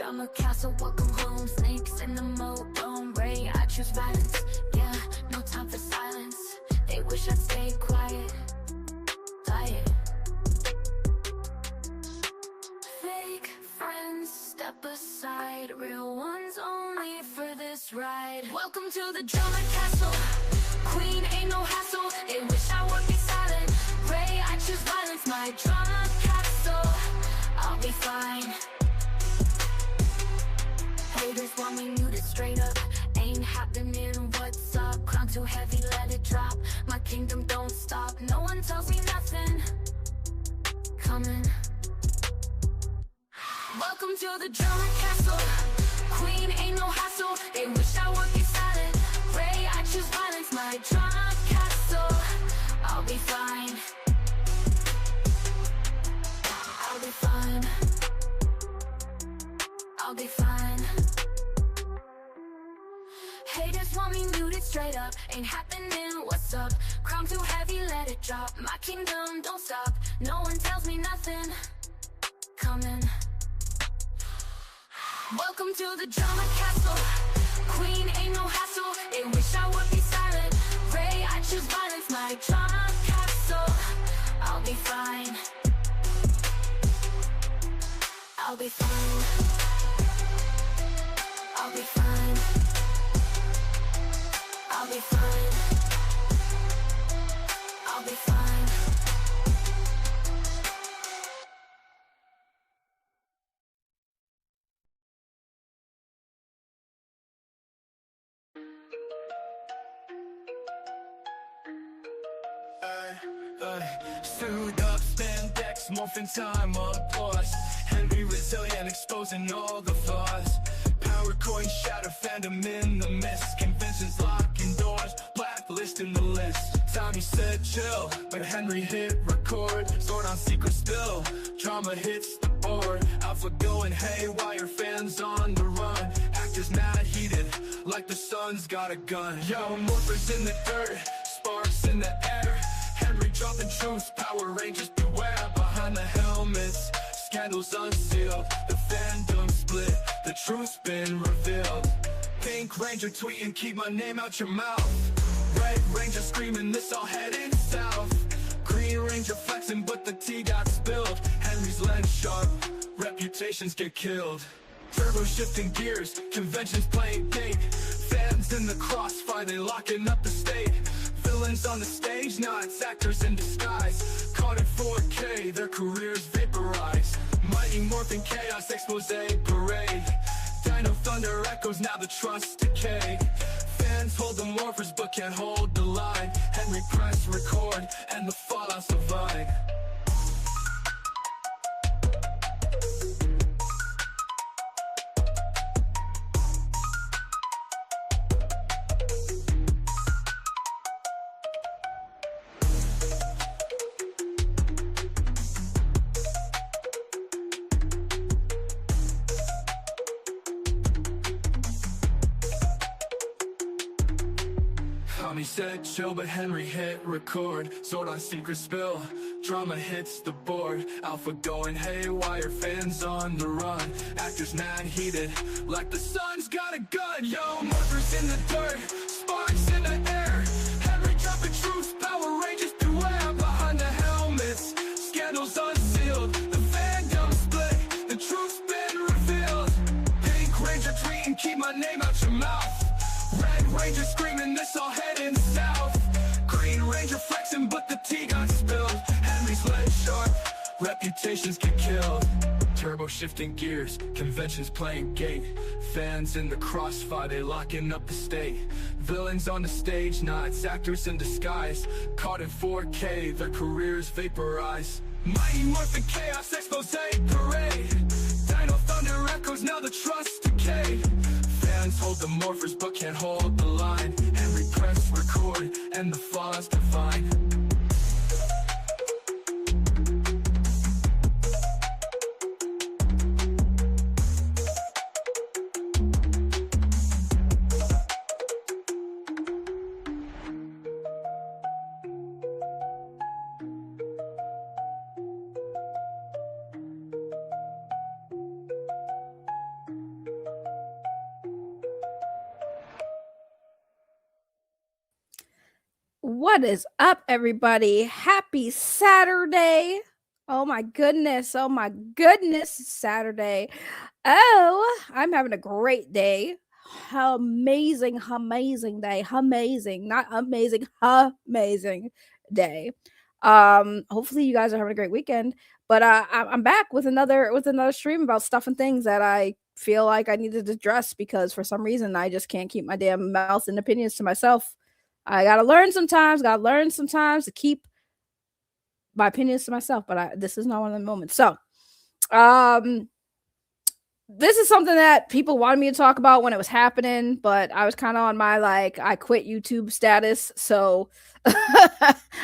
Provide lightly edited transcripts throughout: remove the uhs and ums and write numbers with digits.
Drama castle, welcome home. Snakes in the moat, don't ray. I choose violence, yeah, no time for silence. They wish I'd stay quiet. Fake friends, step aside. Real ones only for this ride. Welcome to the drama castle. Queen ain't no hassle. They wish I would be silent. Ray, I choose violence. My drama castle, I'll be fine. Haters want me muted straight up. Ain't happening, what's up? Crown too heavy, let it drop. My kingdom don't stop. No one tells me nothing. Coming. Welcome to the drama castle. Queen ain't no hassle. They wish I would be silent. Ray, I choose violence. My drama castle, I'll be fine. I'll be fine. I'll be fine. Haters want me muted straight up. Ain't happening, what's up? Crown too heavy, let it drop. My kingdom don't stop. No one tells me nothing. Coming. Welcome to the drama castle. Queen ain't no hassle. They wish I would be silent. Ray, I choose violence. My drama castle, I'll be fine. I'll be fine. I'll be fine. I'll be fine. I'll be fine. Suit up, spandex, morphin' time, applause. Henry resilient, exposing all the flaws. Power coin shatter, fandom in the mist. Conventions locking doors, blacklisting the list. Tommy said chill, but Henry hit record. Sword on secret spill, drama hits the board. Alpha going haywire, fans on the run. Actors mad heated, like the sun's got a gun. Yo, morphers in the dirt, sparks in the air. Henry dropping truths, Power Rangers beware. Behind the helmets, scandals unsealed. The fandom split, the truth's been revealed. Pink Ranger tweeting, keep my name out your mouth. Red Ranger screaming, this all heading south. Green Ranger flexing, but the tea got spilled. Henry's lens sharp, reputations get killed. Turbo shifting gears, conventions playing gate. Fans in the crossfire, they locking up the state. Villains on the stage, now it's actors in disguise. Caught in 4K, their careers vaporized. Mighty Morphin Chaos expose parade. Dino Thunder echoes, now the trust decay. Fans hold the morphers but can't hold the line. Henry press record, and the fallout survive. Tommy said chill, but Henry hit record. Sword on secret spill, drama hits the board. Alpha going haywire, fans on the run. Actors mad heated, like the sun's got a gun. Yo, morphers in the dirt, sparks in the air. Henry dropping truths, Power Rangers beware. Behind the helmets, scandals unsealed. The fandom split, the truth's been revealed. Pink Ranger tweeting, keep my name out your mouth. Red Ranger screaming, this all heading south. Green Ranger flexing, but the tea got spilled. Henry's lens sharp, reputations get killed. Turbo shifting gears, conventions playing gate. Fans in the crossfire, they locking up the state. Villains on the stage, now it's actors in disguise. Caught in 4K, their careers vaporize. Mighty Morphin Chaos expose parade. Dino Thunder echoes, now the trust decay. Fans hold the morphers but can't hold the line. Henry press record, and the flaws divine. What is up, everybody? Happy Saturday. Oh my goodness. Oh my goodness. Saturday. Oh, I'm having a great day. Amazing, amazing day. Amazing. Not amazing, amazing day. Hopefully you guys are having a great weekend. But I'm back with another stream about stuff and things that I feel like I needed to address because for some reason I just can't keep my damn mouth and opinions to myself. I gotta learn sometimes to keep my opinions to myself, but this is not one of the moments. So, this is something that people wanted me to talk about when it was happening, but I was kind of on my I quit YouTube status, so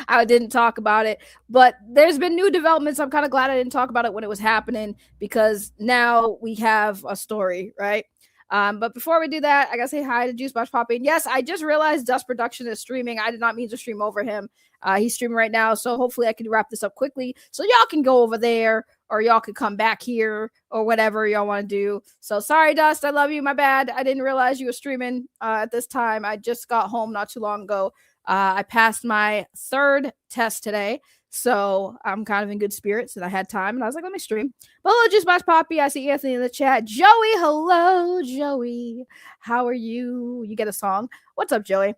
I didn't talk about it. But there's been new developments. I'm kind of glad I didn't talk about it when it was happening because now we have a story, right? But before we do that, I gotta say hi to Juicebox Poppy. And yes, I just realized Dust Production is streaming. I did not mean to stream over him. He's streaming right now, so hopefully I can wrap this up quickly so y'all can go over there or y'all can come back here or whatever y'all want to do. So sorry, Dust. I love you. My bad. I didn't realize you were streaming at this time. I just got home not too long ago. I passed my third test today. So I'm kind of in good spirits and I had time and I was like, let me stream. But hello, Juicebox Poppy. I see Anthony in the chat. Joey, hello, Joey. How are you? You get a song. What's up, Joey?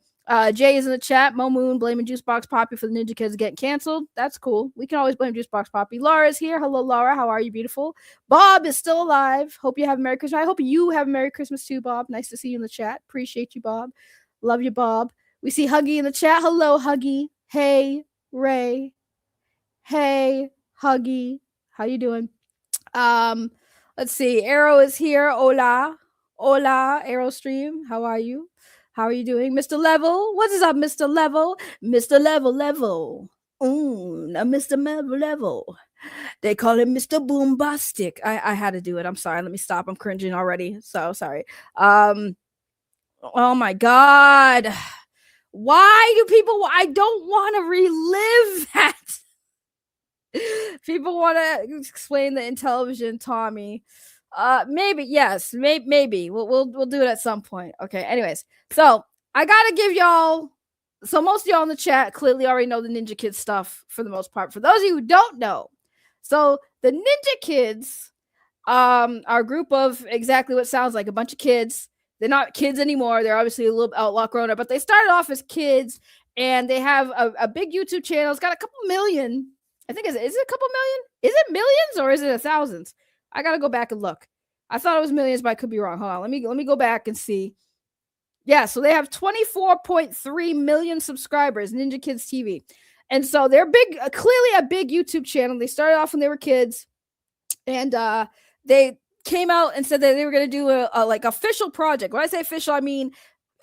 Jay is in the chat. Mo Moon blaming Juicebox Poppy for the Ninja Kids getting canceled. That's cool. We can always blame Juicebox Poppy. Laura's here. Hello, Laura. How are you, beautiful? Bob is still alive. Hope you have a Merry Christmas. I hope you have a Merry Christmas too, Bob. Nice to see you in the chat. Appreciate you, Bob. Love you, Bob. We see Huggy in the chat. Hello, Huggy. Hey, Ray. Hey, Huggy. How you doing? Let's see. Arrow is here. Hola. Hola, Arrow Stream. How are you? How are you doing? Mr. Level. What is up, Mr. Level? Mr. Level. Mr. Level. They call him Mr. Boombastic. I had to do it. I'm sorry. Let me stop. I'm cringing already. So sorry. Oh my God. Why do people? I don't want to relive that. People want to explain the Intellivision Tommy. Maybe yes, maybe we'll do it at some point. Okay. Anyways, so I gotta give y'all. So most of y'all in the chat clearly already know the Ninja Kids stuff for the most part. For those of you who don't know, so the Ninja Kids, are a group of exactly what sounds like a bunch of kids. They're not kids anymore. They're obviously a little outlaw grown up, but they started off as kids, and they have a big YouTube channel. It's got a couple million. I think is it a couple million? Is it millions or is it thousands? I gotta go back and look. I thought it was millions, but I could be wrong. Hold on, let me go back and see. Yeah, so they have 24.3 million subscribers, Ninja Kids TV, and so they're big, clearly a big YouTube channel. They started off when they were kids, and they came out and said that they were gonna do a like official project. When I say official, I mean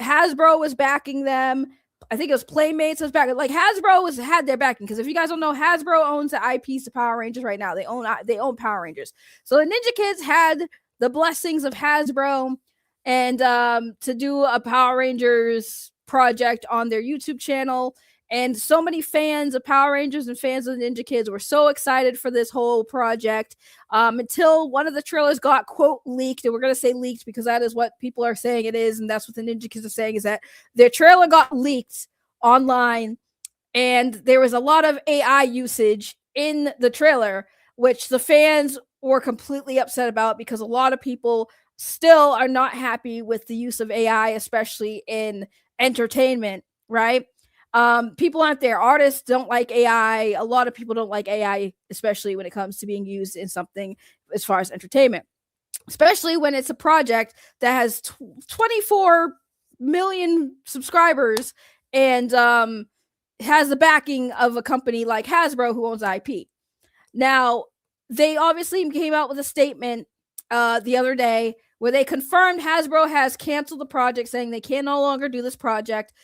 Hasbro was backing them. I think it was Playmates was back. Like Hasbro had their backing because if you guys don't know, Hasbro owns the IPs to Power Rangers right now. They own Power Rangers. So the Ninja Kids had the blessings of Hasbro and to do a Power Rangers project on their YouTube channel. And so many fans of Power Rangers and fans of the Ninja Kids were so excited for this whole project until one of the trailers got, quote, leaked. And we're going to say leaked because that is what people are saying it is. And that's what the Ninja Kids are saying is that their trailer got leaked online. And there was a lot of AI usage in the trailer, which the fans were completely upset about because a lot of people still are not happy with the use of AI, especially in entertainment, right? People out there, artists don't like AI. A lot of people don't like AI, especially when it comes to being used in something as far as entertainment, especially when it's a project that has 24 million subscribers and has the backing of a company like Hasbro who owns IP. Now, they obviously came out with a statement the other day where they confirmed Hasbro has canceled the project, saying they can no longer do this project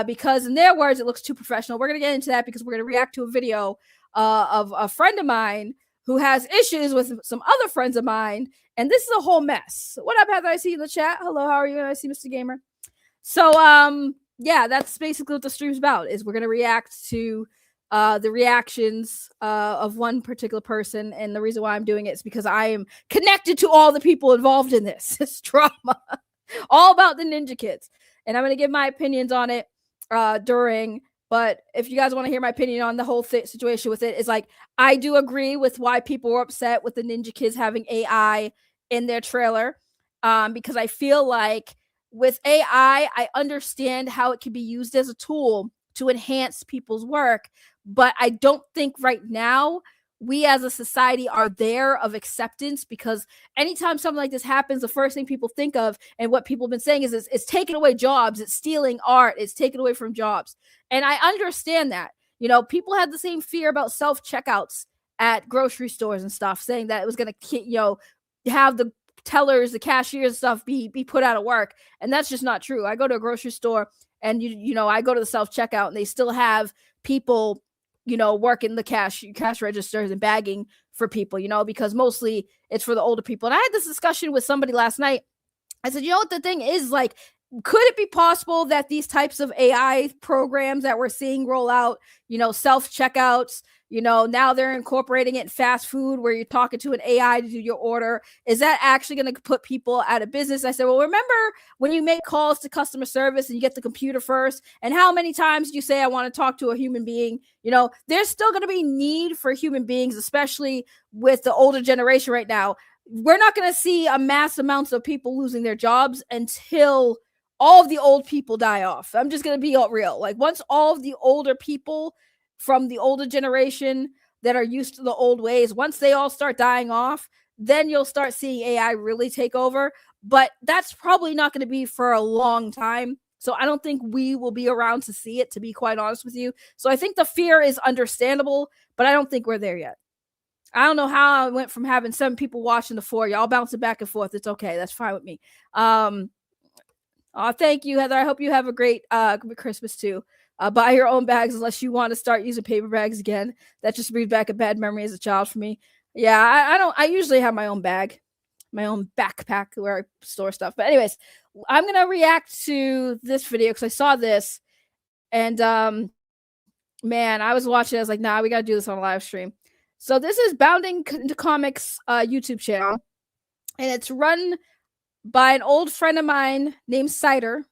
because, in their words, it looks too professional. We're going to get into that because we're going to react to a video of a friend of mine who has issues with some other friends of mine, and this is a whole mess. What up, Heather? I see you in the chat. Hello, how are you? I see Mr. Gamer. So, yeah, that's basically what the stream's about, is we're going to react to the reactions of one particular person, and the reason why I'm doing it is because I am connected to all the people involved in this drama, all about the Ninja Kids, and I'm going to give my opinions on it during But if you guys want to hear my opinion on the whole situation with it, it's like, I do agree with why people were upset with the Ninja Kids having AI in their trailer. Because I feel like with AI, I understand how it can be used as a tool to enhance people's work. But I don't think right now we as a society are there of acceptance, because anytime something like this happens, the first thing people think of and what people have been saying is it's taking away jobs, it's stealing art, it's taken away from jobs. And I understand that. People had the same fear about self-checkouts at grocery stores and stuff, saying that it was going to, have the tellers, the cashiers and stuff be put out of work. And that's just not true. I go to a grocery store and, I go to the self-checkout and they still have people working the cash registers and bagging for people, because mostly it's for the older people. And I had this discussion with somebody last night. I said, what the thing is, like, could it be possible that these types of AI programs that we're seeing roll out, self-checkouts, now they're incorporating it in fast food where you're talking to an AI to do your order, is that actually going to put people out of business? I said, well, remember when you make calls to customer service and you get the computer first, and how many times do you say, I want to talk to a human being? There's still going to be need for human beings, especially with the older generation right now. We're not going to see a mass amounts of people losing their jobs until all of the old people die off. I'm just going to be real. Like, once all of the older people from the older generation that are used to the old ways, once they all start dying off, then you'll start seeing AI really take over. But that's probably not going to be for a long time. So I don't think we will be around to see it, to be quite honest with you. So I think the fear is understandable, but I don't think we're there yet. I don't know how I went from having 7 people watching to 4. Y'all bouncing back and forth. It's okay. That's fine with me. Thank you, Heather. I hope you have a great Christmas too. Buy your own bags unless you want to start using paper bags again. That just brings back a bad memory as a child for me. Yeah, I usually have my own bag, my own backpack where I store stuff. But anyways, I'm going to react to this video because I saw this. And man, I was watching it. I was like, nah, we got to do this on a live stream. So this is Bounding into Comics YouTube channel. And it's run by an old friend of mine named Cider.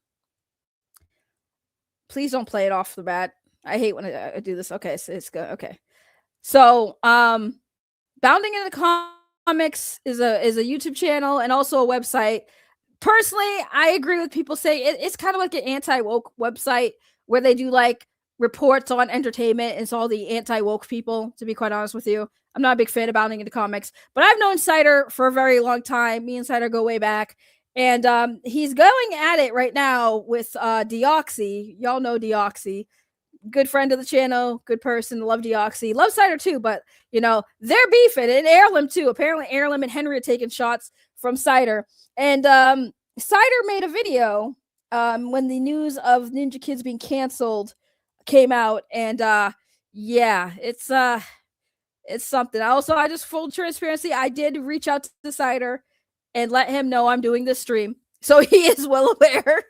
Please don't play it off the bat. I hate when I do this. Okay, so it's good. Okay. So, Bounding into Comics is a YouTube channel and also a website. Personally, I agree with people saying it's kind of like an anti-woke website where they do like reports on entertainment. And it's all the anti-woke people, to be quite honest with you. I'm not a big fan of Bounding into Comics, but I've known Cider for a very long time. Me and Cider go way back. And he's going at it right now with Deoxy. Y'all know Deoxy. Good friend of the channel. Good person. Love Deoxy. Love Cider too, but, they're beefing. And Heirloom too. Apparently Heirloom and Henry are taking shots from Cider. And Cider made a video when the news of Ninja Kids being canceled came out. And yeah, it's something. I just, full transparency, I did reach out to Cider and let him know I'm doing this stream. So he is well aware.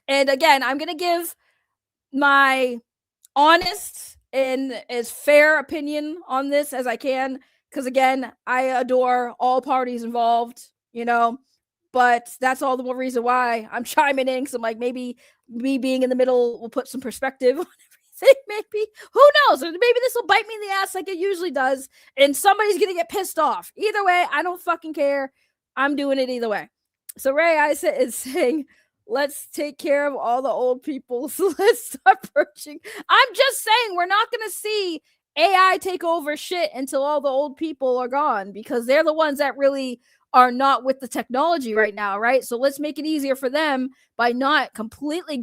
And again, I'm going to give my honest and as fair opinion on this as I can. Because again, I adore all parties involved, but that's all the more reason why I'm chiming in. Because I'm like, maybe me being in the middle will put some perspective on everything. Maybe, who knows? Maybe this will bite me in the ass like it usually does. And somebody's going to get pissed off. Either way, I don't fucking care. I'm doing it either way. So Ray Isaac is saying, let's take care of all the old people. So let's start purging. I'm just saying, we're not going to see AI take over shit until all the old people are gone, because they're the ones that really are not with the technology right now, right? So let's make it easier for them by not completely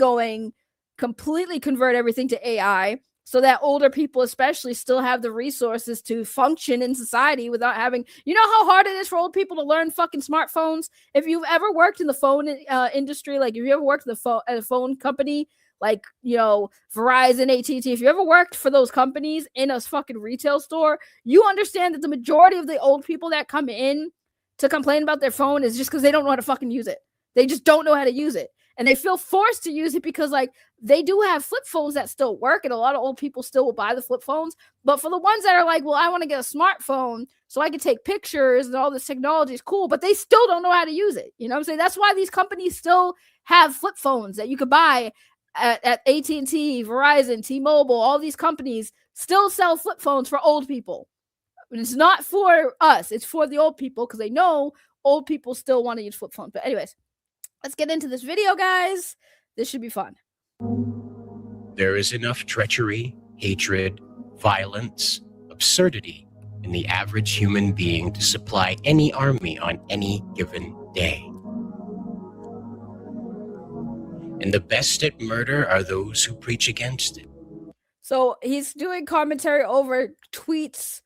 convert everything to AI, so that older people especially still have the resources to function in society without having, how hard it is for old people to learn fucking smartphones. If you've ever worked in the phone industry, like if you ever worked at a phone company, like, Verizon, AT&T, if you ever worked for those companies in a fucking retail store, you understand that the majority of the old people that come in to complain about their phone is just because they don't know how to fucking use it. They just don't know how to use it. And they feel forced to use it because, like, they do have flip phones that still work, and a lot of old people still will buy the flip phones. But for the ones that are like, well, I want to get a smartphone so I can take pictures and all this technology is cool, but they still don't know how to use it. You know what I'm saying? That's why these companies still have flip phones that you could buy at AT&T, Verizon, T-Mobile, all these companies still sell flip phones for old people. And it's not for us. It's for the old people because they know old people still want to use flip phones. But anyways, let's get into this video, guys. This should be fun. There is enough treachery, hatred, violence, absurdity in the average human being to supply any army on any given day. And the best at murder are those who preach against it. So he's doing commentary over tweets,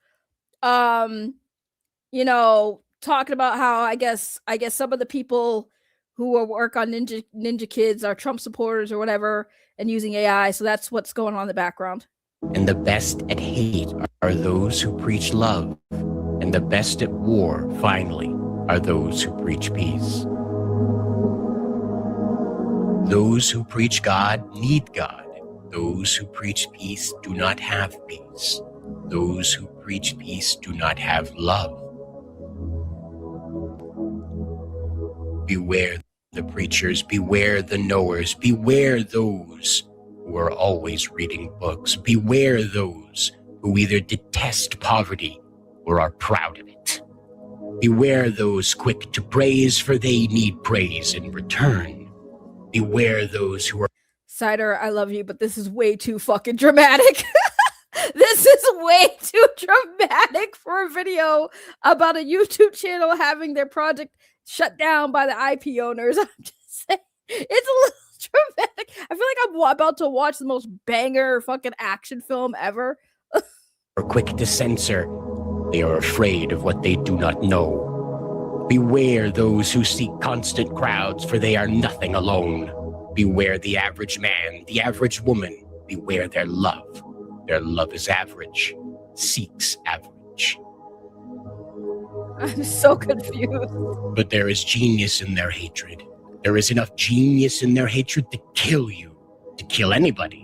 you know, talking about how I guess some of the people who work on Ninja Kidz are Trump supporters or whatever and using AI. So that's what's going on in the background. And the best at hate are those who preach love. And the best at war, finally, are those who preach peace. Those who preach God need God. Those who preach peace do not have peace. Those who preach peace do not have love. Beware the preachers, beware the knowers, beware those who are always reading books. Beware those who either detest poverty or are proud of it. Beware those quick to praise, for they need praise in return. Beware those who are... Cider, I love you, but this is way too fucking dramatic. This is way too dramatic for a video about a YouTube channel having their project shut down by the IP owners. I'm just saying, it's a little dramatic. I feel like I'm about to watch the most banger fucking action film ever. Are quick to censor. They are afraid of what they do not know. Beware those who seek constant crowds, for they are nothing alone. Beware the average man, the average woman. Beware their love. Their love is average, seeks average. I'm so confused. But there is genius in their hatred. There is enough genius in their hatred to kill you, to kill anybody.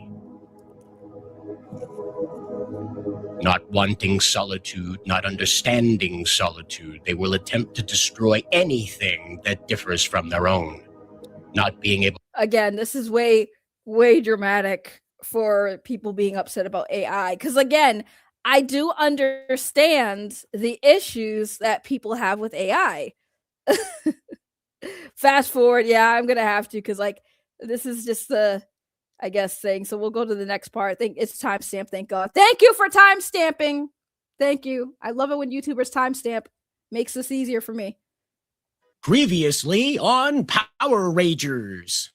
Not wanting solitude, not understanding solitude, they will attempt to destroy anything that differs from their own. Not being able... Again, this is way, way dramatic for people being upset about AI. Because again, I do understand the issues that people have with AI. Fast forward, yeah, I'm gonna have to, because like this is just the, I guess, thing. So we'll go to the next part. I think it's timestamp. Thank God. Thank you for time stamping. Thank you. I love it when YouTubers timestamp. Makes this easier for me. Previously on Power Rangers.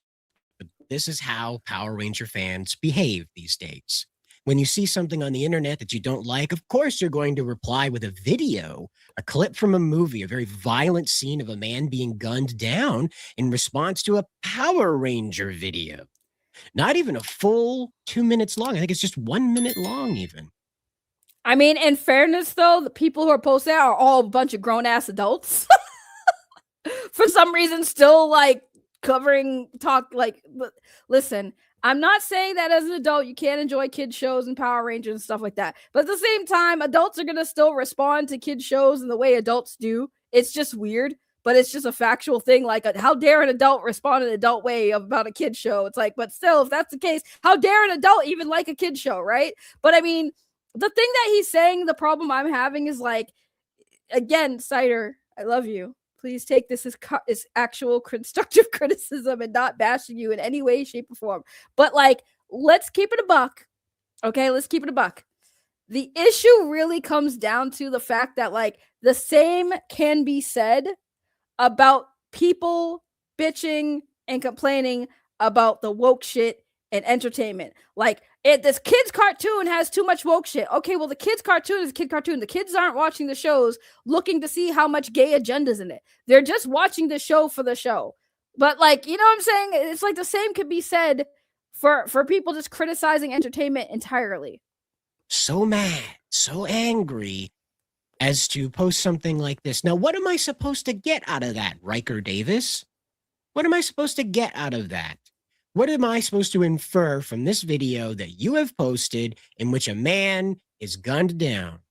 But this is how Power Ranger fans behave these days. When you see something on the internet that you don't like, of course you're going to reply with a video, a clip from a movie, a very violent scene of a man being gunned down in response to a Power Ranger video. Not even a full 2 minutes long. I think it's just 1 minute long even. I mean, in fairness though, the people who are posting that are all a bunch of grown-ass adults. For some reason, still like covering talk. Like, listen, I'm not saying that as an adult you can't enjoy kids shows and Power Rangers and stuff like that. But at the same time, adults are going to still respond to kids shows in the way adults do. It's just weird, but it's just a factual thing. Like, how dare an adult respond in an adult way about a kid show? It's like, but still, if that's the case, how dare an adult even like a kid show, right? But I mean, the thing that he's saying, the problem I'm having is like, again, Cider, I love you. Please take this as actual constructive criticism and not bashing you in any way, shape, or form. But like, let's keep it a buck. Okay, let's keep it a buck. The issue really comes down to the fact that like the same can be said about people bitching and complaining about the woke shit and entertainment. Like, this kids cartoon has too much woke shit. Okay, well, the kids cartoon is a kid cartoon. The kids aren't watching the shows looking to see how much gay agenda's in it. They're just watching the show for the show. But like, you know what I'm saying? It's like the same could be said for people just criticizing entertainment entirely. So mad, so angry as to post something like this. Now, what am I supposed to get out of that, Riker Davis? What am I supposed to get out of that? What am I supposed to infer from this video that you have posted in which a man is gunned down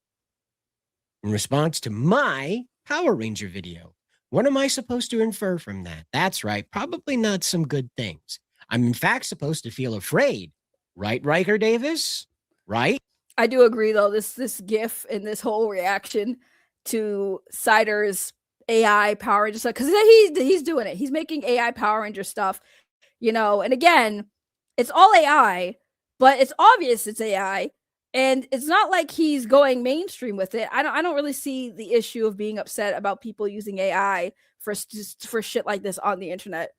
in response to my Power Ranger video? What am I supposed to infer from that? That's right, probably not some good things. I'm in fact supposed to feel afraid. Right, Riker Davis? Right? I do agree though, this GIF and this whole reaction to Cider's AI Power Ranger stuff, because he's doing it. He's making AI Power Ranger stuff, and again, it's all AI, but it's obvious it's AI. And it's not like he's going mainstream with it. I don't really see the issue of being upset about people using AI for shit like this on the internet.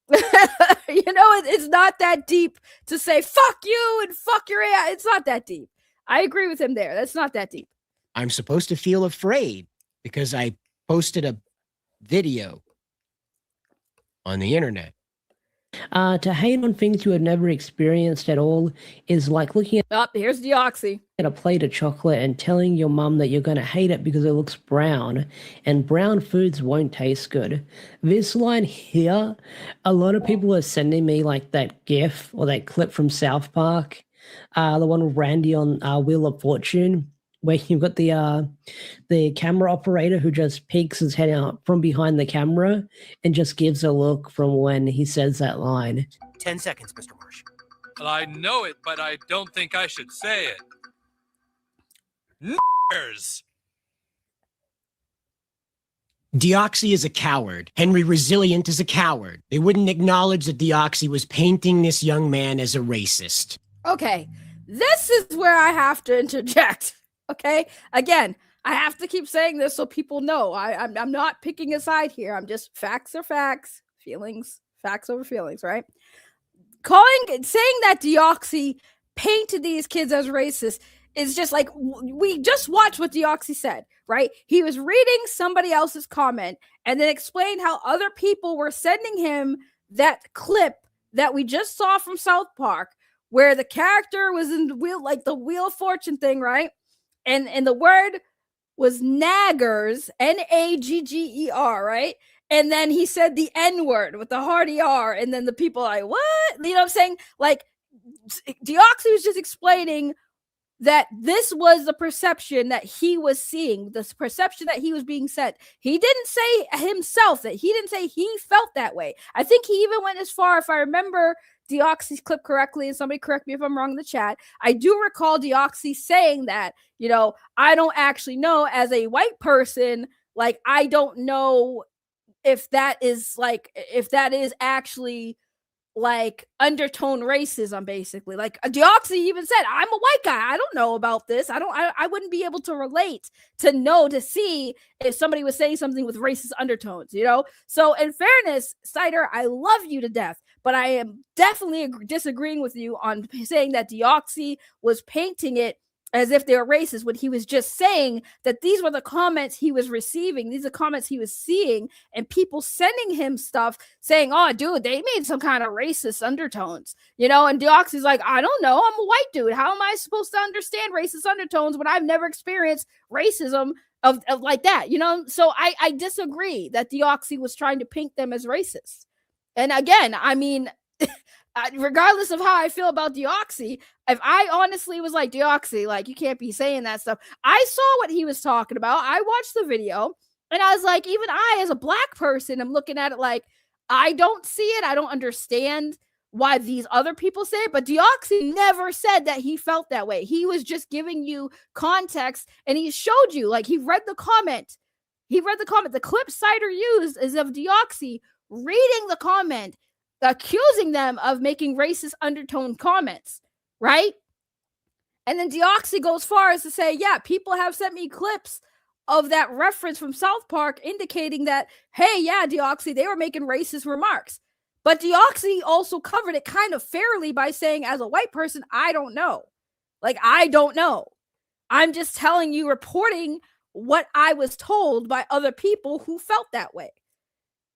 It's not that deep to say fuck you and fuck your AI. It's not that deep. I agree with him there. That's not that deep. I'm supposed to feel afraid because I posted a video on the internet. To hate on things you have never experienced at all is like looking here's Deoxy. at a plate of chocolate and telling your mum that you're going to hate it because it looks brown, and brown foods won't taste good. This line here, a lot of people are sending me like that GIF or that clip from South Park, the one with Randy on Wheel of Fortune, where you've got the camera operator who just peeks his head out from behind the camera and just gives a look from when he says that line. 10 seconds, Mr. Marsh. Well, I know it, but I don't think I should say it. Deoxy is a coward. Henry Resilient is a coward. They wouldn't acknowledge that Deoxy was painting this young man as a racist. Okay, this is where I have to interject. Okay, again, I have to keep saying this so people know I'm not picking a side here. I'm just facts are facts, feelings, facts over feelings, right? Saying that Deoxy painted these kids as racist is just like, we just watched what Deoxy said, right? He was reading somebody else's comment and then explained how other people were sending him that clip that we just saw from South Park, where the character was in the Wheel of Fortune thing, right? And the word was naggers, Nagger, right? And then he said the N-word with the hard ER, and then the people are like, what? You know what I'm saying? Like, Deoxy was just explaining that this was the perception that he was seeing, the perception that he was being sent. He didn't say himself that. He didn't say he felt that way. I think he even went as far, if I remember Deoxy's clip correctly, and somebody correct me if I'm wrong in the chat, I do recall Deoxy saying that, I don't actually know as a white person, like, I don't know if that is actually like undertone racism, basically. Like Deoxy even said, I'm a white guy. I don't know about this. I wouldn't be able to relate to see if somebody was saying something with racist undertones, So in fairness, Cider, I love you to death, but I am definitely disagreeing with you on saying that Deoxy was painting it as if they were racist, when he was just saying that these were the comments he was receiving. These are comments he was seeing, and people sending him stuff saying, oh, dude, they made some kind of racist undertones, and Deoxy's like, I don't know. I'm a white dude. How am I supposed to understand racist undertones when I've never experienced racism of like that, So I disagree that Deoxy was trying to paint them as racist. And again, I mean, regardless of how I feel about Deoxy, if I honestly was like, Deoxy, like, you can't be saying that stuff. I saw what he was talking about. I watched the video, and I was like, even I, as a black person, I'm looking at it like, I don't see it. I don't understand why these other people say it. But Deoxy never said that he felt that way. He was just giving you context, and he showed you, like, he read the comment. The clip Cider used is of Deoxy reading the comment, accusing them of making racist undertone comments, right? And then Deoxy goes far as to say, yeah, people have sent me clips of that reference from South Park indicating that, hey, yeah, Deoxy, they were making racist remarks. But Deoxy also covered it kind of fairly by saying, as a white person, I don't know. Like, I don't know. I'm just telling you, reporting what I was told by other people who felt that way.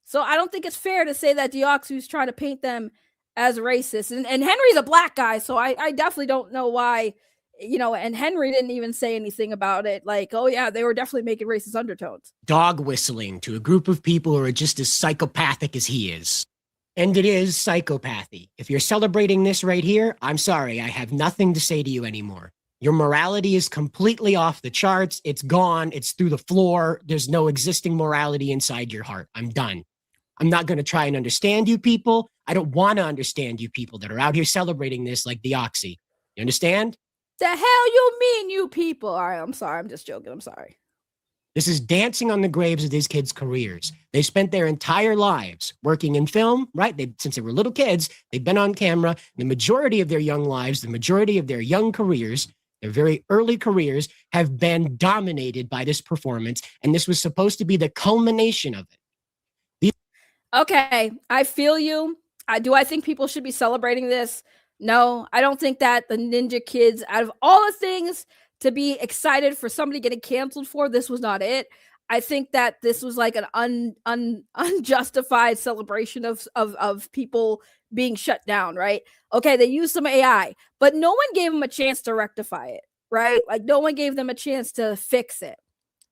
So I don't think it's fair to say that Deoxy was trying to paint them as racist. And Henry's a black guy, so I definitely don't know why, and Henry didn't even say anything about it. Like, oh yeah, they were definitely making racist undertones. Dog whistling to a group of people who are just as psychopathic as he is. And it is psychopathy. If you're celebrating this right here, I'm sorry, I have nothing to say to you anymore. Your morality is completely off the charts. It's gone. It's through the floor. There's no existing morality inside your heart. I'm done. I'm not going to try and understand you people. I don't want to understand you people that are out here celebrating this like the Oxy. You understand? The hell you mean, you people? All right, I'm sorry. I'm just joking. I'm sorry. This is dancing on the graves of these kids' careers. They spent their entire lives working in film, right? Since they were little kids, they've been on camera. The majority of their young lives, the majority of their young careers, their very early careers have been dominated by this performance. And this was supposed to be the culmination of it. Okay, I feel you. I think people should be celebrating this? No, I don't think that the Ninja Kids, out of all the things to be excited for somebody getting canceled for, this was not it. I think that this was like an unjustified celebration of people being shut down, right? Okay, they used some AI, but no one gave them a chance to rectify it, right? Like no one gave them a chance to fix it.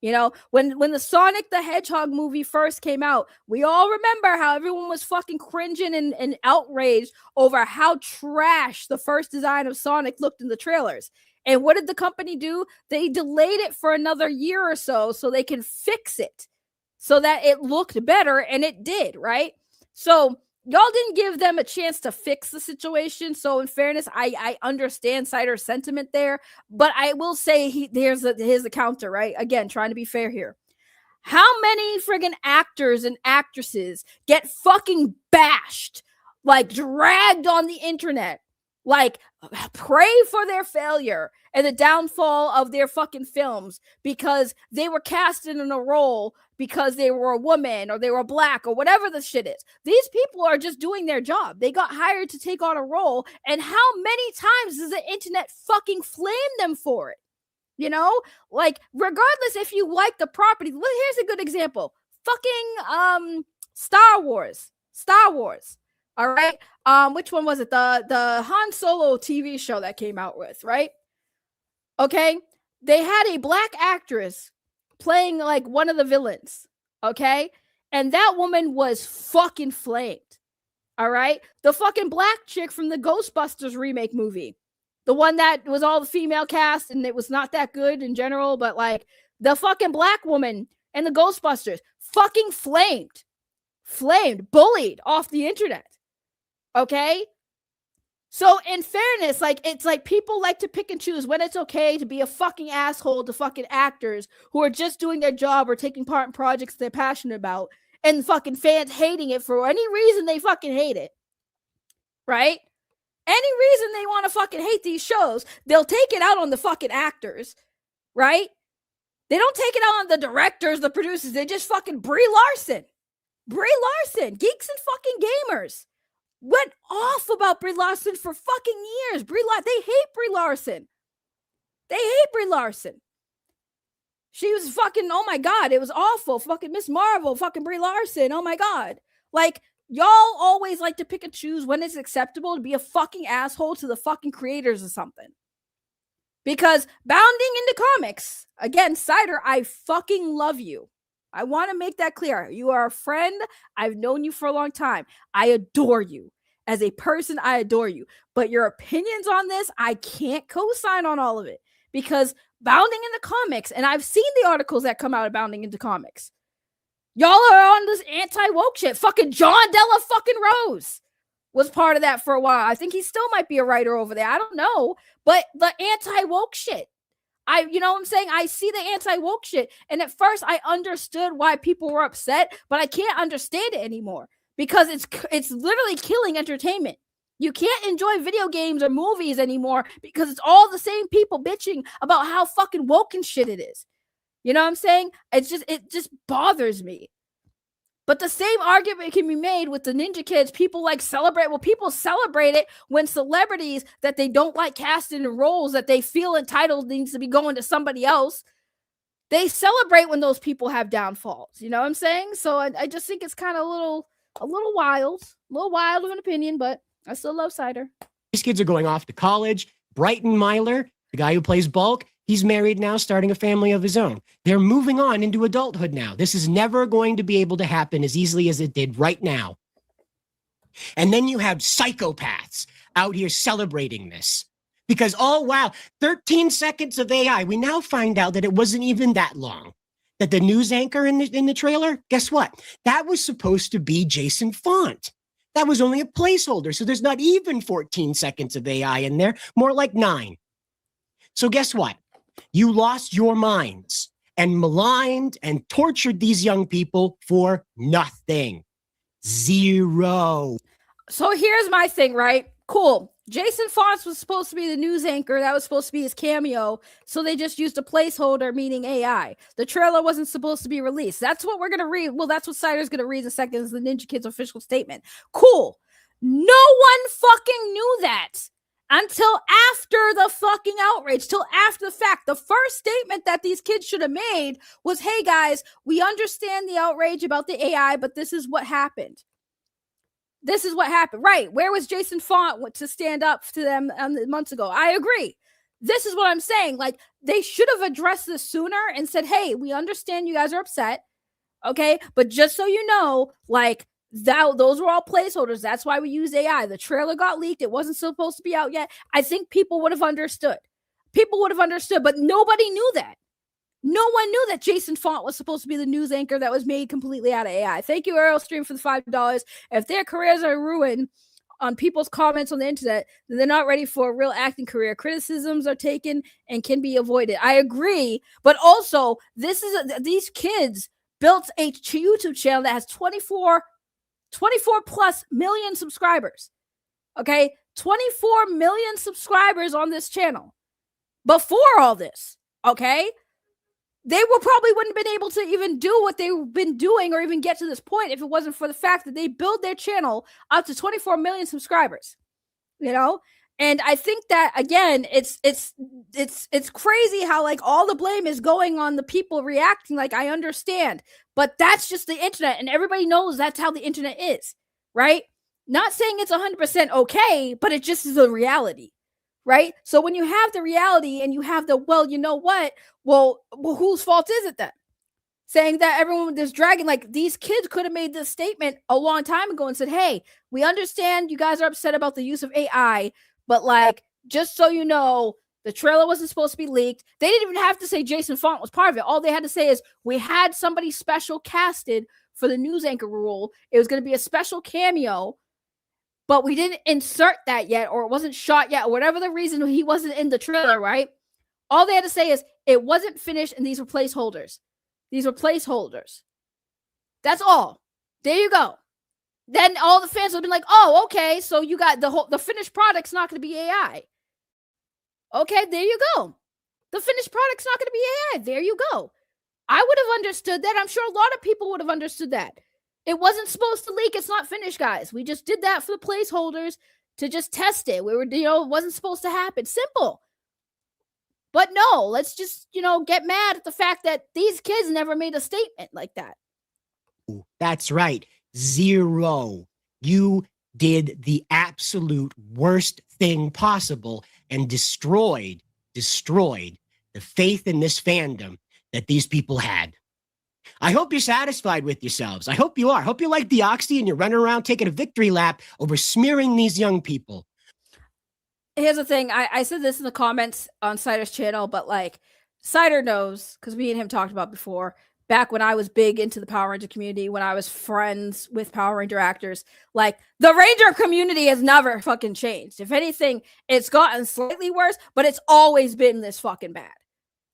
You know, when the Sonic the Hedgehog movie first came out, we all remember how everyone was fucking cringing and outraged over how trash the first design of Sonic looked in the trailers. And what did the company do? They delayed it for another year or so they can fix it so that it looked better, and it did, right? So y'all didn't give them a chance to fix the situation. So in fairness, I understand Cider's sentiment there, but I will say here's a counter, right? Again, trying to be fair here. How many friggin' actors and actresses get fucking bashed, like dragged on the internet, like pray for their failure and the downfall of their fucking films because they were casted in a role because they were a woman or they were black or whatever the shit is. These people are just doing their job. They got hired to take on a role. And how many times does the internet fucking flame them for it? You know, like regardless if you like the property. Here's a good example. Fucking Star Wars. All right. Which one was it? The Han Solo TV show that came out with, right? Okay. They had a black actress playing like one of the villains. Okay. And that woman was fucking flamed. All right. The fucking black chick from the Ghostbusters remake movie. The one that was all the female cast and it was not that good in general, but like the fucking black woman and the Ghostbusters fucking flamed, bullied off the internet. Okay. So in fairness, like it's like people like to pick and choose when it's okay to be a fucking asshole to fucking actors who are just doing their job or taking part in projects they're passionate about, and fucking fans hating it for any reason they fucking hate it. Right? Any reason they want to fucking hate these shows, they'll take it out on the fucking actors. Right? They don't take it out on the directors, the producers. They just fucking Brie Larson, geeks and fucking gamers. Went off about Brie Larson for fucking years. They hate Brie Larson. She was fucking, oh my God, it was awful. Fucking Miss Marvel, fucking Brie Larson. Oh my God. Like, y'all always like to pick and choose when it's acceptable to be a fucking asshole to the fucking creators or something. Because bounding into comics, again, Cider, I fucking love you. I want to make that clear. You are a friend. I've known you for a long time. I adore you. As a person, I adore you. But your opinions on this, I can't co-sign on all of it. Because bounding into comics, and I've seen the articles that come out of bounding into comics. Y'all are on this anti-woke shit. Fucking John Della fucking Rose was part of that for a while. I think he still might be a writer over there. I don't know. But the anti-woke shit. You know what I'm saying? I see the anti-woke shit. And at first I understood why people were upset, but I can't understand it anymore because it's literally killing entertainment. You can't enjoy video games or movies anymore because it's all the same people bitching about how fucking woke and shit it is. You know what I'm saying? It just bothers me. But the same argument can be made with the Ninja Kids. People celebrate it when celebrities that they don't like casting in roles that they feel entitled needs to be going to somebody else. They celebrate when those people have downfalls. You know what I'm saying? So I just think it's kind of a little wild of an opinion, but I still love Cider. These kids are going off to college. Brighton Myler, the guy who plays Bulk, he's married now, starting a family of his own. They're moving on into adulthood now. This is never going to be able to happen as easily as it did right now. And then you have psychopaths out here celebrating this. Because, oh, wow, 13 seconds of AI. We now find out that it wasn't even that long. That the news anchor in the trailer, guess what? That was supposed to be Jason Font. That was only a placeholder. So there's not even 14 seconds of AI in there, more like 9. So guess what? You lost your minds and maligned and tortured these young people for nothing. 0. So here's my thing, right? Cool. Jason Fonts was supposed to be the news anchor. That was supposed to be his cameo. So they just used a placeholder, meaning AI. The trailer wasn't supposed to be released. That's what we're going to read. Well, that's what Cider's going to read in a second, is the Ninja Kidz official statement. Cool. No one fucking knew that until after the fucking outrage, till after the fact. The first statement that these kids should have made was, hey guys, we understand the outrage about the AI, but this is what happened. This is what happened. Right. Where was Jason Font to stand up to them months ago? I agree. This is what I'm saying. Like, they should have addressed this sooner and said, hey, we understand you guys are upset. Okay. But just so you know, like, those were all placeholders. That's why we use AI. The trailer got leaked. It wasn't supposed to be out yet. I think people would have understood. But nobody knew that. No one knew that Jason Font was supposed to be the news anchor that was made completely out of AI. Thank you, Ariel Stream, for the $5. If their careers are ruined on people's comments on the internet, then they're not ready for a real acting career. Criticisms are taken and can be avoided. I agree, but also these kids built a YouTube channel that has 24 plus million subscribers. Okay, 24 million subscribers on this channel before all this. Okay. They probably wouldn't have been able to even do what they've been doing or even get to this point if it wasn't for the fact that they built their channel up to 24 million subscribers, you know? And I think that, again, it's crazy how, like, all the blame is going on the people reacting. Like, I understand, but that's just the internet, and everybody knows that's how the internet is, right? Not saying it's 100% okay, but it just is a reality. Right? So when you have the reality and you have the, well, you know what? Well, whose fault is it then? Saying that everyone is dragging, like, these kids could have made this statement a long time ago and said, hey, we understand you guys are upset about the use of AI, but, like, just so you know, the trailer wasn't supposed to be leaked. They didn't even have to say Jason Font was part of it. All they had to say is, we had somebody special casted for the news anchor role. It was going to be a special cameo, but we didn't insert that yet, or it wasn't shot yet, or whatever the reason he wasn't in the trailer, right? All they had to say is, it wasn't finished, and these were placeholders. These were placeholders. That's all. There you go. Then all the fans would have been like, oh, okay, so you got the finished product's not going to be AI. Okay, there you go. The finished product's not going to be AI. There you go. I would have understood that. I'm sure a lot of people would have understood that. It wasn't supposed to leak. It's not finished, guys. We just did that for the placeholders to just test it. We were, it wasn't supposed to happen. Simple. But no, let's just, get mad at the fact that these kids never made a statement like that. That's right. 0. You did the absolute worst thing possible and destroyed the faith in this fandom that these people had. I hope you're satisfied with yourselves. I hope you are. I hope you like the Oxy and you're running around taking a victory lap over smearing these young people. Here's the thing. I said this in the comments on Cider's channel, but, like, Cider knows, because me and him talked about before, back when I was big into the Power Ranger community, when I was friends with Power Ranger actors, like, the Ranger community has never fucking changed. If anything, it's gotten slightly worse, but it's always been this fucking bad.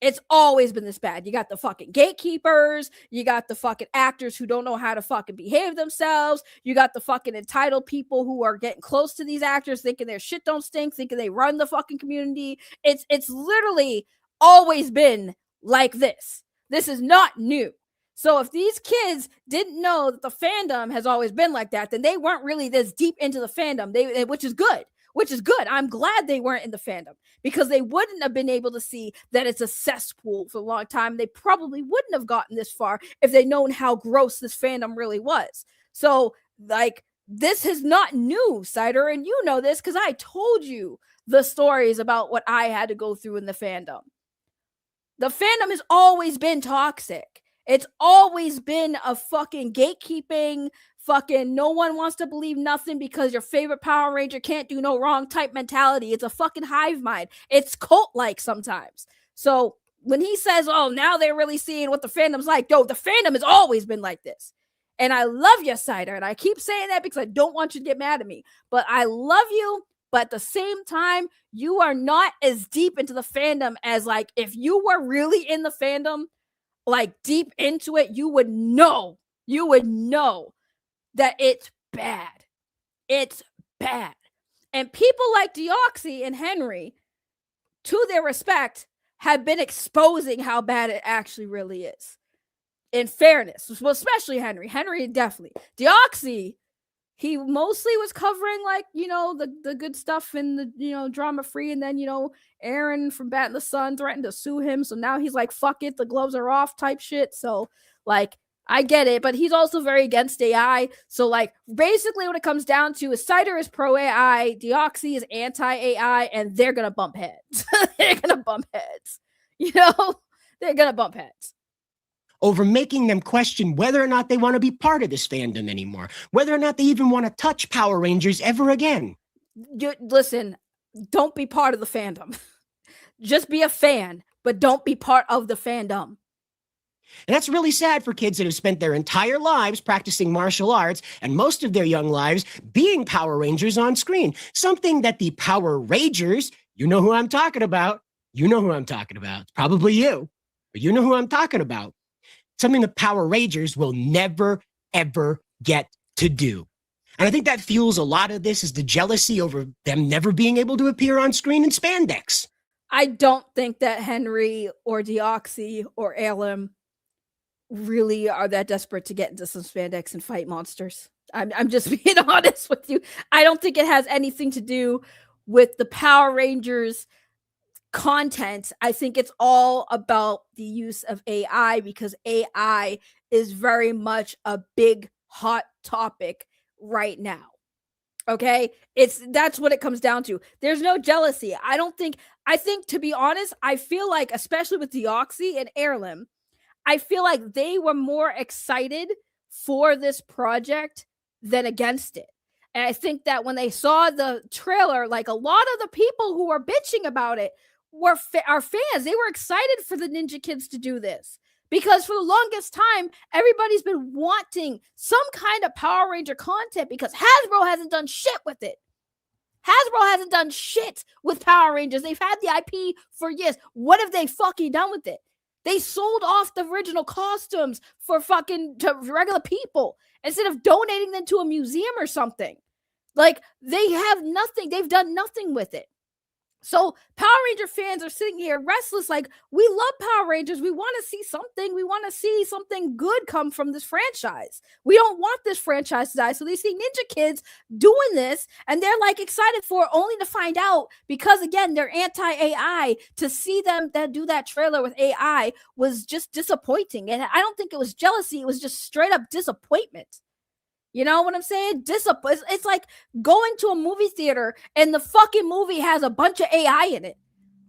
It's always been this bad. You got the fucking gatekeepers. You got the fucking actors who don't know how to fucking behave themselves. You got the fucking entitled people who are getting close to these actors, thinking their shit don't stink, thinking they run the fucking community. It's literally always been like this. This is not new. So if these kids didn't know that the fandom has always been like that, then they weren't really this deep into the fandom, which is good. I'm glad they weren't in the fandom, because they wouldn't have been able to see that it's a cesspool for a long time. They probably wouldn't have gotten this far if they'd known how gross this fandom really was. So, like, this is not new, Cider, and you know this because I told you the stories about what I had to go through in the fandom. The fandom has always been toxic. It's always been a fucking gatekeeping, fucking no one wants to believe nothing because your favorite Power Ranger can't do no wrong type mentality. It's a fucking hive mind. It's cult-like sometimes. So when he says, oh, now they're really seeing what the fandom's like, yo, the fandom has always been like this. And I love you, Cider. And I keep saying that because I don't want you to get mad at me. But I love you. But at the same time, you are not as deep into the fandom as, like, if you were really in the fandom, like, deep into it, you would know that it's bad. It's bad. And people like Deoxy and Henry, to their respect, have been exposing how bad it actually really is. In fairness, well, especially Henry. Henry, definitely. Deoxy, he mostly was covering, like, you know, the good stuff and the, you know, drama free. And then, you know, Aaron from Bat in the Sun threatened to sue him. So now he's like, fuck it, the gloves are off type shit. So, like, I get it, but he's also very against AI. So, like, basically what it comes down to is Cider is pro AI, Deoxy is anti AI, and they're gonna bump heads. They're gonna bump heads. You know, they're gonna bump heads. Over making them question whether or not they want to be part of this fandom anymore, whether or not they even want to touch Power Rangers ever again. Listen, don't be part of the fandom. Just be a fan, but don't be part of the fandom. And that's really sad for kids that have spent their entire lives practicing martial arts and most of their young lives being Power Rangers on screen. Something that the Power Rangers, you know who I'm talking about. You know who I'm talking about. It's probably you, but you know who I'm talking about. Something the Power Rangers will never, ever get to do. And I think that fuels a lot of this is the jealousy over them never being able to appear on screen in spandex. I don't think that Henry or Deoxy or Alem really are that desperate to get into some spandex and fight monsters. I'm just being honest with you. I don't think it has anything to do with the Power Rangers content. I think it's all about the use of AI, because AI is very much a big hot topic right now. Okay, that's what it comes down to. There's no jealousy. I think, to be honest, I feel like, especially with Deoxy and Heirloom, I feel like they were more excited for this project than against it. And I think that when they saw the trailer, like, a lot of the people who were bitching about it are fans. They were excited for the Ninja Kidz to do this, because for the longest time, everybody's been wanting some kind of Power Ranger content because Hasbro hasn't done shit with it. Hasbro hasn't done shit with Power Rangers. They've had the IP for years. What have they fucking done with it? They sold off the original costumes for to regular people instead of donating them to a museum or something. Like, they have nothing. They've done nothing with it. So Power Ranger fans are sitting here restless, like, we love Power Rangers. We want to see something. We want to see something good come from this franchise. We don't want this franchise to die. So they see Ninja Kidz doing this, and they're, like, excited for it, only to find out, because, again, they're anti-AI, to see them that do that trailer with AI was just disappointing. And I don't think it was jealousy. It was just straight up disappointment. You know what I'm saying? It's like going to a movie theater and the fucking movie has a bunch of AI in it.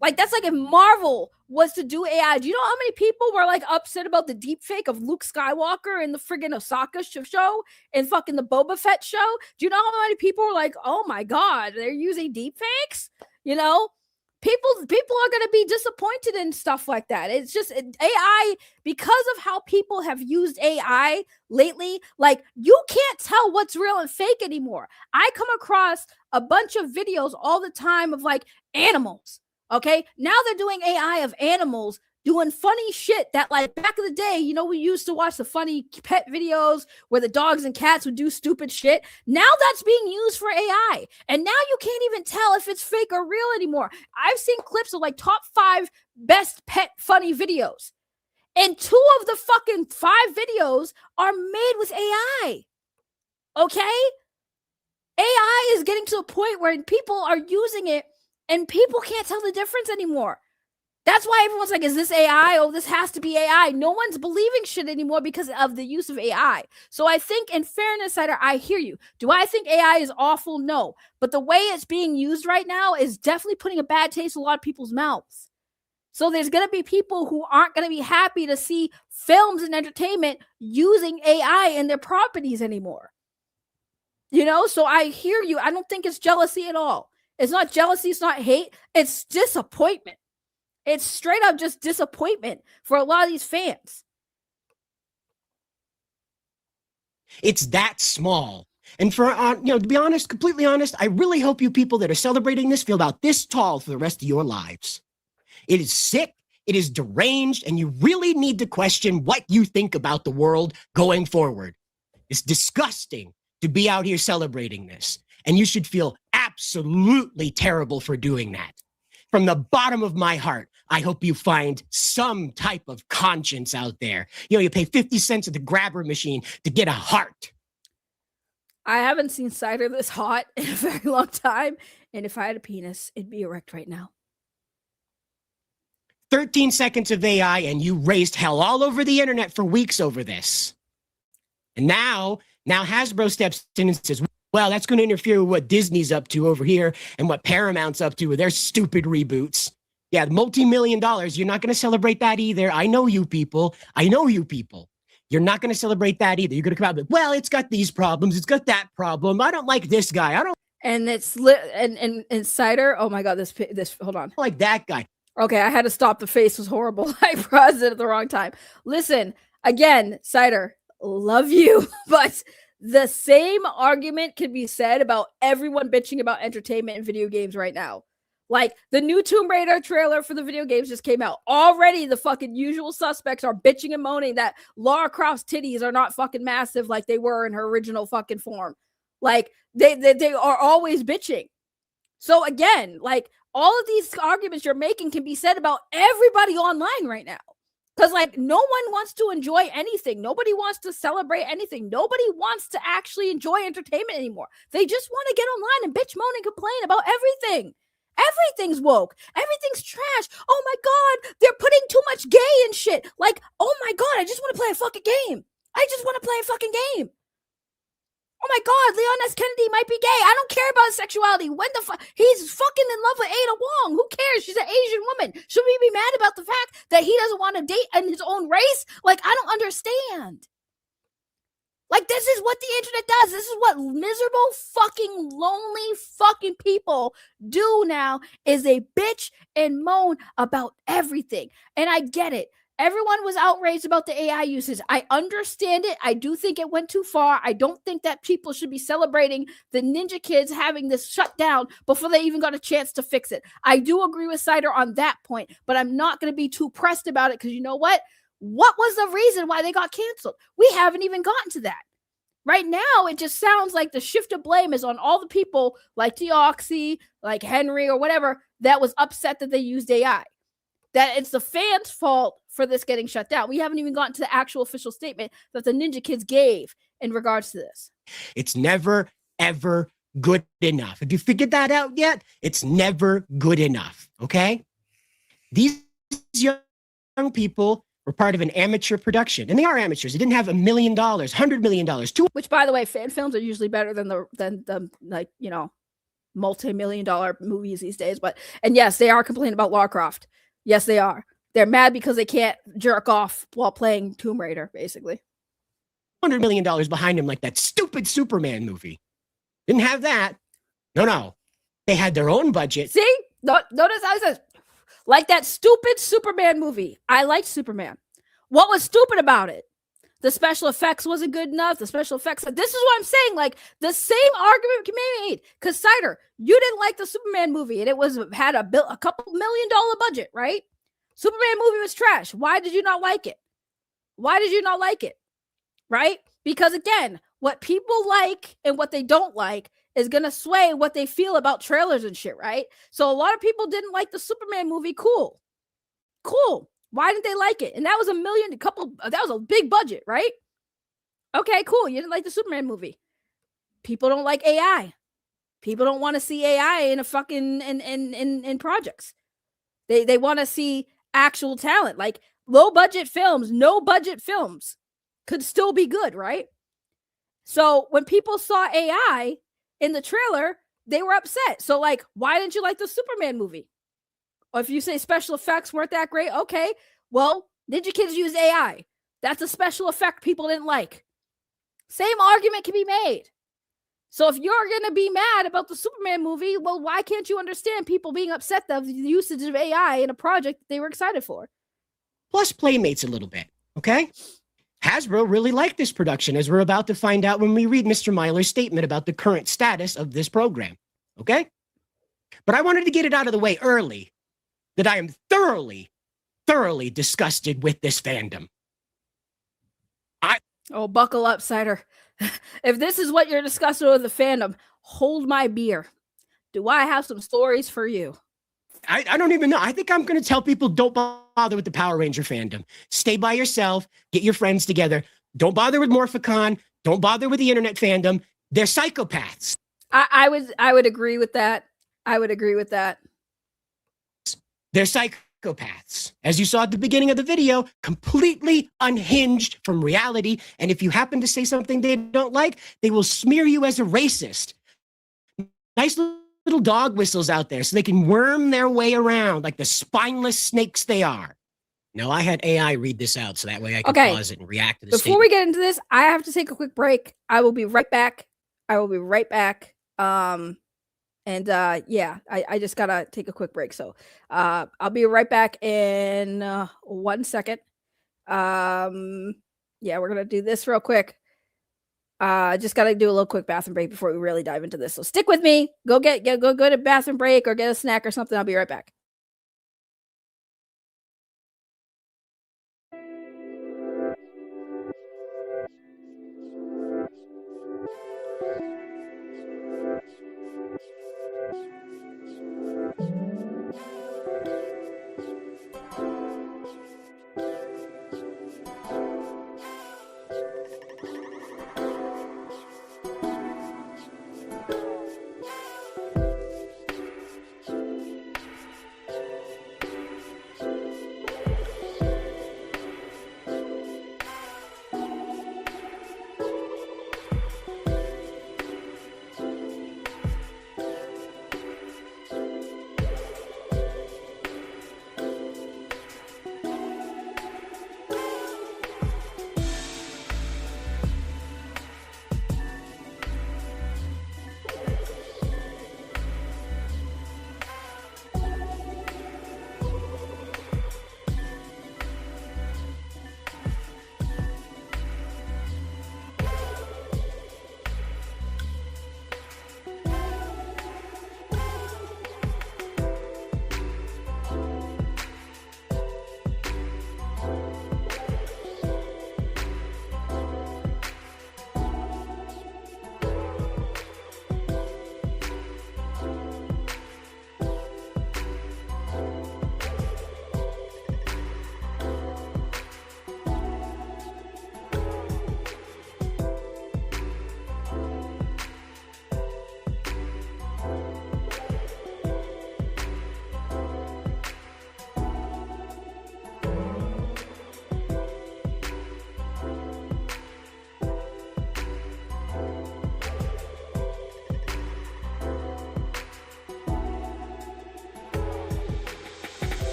Like, that's like if Marvel was to do AI. Do you know how many people were, like, upset about the deep fake of Luke Skywalker in the friggin' Osaka show and fucking the Boba Fett show? Do you know how many people were like, oh my God, they're using deep fakes? You know? People are going to be disappointed in stuff like that. It's just AI, because of how people have used AI lately. Like, you can't tell what's real and fake anymore. I come across a bunch of videos all the time of, like, animals. Okay, now they're doing AI of animals doing funny shit that, like, back in the day, you know, we used to watch the funny pet videos where the dogs and cats would do stupid shit. Now that's being used for AI. And now you can't even tell if it's fake or real anymore. I've seen clips of, like, top 5 best pet funny videos. And 2 of the fucking 5 videos are made with AI. Okay? AI is getting to a point where people are using it and people can't tell the difference anymore. That's why everyone's like, is this AI? Oh, this has to be AI. No one's believing shit anymore because of the use of AI. So I think, in fairness, I hear you. Do I think AI is awful? No. But the way it's being used right now is definitely putting a bad taste in a lot of people's mouths. So there's going to be people who aren't going to be happy to see films and entertainment using AI in their properties anymore. You know, so I hear you. I don't think it's jealousy at all. It's not jealousy. It's not hate. It's disappointment. It's straight up just disappointment for a lot of these fans. It's that small. And for, to be honest, completely honest, I really hope you people that are celebrating this feel about this tall for the rest of your lives. It is sick, it is deranged, and you really need to question what you think about the world going forward. It's disgusting to be out here celebrating this, and you should feel absolutely terrible for doing that. From the bottom of my heart, I hope you find some type of conscience out there. You pay 50 cents at the grabber machine to get a heart. I haven't seen cider this hot in a very long time, and if I had a penis, it'd be erect right now. 13 seconds of AI, and you raised hell all over the internet for weeks over this. And now Hasbro steps in and says, well, that's going to interfere with what Disney's up to over here and what Paramount's up to with their stupid reboots. Yeah, multi-million dollars. You're not going to celebrate that either. I know you people. You're not going to celebrate that either. You're going to come out with, well, it's got these problems. It's got that problem. I don't like this guy. I don't And it's and cider. Oh my God, this hold on. like that guy. Okay, I had to stop. The face was horrible. I paused it at the wrong time. Listen, again, cider, love you, but the same argument can be said about everyone bitching about entertainment and video games right now. Like the new Tomb Raider trailer for the video games just came out. Already the fucking usual suspects are bitching and moaning that Lara Croft's titties are not fucking massive like they were in her original fucking form. Like they are always bitching. So again, like all of these arguments you're making can be said about everybody online right now. Because like no one wants to enjoy anything. Nobody wants to celebrate anything. Nobody wants to actually enjoy entertainment anymore. They just want to get online and bitch, moan, and complain about everything. Everything's woke. Everything's trash. Oh my God, they're putting too much gay and shit. Like, oh my God, I just want to play a fucking game. Oh my God, Leon S. Kennedy might be gay. I don't care about his sexuality. When the fuck? He's fucking in love with Ada Wong. Who cares? She's an Asian woman. Should we be mad about the fact that he doesn't want to date in his own race? Like, I don't understand. Like, this is what the internet does. This is what miserable, fucking, lonely, fucking people do now, is they bitch and moan about everything. And I get it. Everyone was outraged about the AI uses. I understand it. I do think it went too far. I don't think that people should be celebrating the Ninja Kids having this shut down before they even got a chance to fix it. I do agree with Cider on that point, but I'm not going to be too pressed about it because you know what? What was the reason why they got canceled? We haven't even gotten to that. Right now, it just sounds like the shift of blame is on all the people like Deoxy, like Henry or whatever that was upset that they used AI. That it's the fans' fault for this getting shut down. We haven't even gotten to the actual official statement that the Ninja Kids gave in regards to this. It's never, ever good enough. Have you figured that out yet? It's never good enough, okay? These young people were part of an amateur production, and they are amateurs. They didn't have $1 million, $100 million, Which, by the way, fan films are usually better than the like, you know, multi-million-dollar movies these days. And yes, they are complaining about Lara Croft. Yes, they are. They're mad because they can't jerk off while playing Tomb Raider, basically. $100 million behind him, like that stupid Superman movie. Didn't have that. No. They had their own budget. See? Notice how it says, like that stupid Superman movie. I liked Superman. What was stupid about it? The special effects wasn't good enough. The special effects. This is what I'm saying. Like the same argument can be made. Because Cider, you didn't like the Superman movie, and it had a couple $1 million budget, right? Superman movie was trash. Why did you not like it? Right? Because again, what people like and what they don't like is going to sway what they feel about trailers and shit, right? So a lot of people didn't like the Superman movie. Cool. Why didn't they like it? And that was that was a big budget, right? Okay, cool. You didn't like the Superman movie. People don't like AI. People don't want to see AI in a fucking in projects. They want to see actual talent. Like low budget films, no budget films could still be good, right? So when people saw AI in the trailer, they were upset. So like, why didn't you like the Superman movie? Or if you say special effects weren't that great, okay, well, Ninja Kids used AI. That's a special effect people didn't like. Same argument can be made. So if you're going to be mad about the Superman movie, well, why can't you understand people being upset of the usage of AI in a project that they were excited for? Plus Playmates a little bit, okay? Hasbro really liked this production, as we're about to find out when we read Mr. Myler's statement about the current status of this program. Okay? But I wanted to get it out of the way early that I am thoroughly, thoroughly disgusted with this fandom. Oh, buckle up, Cider. If this is what you're discussing with the fandom, hold my beer. Do I have some stories for you? I don't even know. I think I'm going to tell people don't bother with the Power Ranger fandom. Stay by yourself. Get your friends together. Don't bother with Morphicon. Don't bother with the internet fandom. They're psychopaths. I would agree with that. I would agree with that. They're psychopaths. As you saw at the beginning of the video, completely unhinged from reality. And if you happen to say something they don't like, they will smear you as a racist. Nice little dog whistles out there so they can worm their way around like the spineless snakes they are. No, I had AI read this out so that way I can pause it and react to the Before we get into this, I have to take a quick break. I will be right back. Yeah, I just gotta take a quick break. So I'll be right back in 1 second. Yeah, we're gonna do this real quick. Just gotta do a little quick bathroom break before we really dive into this. So stick with me. Go to bathroom break or get a snack or something. I'll be right back.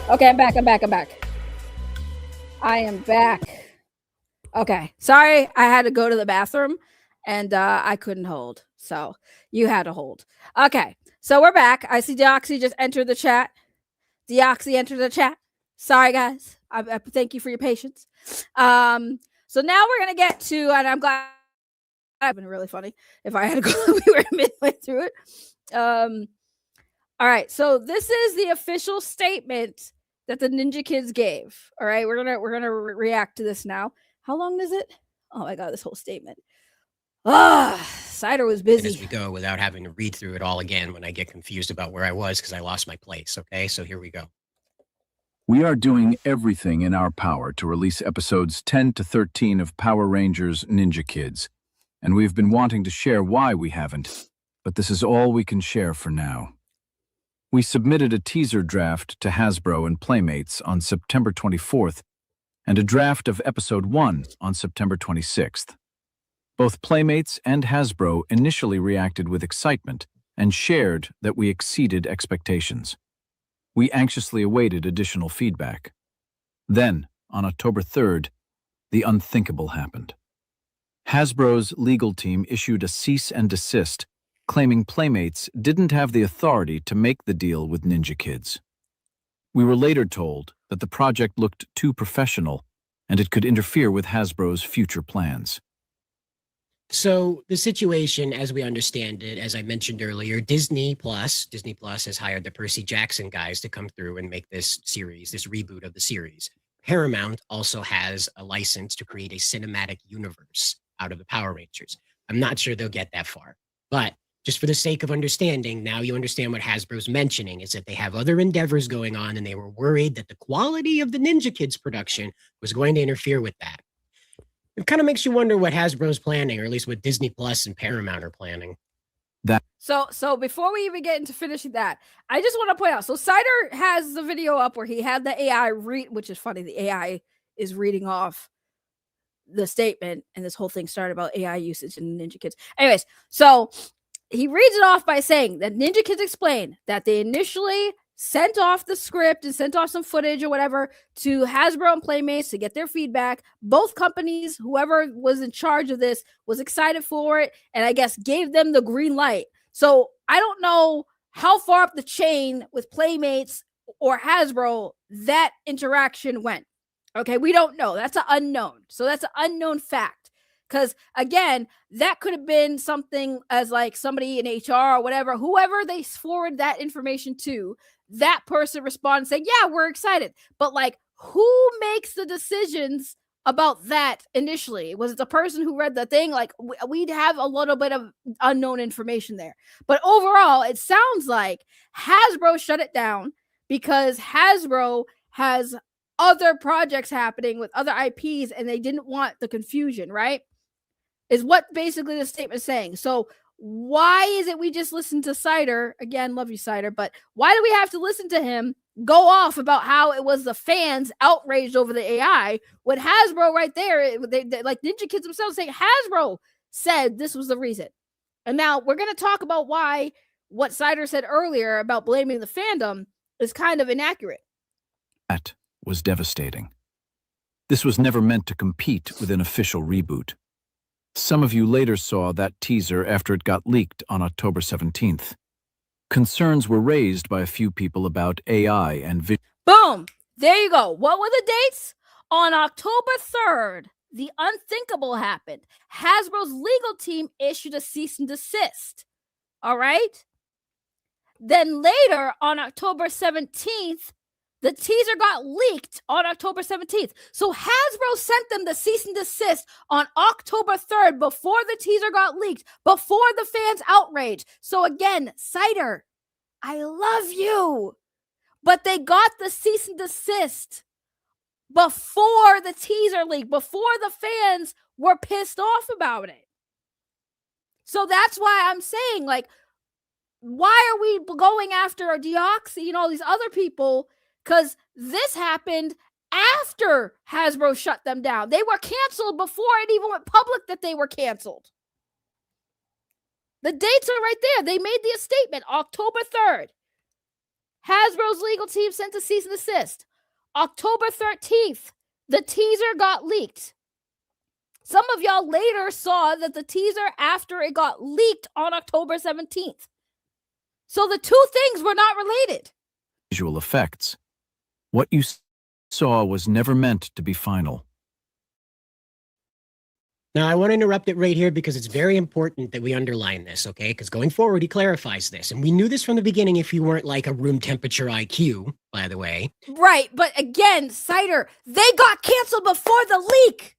Okay, I'm back. I am back. Okay, sorry, I had to go to the bathroom, and I couldn't hold, so you had to hold. Okay, so we're back. I see Deoxy just entered the chat. Deoxy entered the chat. Sorry, guys. I thank you for your patience. So now we're gonna get to, and I'm glad. I've been really funny if I had to go. We were midway through it. All right, so this is the official statement that the Ninja Kids gave. All right, we're gonna react to this now. How long is it? Oh my god, this whole statement. Cider was busy. As we go, without having to read through it all again when I get confused about where I was because I lost my place. Okay, so here we go. We are doing everything in our power to release episodes 10 to 13 of Power Rangers Ninja Kids, and we've been wanting to share why we haven't, but this is all we can share for now. We submitted a teaser draft to Hasbro and Playmates on September 24th, and a draft of Episode 1 on September 26th. Both Playmates and Hasbro initially reacted with excitement and shared that we exceeded expectations. We anxiously awaited additional feedback. Then, on October 3rd, the unthinkable happened. Hasbro's legal team issued a cease and desist, claiming Playmates didn't have the authority to make the deal with Ninja Kids. We were later told that the project looked too professional and it could interfere with Hasbro's future plans. So the situation, as we understand it, as I mentioned earlier, Disney Plus has hired the Percy Jackson guys to come through and make this series, this reboot of the series. Paramount also has a license to create a cinematic universe out of the Power Rangers. I'm not sure they'll get that far, but just for the sake of understanding, now you understand what Hasbro's mentioning is that they have other endeavors going on and they were worried that the quality of the Ninja Kids production was going to interfere with that. It kind of makes you wonder what Hasbro's planning, or at least what Disney Plus and Paramount are planning. So before we even get into finishing that, I just want to point out, so Cider has the video up where he had the AI read, which is funny, the AI is reading off the statement, and this whole thing started about AI usage in Ninja Kids. Anyways, so he reads it off by saying that Ninja Kids explained that they initially sent off the script and sent off some footage or whatever to Hasbro and Playmates to get their feedback. Both companies, whoever was in charge of this, was excited for it and I guess gave them the green light. So I don't know how far up the chain with Playmates or Hasbro that interaction went. Okay, we don't know. That's an unknown. So that's an unknown fact. Because again, that could have been something as like somebody in HR or whatever, whoever they forward that information to, that person responds saying, yeah, we're excited. But like, who makes the decisions about that initially? Was it the person who read the thing? Like, we'd have a little bit of unknown information there. But overall, it sounds like Hasbro shut it down because Hasbro has other projects happening with other IPs and they didn't want the confusion, right? Is what basically the statement is saying. So why is it we just listen to Cider? Again, love you, Cider, but why do we have to listen to him go off about how it was the fans outraged over the AI when Hasbro right there, they like Ninja Kids themselves saying Hasbro said this was the reason. And now we're going to talk about why what Cider said earlier about blaming the fandom is kind of inaccurate. That was devastating. This was never meant to compete with an official reboot. Some of you later saw that teaser after it got leaked on October 17th. Concerns were raised by a few people about AI and vision. Boom! There you go. What were the dates? On October 3rd, the unthinkable happened. Hasbro's legal team issued a cease and desist. All right? Then later, on October 17th, the teaser got leaked on October 17th. So Hasbro sent them the cease and desist on October 3rd before the teaser got leaked, before the fans' outrage. So again, Cider, I love you. But they got the cease and desist before the teaser leak, before the fans were pissed off about it. So that's why I'm saying, like, why are we going after Deoxy and all these other people? Because this happened after Hasbro shut them down. They were canceled before it even went public that they were canceled. The dates are right there. They made the statement October 3rd. Hasbro's legal team sent a cease and desist. October 13th, the teaser got leaked. Some of y'all later saw that the teaser after it got leaked on October 17th. So the two things were not related. Visual effects. What you saw was never meant to be final. Now, I want to interrupt it right here because it's very important that we underline this, okay? Because going forward, he clarifies this. And we knew this from the beginning if you weren't like a room temperature IQ, by the way. Right, but again, Cider, they got canceled before the leak.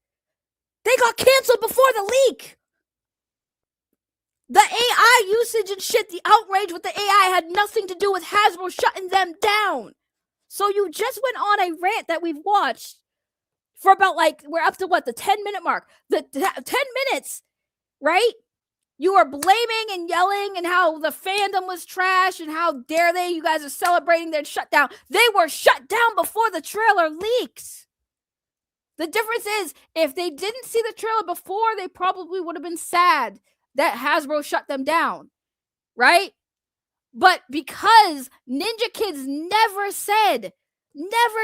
They got canceled before the leak. The AI usage and shit, the outrage with the AI had nothing to do with Hasbro shutting them down. So you just went on a rant that we've watched for about, like, we're up to what, the 10-minute mark. The 10 minutes, right? You are blaming and yelling and how the fandom was trash and how dare they, you guys are celebrating their shutdown. They were shut down before the trailer leaks. The difference is, if they didn't see the trailer before, they probably would have been sad that Hasbro shut them down, right? But because Ninja Kidz never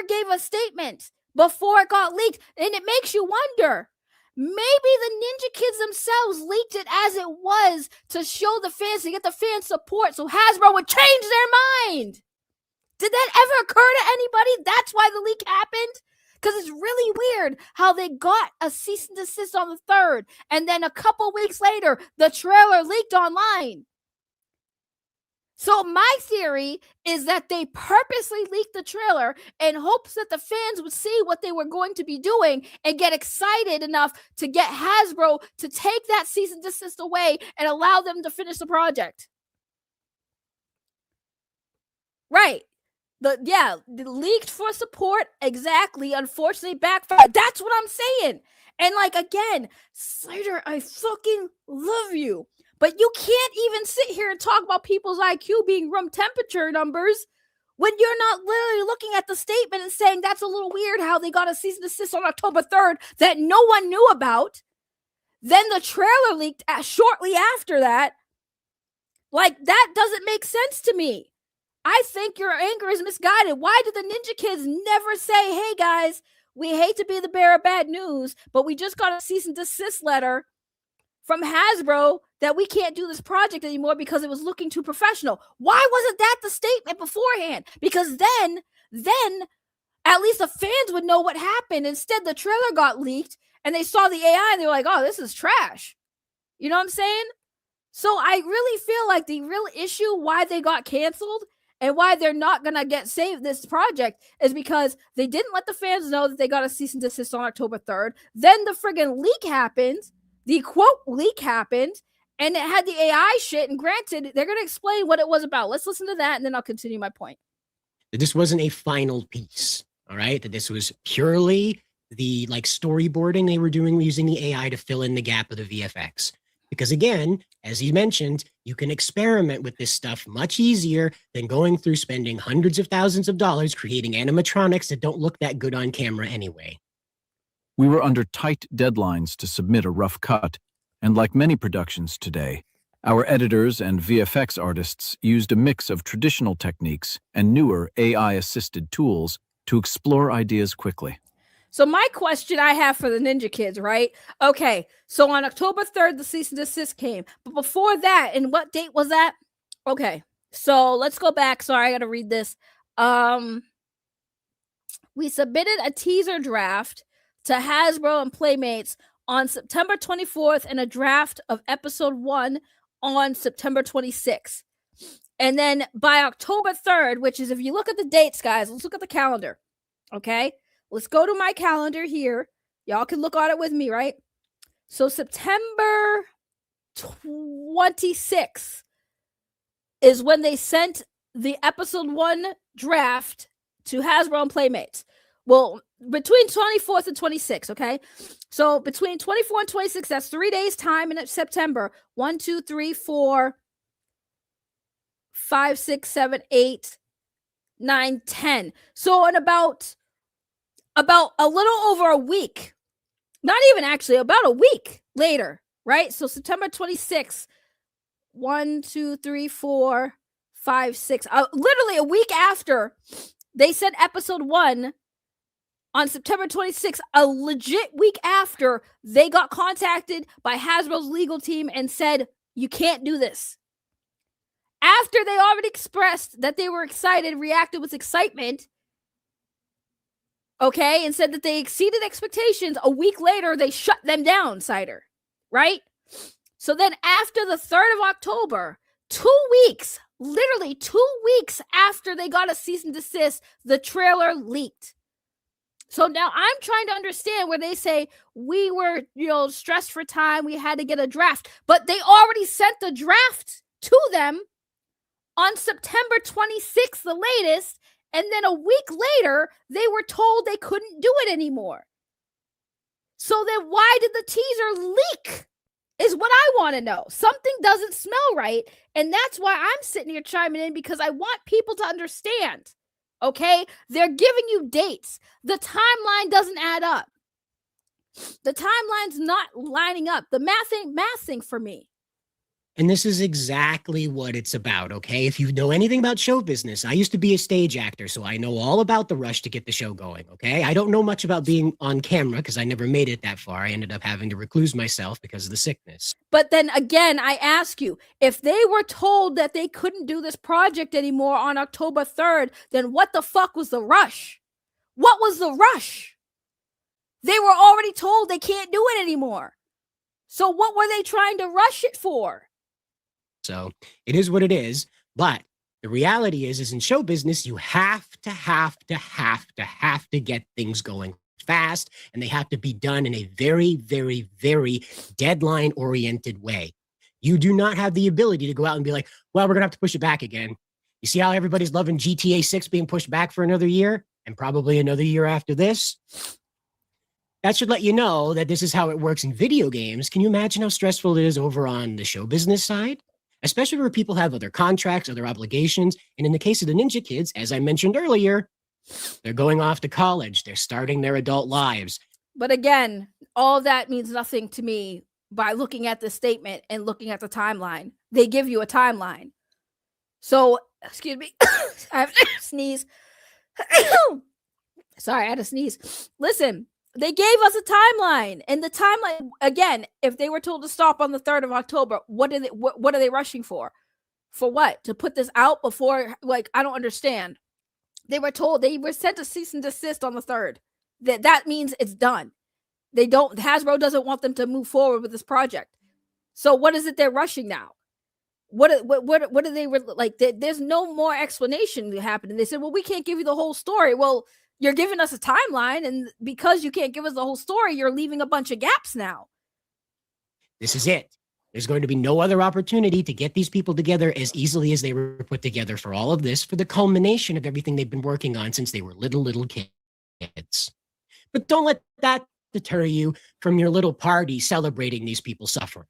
gave a statement before it got leaked, and it makes you wonder, maybe the Ninja Kidz themselves leaked it as it was to show the fans, to get the fan support, so Hasbro would change their mind. Did that ever occur to anybody? That's why the leak happened? Because it's really weird how they got a cease and desist on the 3rd, and then a couple weeks later, the trailer leaked online. So my theory is that they purposely leaked the trailer in hopes that the fans would see what they were going to be doing and get excited enough to get Hasbro to take that cease and desist away and allow them to finish the project. Right. Leaked for support, exactly. Unfortunately, backfired. That's what I'm saying. And like, again, Cider, I fucking love you. But you can't even sit here and talk about people's IQ being room temperature numbers when you're not literally looking at the statement and saying that's a little weird how they got a cease and desist on October 3rd that no one knew about. Then the trailer leaked shortly after that. Like, that doesn't make sense to me. I think your anger is misguided. Why did the Ninja Kidz never say, hey guys, we hate to be the bearer of bad news, but we just got a cease and desist letter from Hasbro that we can't do this project anymore because it was looking too professional? Why wasn't that the statement beforehand? Because then at least the fans would know what happened. Instead, the trailer got leaked and they saw the AI and they were like, oh, this is trash. You know what I'm saying? So I really feel like the real issue why they got canceled and why they're not going to get saved this project is because they didn't let the fans know that they got a cease and desist on October 3rd. Then the friggin' leak happened. The quote leak happened. And it had the AI shit. And granted, they're going to explain what it was about. Let's listen to that and then I'll continue my point. This wasn't a final piece, all right? That this was purely the like storyboarding they were doing using the AI to fill in the gap of the VFX. Because again, as he mentioned, you can experiment with this stuff much easier than going through spending hundreds of thousands of dollars creating animatronics that don't look that good on camera anyway. We were under tight deadlines to submit a rough cut, and like many productions today, our editors and VFX artists used a mix of traditional techniques and newer AI-assisted tools to explore ideas quickly. So my question I have for the Ninja Kidz, right? Okay, so on October 3rd, the cease and desist came. But before that, and what date was that? Okay, so let's go back. Sorry, I got to read this. We submitted a teaser draft to Hasbro and Playmates on September 24th and a draft of episode 1 on September 26th. And then by October 3rd, which is, if you look at the dates, guys, let's look at the calendar, okay? Let's go to my calendar here. Y'all can look at it with me, right? So September 26th is when they sent the episode 1 draft to Hasbro and Playmates. Well, between 24th and 26th, okay? So between 24 and 26, that's 3 days time in September. 1, 2, 3, 4, 5, 6, 7, 8, 9, 10. So in about a little over a week, not even actually, about a week later, right? So September 26th, 1, 2, 3, 4, 5, 6. Literally a week after they said episode 1 on September 26th, a legit week after, they got contacted by Hasbro's legal team and said, you can't do this. After they already expressed that they were excited, reacted with excitement, okay, and said that they exceeded expectations, a week later, they shut them down, Cider, right? So then after the 3rd of October, 2 weeks, literally 2 weeks after they got a cease and desist, the trailer leaked. So now I'm trying to understand where they say we were, stressed for time, we had to get a draft, but they already sent the draft to them on September 26th, the latest, and then a week later, they were told they couldn't do it anymore. So then why did the teaser leak? Is what I want to know. Something doesn't smell right, and that's why I'm sitting here chiming in, because I want people to understand, okay? They're giving you dates. The timeline doesn't add up. The timeline's not lining up. The math ain't mathing for me. And this is exactly what it's about, okay? If you know anything about show business, I used to be a stage actor, so I know all about the rush to get the show going, okay? I don't know much about being on camera because I never made it that far. I ended up having to recluse myself because of the sickness. But then again, I ask you, if they were told that they couldn't do this project anymore on October 3rd, then what the fuck was the rush? What was the rush? They were already told they can't do it anymore. So what were they trying to rush it for? So it is what it is. But the reality is in show business, you have to get things going fast, and they have to be done in a very, very, very deadline-oriented way. You do not have the ability to go out and be like, well, we're going to have to push it back again. You see how everybody's loving GTA 6 being pushed back for another year and probably another year after this? That should let you know that this is how it works in video games. Can you imagine how stressful it is over on the show business side? Especially where people have other contracts, other obligations. And in the case of the Ninja Kids, as I mentioned earlier, they're going off to college. They're starting their adult lives. But again, all that means nothing to me by looking at the statement and looking at the timeline. They give you a timeline. So, excuse me, I have to sneeze. Sorry, I had to sneeze. Listen, they gave us a timeline, and the timeline, again, if they were told to stop on the 3rd of October, what are they rushing for? For what? To put this out before, I don't understand. They were sent to cease and desist on the 3rd. That means it's done. Hasbro doesn't want them to move forward with this project. So what is it they're rushing now? What are they like? There's no more explanation happening. They said, well, we can't give you the whole story. Well, you're giving us a timeline, and because you can't give us the whole story, you're leaving a bunch of gaps now. This is it. There's going to be no other opportunity to get these people together as easily as they were put together for all of this, for the culmination of everything they've been working on since they were little kids. But don't let that deter you from your little party celebrating these people suffering.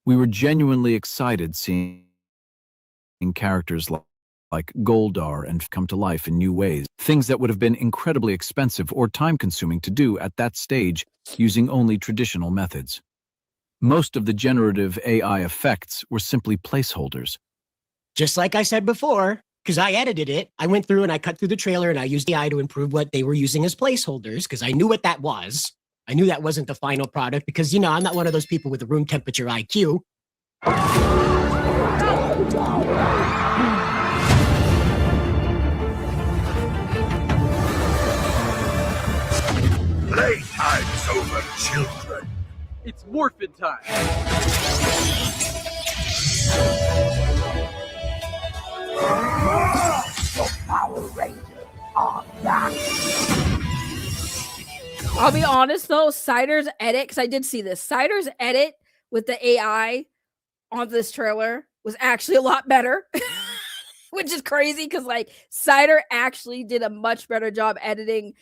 We were genuinely excited seeing characters like Goldar and come to life in new ways, things that would have been incredibly expensive or time-consuming to do at that stage using only traditional methods. Most of the generative AI effects were simply placeholders. Just like I said before, because I edited it, I went through and I cut through the trailer and I used AI to improve what they were using as placeholders because I knew what that was. I knew that wasn't the final product because, I'm not one of those people with a room temperature IQ. Playtime's over, children. It's morphin' time. The Power Rangers are back. I'll be honest though, Cider's edit, because I did see this, Cider's edit with the AI on this trailer was actually a lot better. Which is crazy because Cider actually did a much better job editing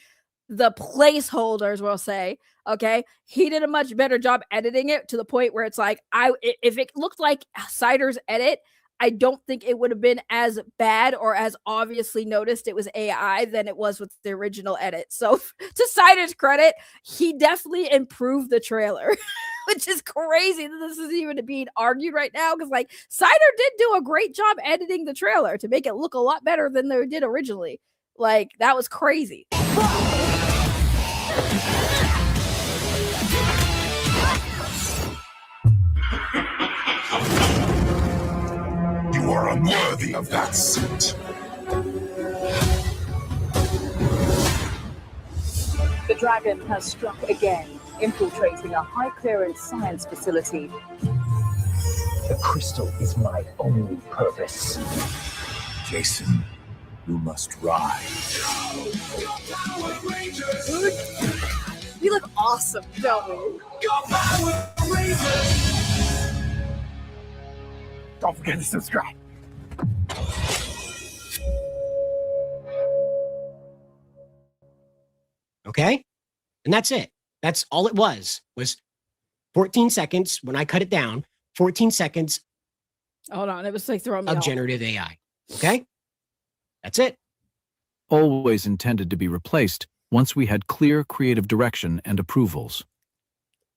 the placeholders, we'll say. Okay, he did a much better job editing it to the point where it's if it looked like Cider's edit, I don't think it would have been as bad or as obviously noticed it was AI than it was with the original edit. So to Cider's credit, he definitely improved the trailer. which is crazy that this is even being argued right now. Because like Cider did do a great job editing the trailer to make it look a lot better than they did originally. Like that was crazy. You are unworthy of that seat. The dragon has struck again, infiltrating a high-clearance science facility. The crystal is my only purpose. Jason, you must rise. We look awesome, don't we? Don't forget to subscribe. Okay? And that's it. That's all it was 14 seconds when I cut it down, 14 seconds Hold on, it was like throwing me of off. generative AI. Okay? That's it. Always intended to be replaced once we had clear creative direction and approvals.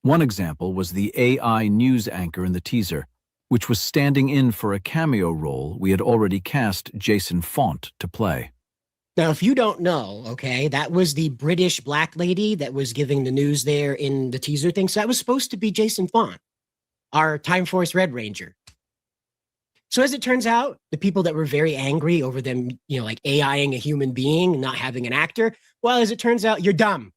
One example was the AI news anchor in the teaser, which was standing in for a cameo role we had already cast Jason Font to play. Now, if you don't know, okay, that was the British black lady that was giving the news there in the teaser thing. So that was supposed to be Jason Font, our Time Force Red Ranger. So as it turns out, the people that were very angry over them, like AIing a human being, not having an actor, well, as it turns out, you're dumb.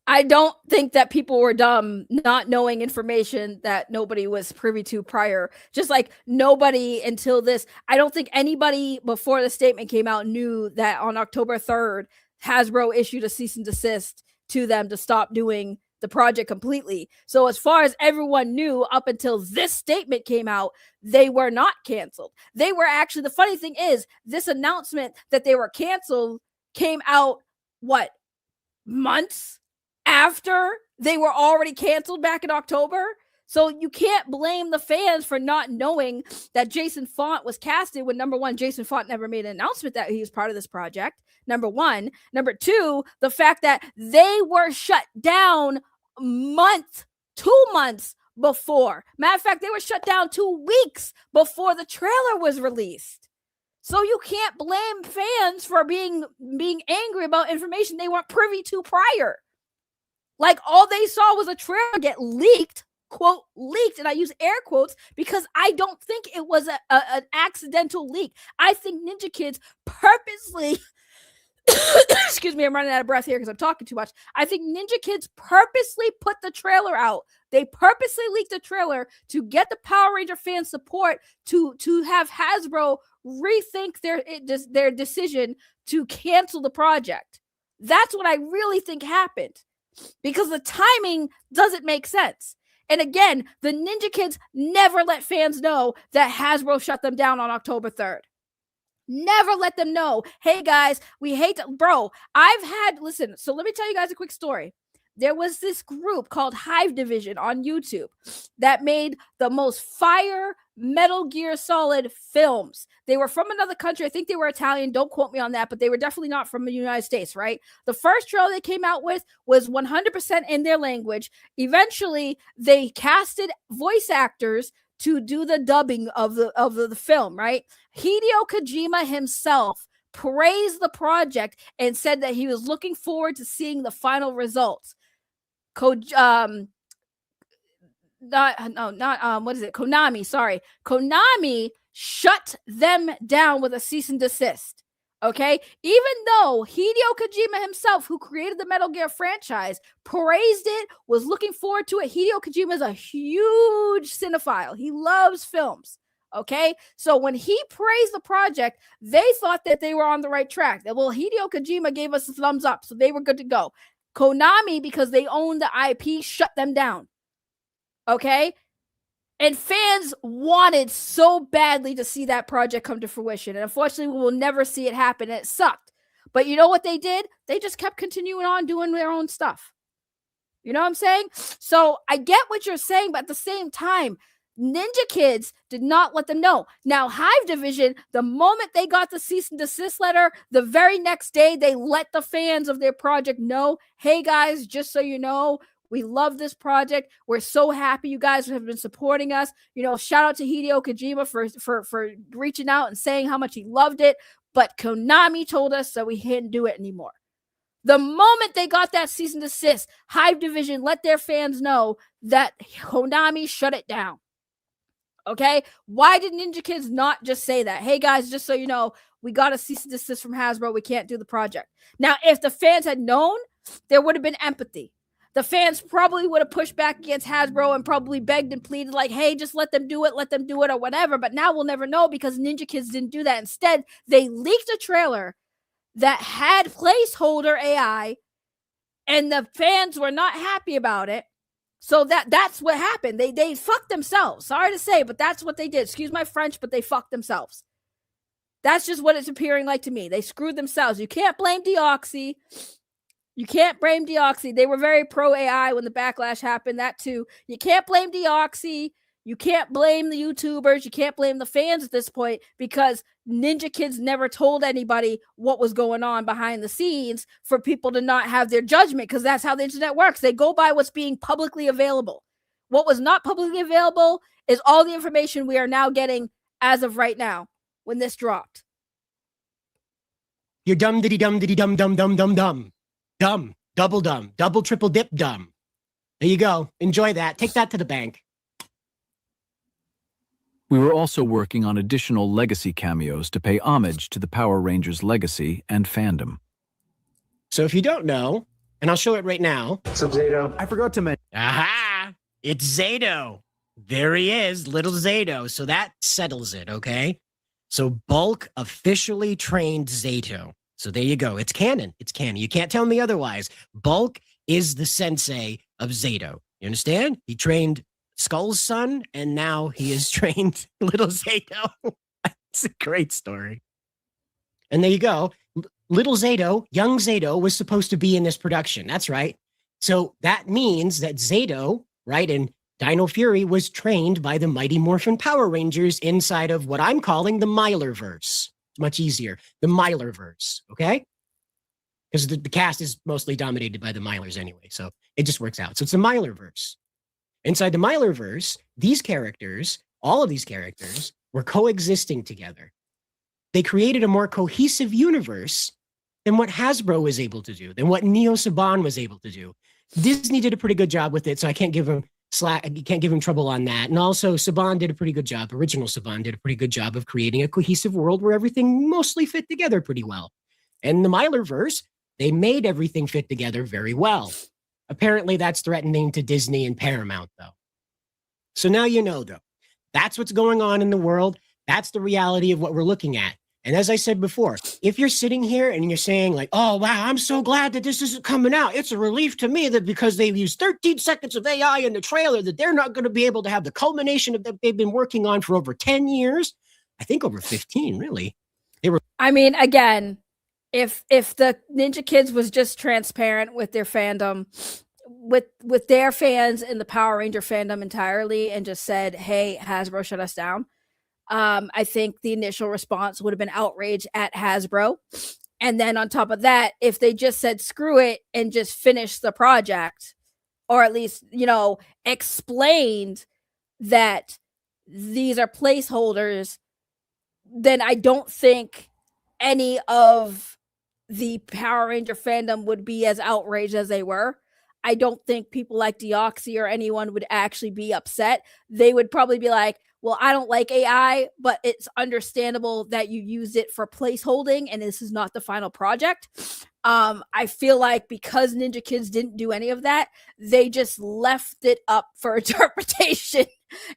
I don't think that people were dumb not knowing information that nobody was privy to prior. Just like nobody until this. I don't think anybody before the statement came out knew that on October 3rd, Hasbro issued a cease and desist to them to stop doing the project completely. So as far as everyone knew up until this statement came out, they were not canceled. They were actually, the funny thing is, this announcement that they were canceled came out, months after they were already canceled back in October. So you can't blame the fans for not knowing that Jason Font was casted when, number one, Jason Font never made an announcement that he was part of this project. Number one. Number two, the fact that they were shut down 2 months before. Matter of fact, they were shut down 2 weeks before the trailer was released. So you can't blame fans for being angry about information they weren't privy to prior. Like, all they saw was a trailer get leaked, quote, leaked, and I use air quotes because I don't think it was an accidental leak. I think Ninja Kidz purposely, excuse me, I'm running out of breath here because I'm talking too much. I think Ninja Kidz purposely put the trailer out. They purposely leaked the trailer to get the Power Ranger fan support to have Hasbro rethink their decision to cancel the project. That's what I really think happened. Because the timing doesn't make sense. And again, the Ninja Kidz never let fans know that Hasbro shut them down on October 3rd. Never let them know, hey guys, we hate to, bro, listen, so let me tell you guys a quick story. There was this group called Hive Division on YouTube that made the most fire Metal Gear Solid films. They were from another country. I think they were Italian. Don't quote me on that, but they were definitely not from the United States, right? The first trailer they came out with was 100% in their language. Eventually, they casted voice actors to do the dubbing of the film, right? Hideo Kojima himself praised the project and said that he was looking forward to seeing the final results. Konami, sorry. Konami shut them down with a cease and desist. Okay? Even though Hideo Kojima himself, who created the Metal Gear franchise, praised it, was looking forward to it. Hideo Kojima is a huge cinephile. He loves films. Okay? So when he praised the project, they thought that they were on the right track. That, well, Hideo Kojima gave us a thumbs up, so they were good to go. Konami, because they own the IP, shut them down. Okay? And fans wanted so badly to see that project come to fruition. And unfortunately, we will never see it happen. And it sucked. But you know what they did? They just kept continuing on doing their own stuff. You know what I'm saying? So I get what you're saying, but at the same time, Ninja Kidz did not let them know. Now, Hive Division, the moment they got the cease and desist letter, the very next day, they let the fans of their project know, hey guys, just so you know, We love this project. We're so happy you guys have been supporting us. Shout out to Hideo Kojima for reaching out and saying how much he loved it. But Konami told us so we didn't do it anymore. The moment they got that cease and desist, Hive Division let their fans know that Konami shut it down. Okay? Why did Ninja Kidz not just say that? Hey guys, just so you know, we got a cease and desist from Hasbro. We can't do the project. Now, if the fans had known, there would have been empathy. The fans probably would have pushed back against Hasbro and probably begged and pleaded like, hey, just let them do it, or whatever. But now we'll never know because Ninja Kidz didn't do that. Instead, they leaked a trailer that had placeholder AI, and the fans were not happy about it. So that's what happened. They fucked themselves. Sorry to say, but that's what they did. Excuse my French, but they fucked themselves. That's just what it's appearing like to me. They screwed themselves. You can't blame Deoxy. They were very pro AI when the backlash happened. That too. You can't blame Deoxy. You can't blame the YouTubers. You can't blame the fans at this point because Ninja Kidz never told anybody what was going on behind the scenes for people to not have their judgment, because that's how the internet works. They go by what's being publicly available. What was not publicly available is all the information we are now getting as of right now when this dropped. You're dumb, diddy, dumb, diddy, dumb, dumb, dumb, dumb, dumb. Dumb, double, triple dip, dumb. There you go. Enjoy that. Take that to the bank. We were also working on additional legacy cameos to pay homage to the Power Rangers legacy and fandom. So if you don't know, and I'll show it right now. What's up, Zato? I forgot to mention. Aha! It's Zato. There he is, little Zato. So that settles it, okay? So Bulk officially trained Zato. So there you go. It's canon. It's canon. You can't tell me otherwise. Bulk is the sensei of Zato. You understand? He trained Skull's son, and now he has trained little Zato. It's a great story. And there you go. Little Zato, young Zato, was supposed to be in this production. That's right. So that means that Zato, right, and Dino Fury was trained by the Mighty Morphin Power Rangers inside of what I'm calling the Mylerverse. It's much easier. The Mylerverse, okay? Because the cast is mostly dominated by the Mylers anyway, so it just works out. So it's the Mylerverse. Inside the Mylerverse, these characters, all of these characters, were coexisting together. They created a more cohesive universe than what Hasbro was able to do, than what Neo Saban was able to do. Disney did a pretty good job with it, so I can't give him slack. You can't give him trouble on that. And also, Saban did a pretty good job. Original Saban did a pretty good job of creating a cohesive world where everything mostly fit together pretty well. And the Mylerverse, they made everything fit together very well. Apparently, that's threatening to Disney and Paramount, though. So now you know, though. That's what's going on in the world. That's the reality of what we're looking at. And as I said before, if you're sitting here and you're saying like, oh, wow, I'm so glad that this isn't coming out. It's a relief to me that because they've used 13 seconds of AI in the trailer, that they're not going to be able to have the culmination of that they've been working on for over 10 years. I think over 15, really. I mean, again, if the Ninja Kidz was just transparent with their fandom, with their fans and the Power Ranger fandom entirely, and just said, hey, Hasbro shut us down, I think the initial response would have been outrage at Hasbro. And then on top of that, if they just said screw it and just finished the project, or at least, explained that these are placeholders, then I don't think any of the Power Ranger fandom would be as outraged as they were. I don't think people like Deoxy or anyone would actually be upset. They would probably be like, well, I don't like AI, but it's understandable that you use it for placeholding and this is not the final project. I feel like because Ninja Kidz didn't do any of that, they just left it up for interpretation.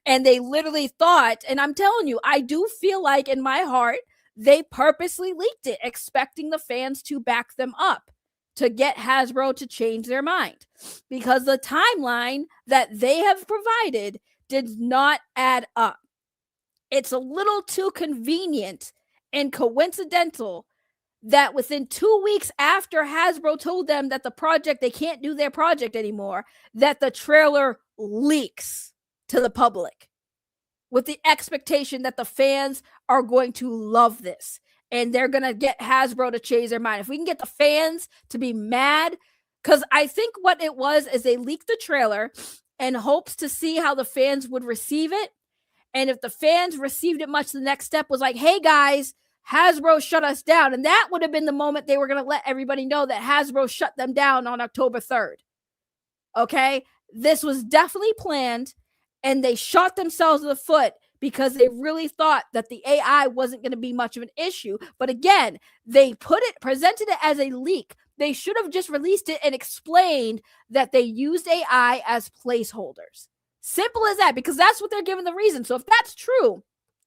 And they literally thought, and I'm telling you, I do feel like in my heart, they purposely leaked it, expecting the fans to back them up to get Hasbro to change their mind. Because the timeline that they have provided did not add up. It's a little too convenient and coincidental that within 2 weeks after Hasbro told them that they can't do their project anymore, that the trailer leaks to the public with the expectation that the fans are going to love this and they're going to get Hasbro to change their mind. If we can get the fans to be mad Because I think what it was is they leaked the trailer in hopes to see how the fans would receive it. And if the fans received it much, the next step was like, hey guys, Hasbro shut us down. And that would have been the moment they were going to let everybody know that Hasbro shut them down on October 3rd. Okay? This was definitely planned, and they shot themselves in the foot because they really thought that the AI wasn't going to be much of an issue. But again, they presented it as a leak. They should have just released it and explained that they used AI as placeholders. Simple as that, because that's what they're giving the reason. So if that's true,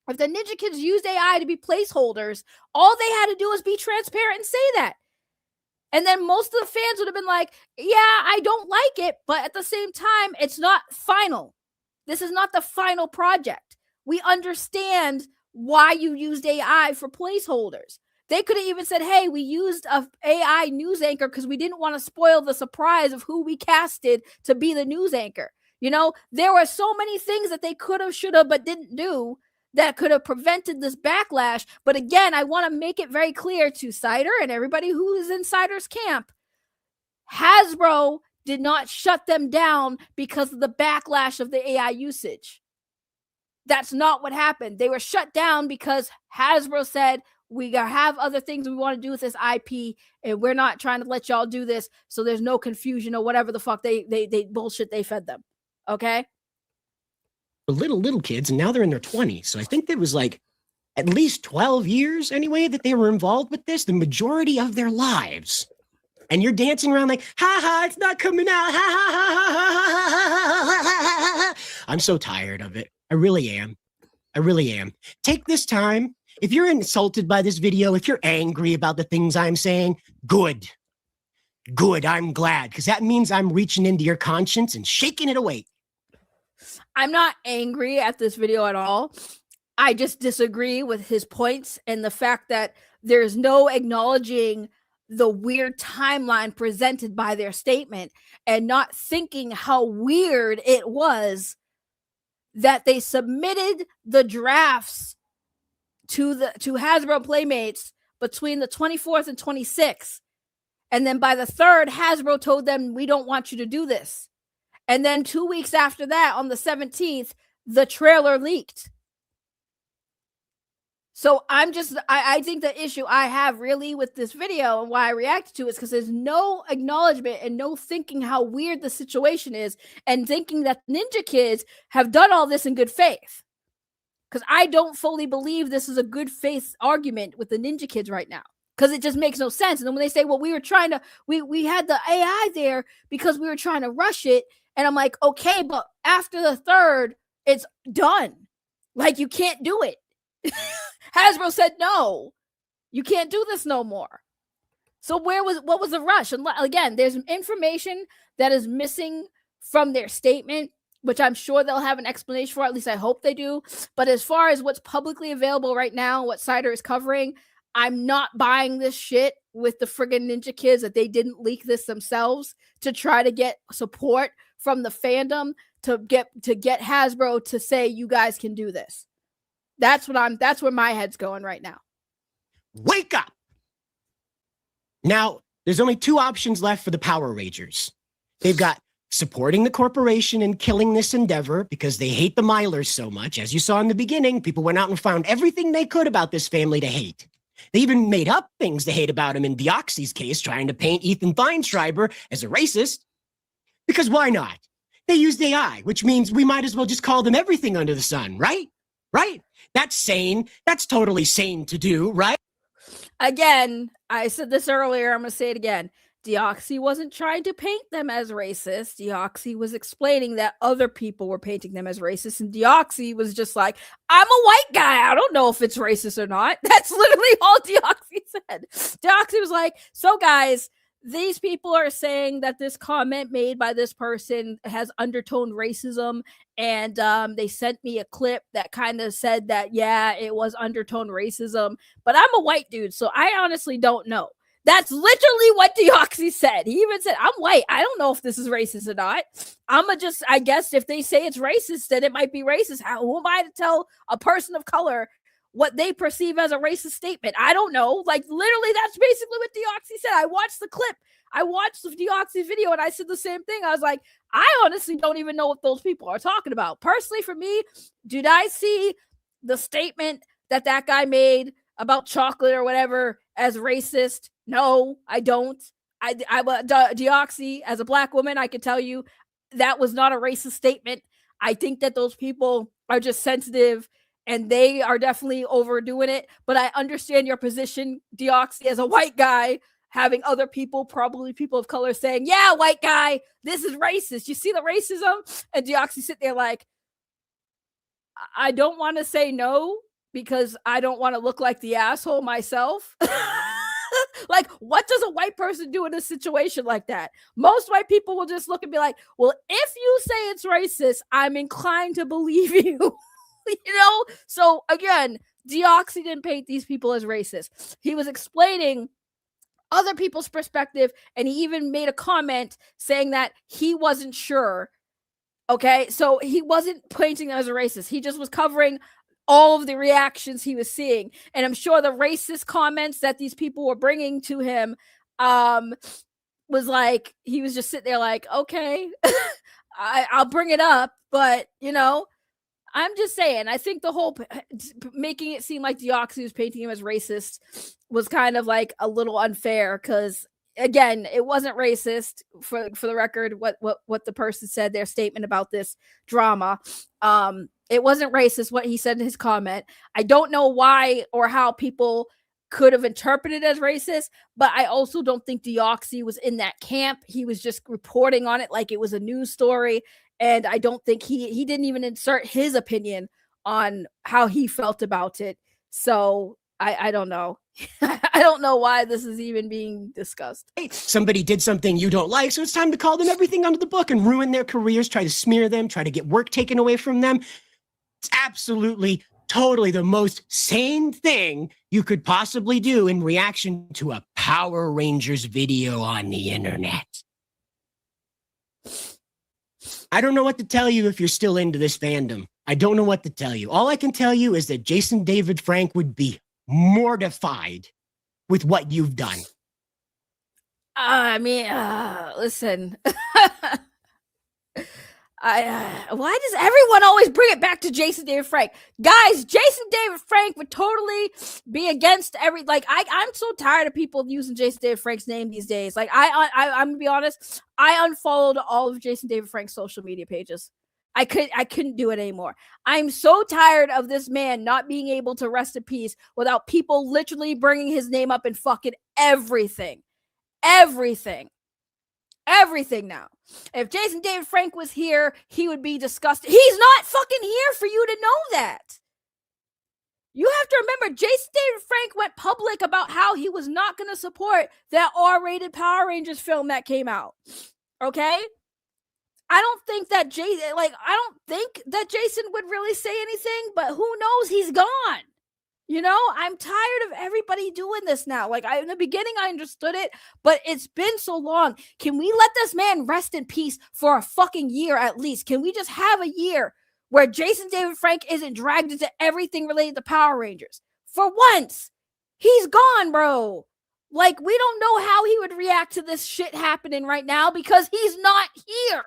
if the Ninja Kids used AI to be placeholders, all they had to do was be transparent and say that. And then most of the fans would have been like, yeah, I don't like it, but at the same time, it's not final. This is not the final project. We understand why you used AI for placeholders. They could have even said, hey, we used an AI news anchor because we didn't want to spoil the surprise of who we casted to be the news anchor. You know, there were so many things that they could have, should have, but didn't do that could have prevented this backlash. But again, I want to make it very clear to Cider and everybody who is in Cider's camp. Hasbro did not shut them down because of the backlash of the AI usage. That's not what happened. They were shut down because Hasbro said, we have other things we want to do with this IP, and we're not trying to let y'all do this, so there's no confusion or whatever the fuck they bullshit they fed them. Okay? Little kids, and now they're in their 20s. So I think there was like at least 12 years anyway that they were involved with this, the majority of their lives. And you're dancing around like, ha ha, it's not coming out. Ha ha ha ha ha ha ha. I'm so tired of it. I really am. I really am. Take this time. If you're insulted by this video, if you're angry about the things I'm saying, good. Good. I'm glad, because that means I'm reaching into your conscience and shaking it away. I'm not angry at this video at all. I just disagree with his points and the fact that there's no acknowledging the weird timeline presented by their statement and not thinking how weird it was that they submitted the drafts to Hasbro Playmates between the 24th and 26th. And then by the 3rd, Hasbro told them, we don't want you to do this. And then 2 weeks after that, on the 17th, the trailer leaked. So I think the issue I have really with this video and why I reacted to it is because there's no acknowledgement and no thinking how weird the situation is and thinking that Ninja Kids have done all this in good faith. Because I don't fully believe this is a good faith argument with the Ninja Kids right now. Because it just makes no sense. And then when they say, well, we had the AI there because we were trying to rush it. And I'm like, okay, but after the 3rd, it's done. Like, you can't do it. Hasbro said, no, you can't do this no more. So what was the rush? And again, there's information that is missing from their statement, which I'm sure they'll have an explanation for. At least I hope they do. But as far as what's publicly available right now, what Cider is covering, I'm not buying this shit with the friggin' Ninja Kids that they didn't leak this themselves to try to get support from the fandom to get Hasbro to say you guys can do this. That's where my head's going right now. Wake up! Now, there's only 2 options left for the Power Rangers. They've got supporting the corporation and killing this endeavor because they hate the Milers so much. As you saw in the beginning, people went out and found everything they could about this family to hate. They even made up things to hate about him in Deoxy's case, trying to paint Ethan Feinschreiber as a racist. Because why not? They used AI, which means we might as well just call them everything under the sun, right? Right? That's sane. That's totally sane to do, right? Again, I said this earlier. I'm going to say it again. Deoxy wasn't trying to paint them as racist. Deoxy was explaining that other people were painting them as racist. And Deoxy was just like, I'm a white guy. I don't know if it's racist or not. That's literally all Deoxy said. Deoxy was like, so guys, these people are saying that this comment made by this person has undertone racism. And they sent me a clip that kind of said that, yeah, it was undertone racism. But I'm a white dude, so I honestly don't know. That's literally what Deoxy said. He even said, I'm white. I don't know if this is racist or not. I guess if they say it's racist, then it might be racist. Who am I to tell a person of color what they perceive as a racist statement. I don't know. Like, literally, that's basically what Deoxy said. I watched the clip. I watched the Deoxy video, and I said the same thing. I was like, I honestly don't even know what those people are talking about. Personally, for me, did I see the statement that guy made about chocolate or whatever as racist? No, I don't. Deoxy, as a Black woman, I can tell you that was not a racist statement. I think that those people are just sensitive and they are definitely overdoing it. But I understand your position, Deoxy, as a white guy, having other people, probably people of color, saying, yeah, white guy, this is racist. You see the racism? And Deoxy sit there like, I don't want to say no because I don't want to look like the asshole myself. Like, what does a white person do in a situation like that? Most white people will just look and be like, well, if you say it's racist, I'm inclined to believe you. You know? So again, Deoxy didn't paint these people as racist. He was explaining other people's perspective, and he even made a comment saying that he wasn't sure. Okay, so he wasn't painting them as a racist. He just was covering all of the reactions he was seeing. And I'm sure the racist comments that these people were bringing to him was like, he was just sitting there like, okay, I'll bring it up. But, you know, I'm just saying, I think the whole making it seem like Deoxy was painting him as racist was kind of like a little unfair because, again, it wasn't racist for the record, what the person said, their statement about this drama. It wasn't racist what he said in his comment. I don't know why or how people could have interpreted it as racist, but I also don't think Deoxy was in that camp. He was just reporting on it like it was a news story. And I don't think he didn't even insert his opinion on how he felt about it. So I don't know. I don't know why this is even being discussed. Somebody did something you don't like, so it's time to call them everything under the book and ruin their careers, try to smear them, try to get work taken away from them. It's absolutely, totally the most sane thing you could possibly do in reaction to a Power Rangers video on the internet. I don't know what to tell you if you're still into this fandom. I don't know what to tell you. All I can tell you is that Jason David Frank would be mortified with what you've done. I mean, listen. Why does everyone always bring it back to Jason David Frank? Guys, Jason David Frank would totally be against I'm so tired of people using Jason David Frank's name these days. Like, I'm gonna be honest, I unfollowed all of Jason David Frank's social media pages. I couldn't do it anymore. I'm so tired of this man not being able to rest in peace without people literally bringing his name up in fucking everything. Everything now. If Jason David Frank was here, he would be disgusted. He's not fucking here for you to know that. You have to remember, Jason David Frank went public about how he was not going to support that R-rated Power Rangers film that came out. Okay? I don't think that Jason would really say anything, but who knows? He's gone. You know, I'm tired of everybody doing this now. Like, in the beginning, I understood it, but it's been so long. Can we let this man rest in peace for a fucking year at least? Can we just have a year where Jason David Frank isn't dragged into everything related to Power Rangers? For once, he's gone, bro. Like, we don't know how he would react to this shit happening right now because he's not here.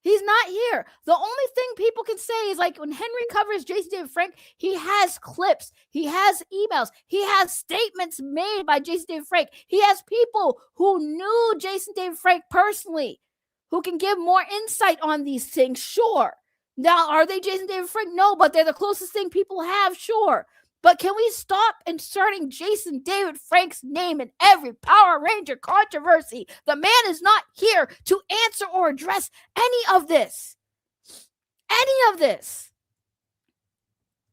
He's not here. The only thing people can say is, like, when Henry covers Jason David Frank, he has clips, he has emails, he has statements made by Jason David Frank. He has people who knew Jason David Frank personally who can give more insight on these things, sure. Now, are they Jason David Frank? No, but they're the closest thing people have, sure. But can we stop inserting Jason David Frank's name in every Power Ranger controversy? The man is not here to answer or address any of this. Any of this.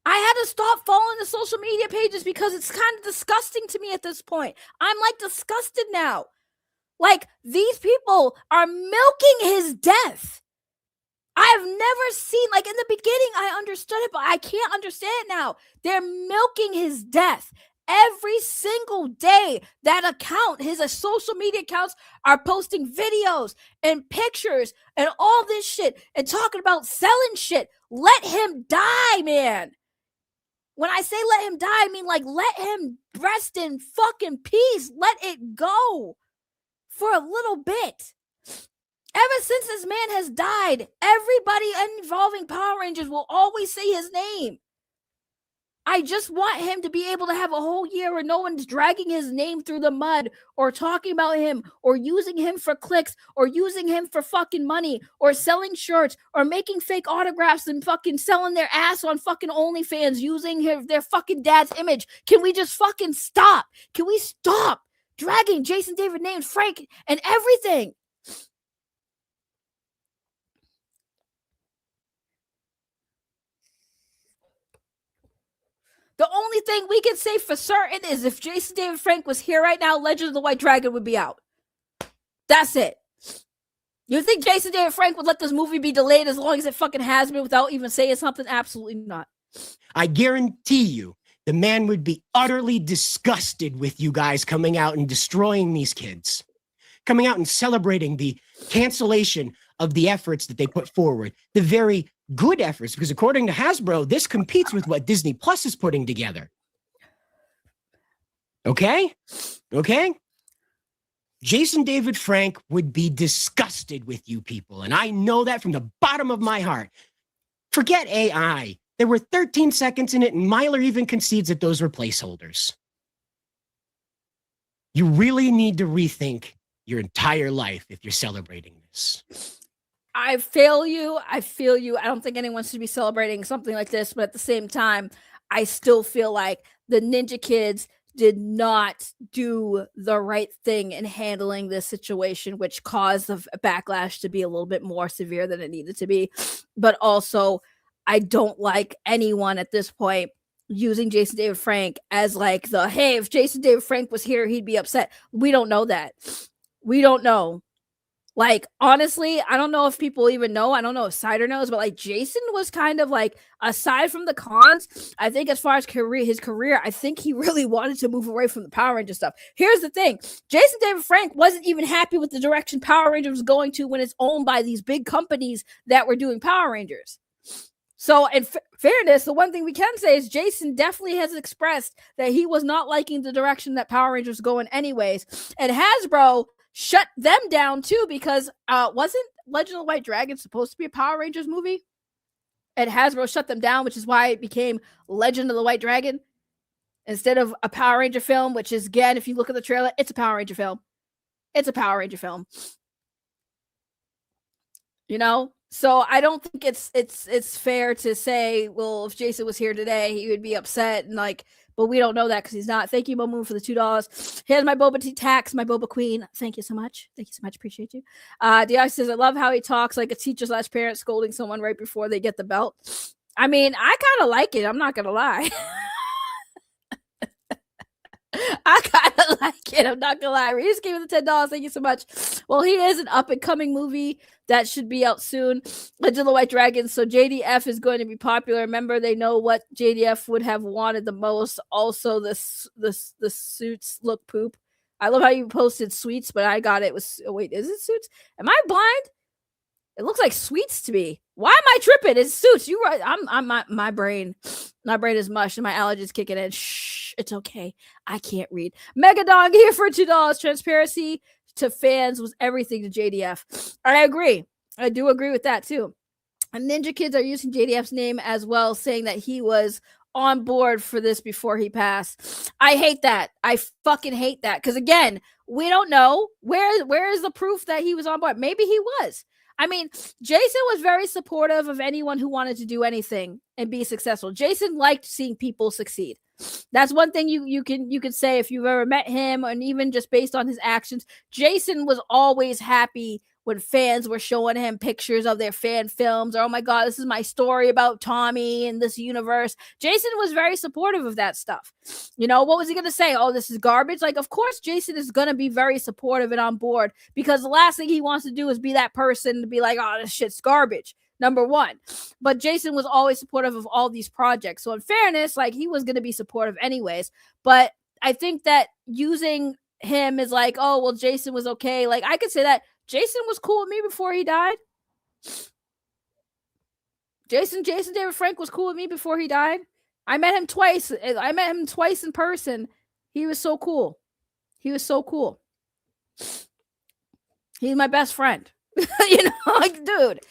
I had to stop following the social media pages because it's kind of disgusting to me at this point. I'm like disgusted now. Like, these people are milking his death. I've never seen, like, in the beginning, I understood it, but I can't understand it now. They're milking his death. Every single day, that account, his social media accounts are posting videos and pictures and all this shit and talking about selling shit. Let him die, man. When I say let him die, I mean like let him rest in fucking peace. Let it go for a little bit. Ever since this man has died, everybody involving Power Rangers will always say his name. I just want him to be able to have a whole year where no one's dragging his name through the mud or talking about him or using him for clicks or using him for fucking money or selling shirts or making fake autographs and fucking selling their ass on fucking OnlyFans using their fucking dad's image. Can we just fucking stop? Can we stop dragging Jason David names, Frank, and everything? The only thing we can say for certain is if Jason David Frank was here right now, Legend of the White Dragon would be out. That's it. You think Jason David Frank would let this movie be delayed as long as it fucking has been without even saying something? Absolutely not. I guarantee you, the man would be utterly disgusted with you guys coming out and destroying these kids. Coming out and celebrating the cancellation of the efforts that they put forward. The very good efforts, because according to Hasbro, this competes with what Disney Plus is putting together. Okay? Jason David Frank would be disgusted with you people, and I know that from the bottom of my heart. Forget AI. There were 13 seconds in it, and Myler even concedes that those were placeholders. You really need to rethink your entire life if you're celebrating this. I feel you. I don't think anyone should be celebrating something like this, but at the same time, I still feel like the Ninja Kidz did not do the right thing in handling this situation, which caused the backlash to be a little bit more severe than it needed to be. But also, I don't like anyone at this point using Jason David Frank as like hey, if Jason David Frank was here, he'd be upset. We don't know that. We don't know. Like, honestly, I don't know if people even know. I don't know if Cider knows, but like Jason was kind of like, aside from the cons, I think as far as his career, I think he really wanted to move away from the Power Ranger stuff. Here's the thing. Jason David Frank wasn't even happy with the direction Power Rangers was going to when it's owned by these big companies that were doing Power Rangers. So, in fairness, the one thing we can say is Jason definitely has expressed that he was not liking the direction that Power Rangers was going anyways. And Hasbro shut them down too, because wasn't Legend of the White Dragon supposed to be a Power Rangers movie? And Hasbro shut them down, which is why it became Legend of the White Dragon instead of a Power Ranger film, which is, again, if you look at the trailer, it's a Power Ranger film. It's a Power Ranger film. You know? So I don't think it's fair to say, well, if Jason was here today, he would be upset and like, but we don't know that because he's not. Thank you, Momoon, for the $2. Here's my Boba Tea tax, my Boba Queen. Thank you so much. Appreciate you. DI says, I love how he talks like a teacher/parent scolding someone right before they get the belt. I mean, I kind of like it. I'm not going to lie. I kind of like it. I'm not going to lie. Reese gave me the $10. Thank you so much. Well, he is an up-and-coming movie that should be out soon. Legend of the White Dragon. So JDF is going to be popular. Remember, they know what JDF would have wanted the most. Also, the suits look poop. I love how you posted sweets, but I got it was. Oh, wait, is it suits? Am I blind? It looks like sweets to me. Why am I tripping? It's suits. You right? I'm my brain. My brain is mush and my allergies kicking in. Shh, it's okay. I can't read. Megadong here for $2. Transparency to fans was everything to JDF. I agree. I do agree with that too. And Ninja Kidz are using JDF's name as well, saying that he was on board for this before he passed. I hate that. I fucking hate that. Because again, we don't know where is the proof that he was on board. Maybe he was. I mean, Jason was very supportive of anyone who wanted to do anything and be successful. Jason liked seeing people succeed. That's one thing you can say if you've ever met him, and even just based on his actions. Jason was always happy when fans were showing him pictures of their fan films, or, oh my God, this is my story about Tommy and this universe. Jason was very supportive of that stuff. You know, what was he going to say? Oh, this is garbage. Like, of course, Jason is going to be very supportive and on board, because the last thing he wants to do is be that person to be like, oh, this shit's garbage. Number one. But Jason was always supportive of all these projects. So in fairness, like, he was going to be supportive anyways. But I think that using him is like, oh, well, Jason was okay. Like, I could say that Jason was cool with me before he died. Jason David Frank was cool with me before he died. I met him twice. I met him twice in person. He was so cool. He was so cool. He's my best friend. You know, like, dude.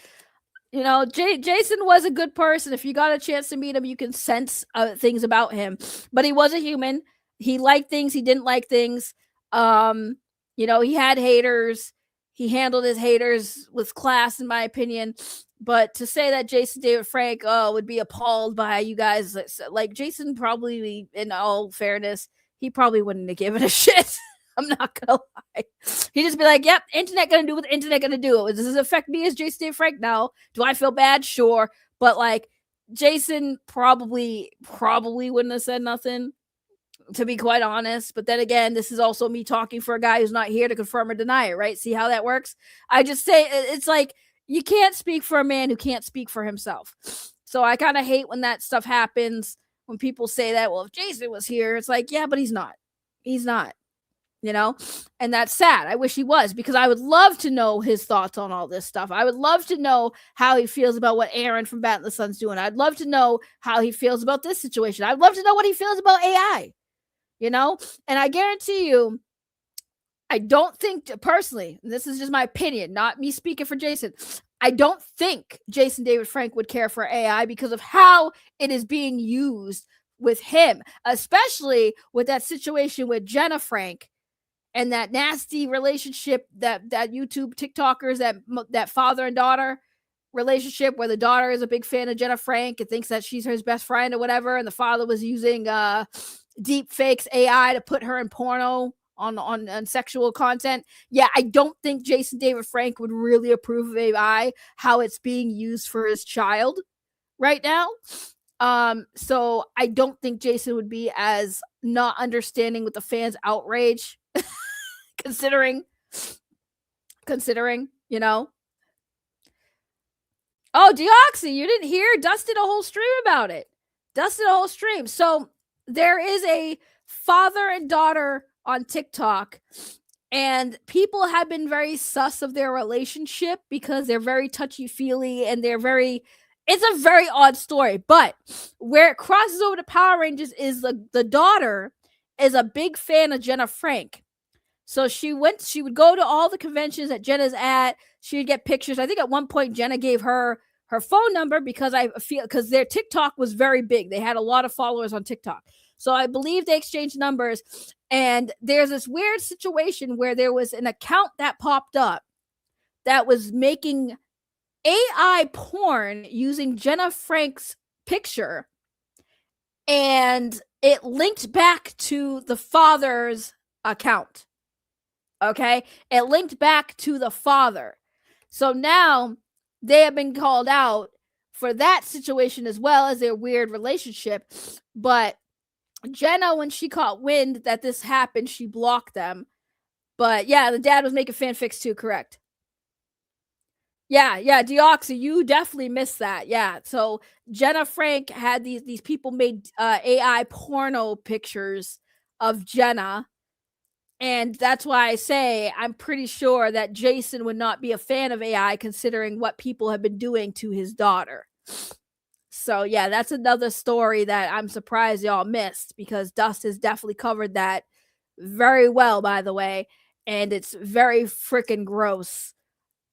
You know, Jason was a good person. If you got a chance to meet him, you can sense things about him. But he was a human. He liked things. He didn't like things. You know, he had haters. He handled his haters with class, in my opinion. But to say that Jason David Frank would be appalled by you guys, like Jason probably, in all fairness, he probably wouldn't have given a shit. I'm not gonna lie. He'd just be like, yep, internet gonna do what the internet gonna do. Does this affect me as Jason David Frank? No. Do I feel bad? Sure. But like Jason probably wouldn't have said nothing, to be quite honest. But then again, this is also me talking for a guy who's not here to confirm or deny it, right? See how that works? I just say it's like you can't speak for a man who can't speak for himself. So I kind of hate when that stuff happens, when people say that, well, if Jason was here, it's like, yeah, but he's not. He's not. You know, and that's sad. I wish he was, because I would love to know his thoughts on all this stuff. I would love to know how he feels about what Aaron from Bat and the Sun's doing. I'd love to know how he feels about this situation. I'd love to know what he feels about AI, you know, and I guarantee you, I don't think, personally, this is just my opinion, not me speaking for Jason, I don't think Jason David Frank would care for AI because of how it is being used with him, especially with that situation with Jenna Frank. And that nasty relationship that YouTube TikTokers, that father and daughter relationship, where the daughter is a big fan of Jenna Frank and thinks that she's his best friend or whatever, and the father was using deep fakes AI to put her in porno on sexual content. Yeah, I don't think Jason David Frank would really approve of AI, how it's being used for his child right now. So I don't think Jason would be as not understanding with the fans' outrage. Considering, you know. Oh, Deoxy, you didn't hear? Dust did a whole stream about it. So there is a father and daughter on TikTok, and people have been very sus of their relationship because they're very touchy-feely and it's a very odd story. But where it crosses over to Power Rangers is the daughter is a big fan of Jenna Frank. So she would go to all the conventions that Jenna's at. She would get pictures. I think at one point Jenna gave her phone number because their TikTok was very big. They had a lot of followers on TikTok. So I believe they exchanged numbers. And there's this weird situation where there was an account that popped up that was making AI porn using Jenna Frank's picture. And it linked back to the father's account. Okay, it linked back to the father. So now they have been called out for that situation as well as their weird relationship. But Jenna, when she caught wind that this happened, she blocked them. But yeah, the dad was making fanfics too, correct? Yeah, Deoxy, you definitely missed that. Yeah, so Jenna Frank had these people made AI porno pictures of Jenna. And that's why I say I'm pretty sure that Jason would not be a fan of AI considering what people have been doing to his daughter. So, yeah, that's another story that I'm surprised y'all missed because Dust has definitely covered that very well, by the way. And it's very freaking gross.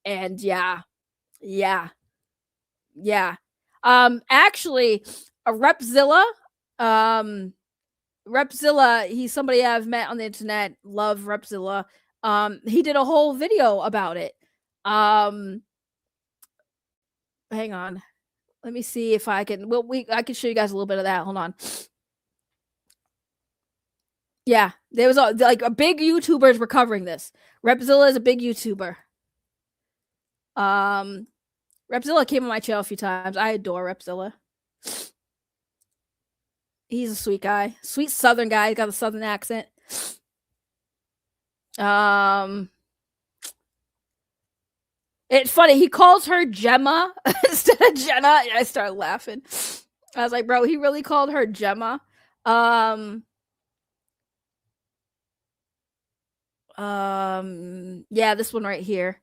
And yeah. Actually, a Repzilla, he's somebody I've met on the internet. Love Repzilla. He did a whole video about it. Hang on. Let me see if I can. Well, I can show you guys a little bit of that. Hold on. Yeah, there was a big YouTubers were covering this. Repzilla is a big YouTuber. Repzilla came on my channel a few times. I adore Repzilla. He's a sweet guy. Sweet Southern guy. He's got a Southern accent. It's funny. He calls her Gemma instead of Jenna. I started laughing. I was like, bro, he really called her Gemma. Yeah, this one right here.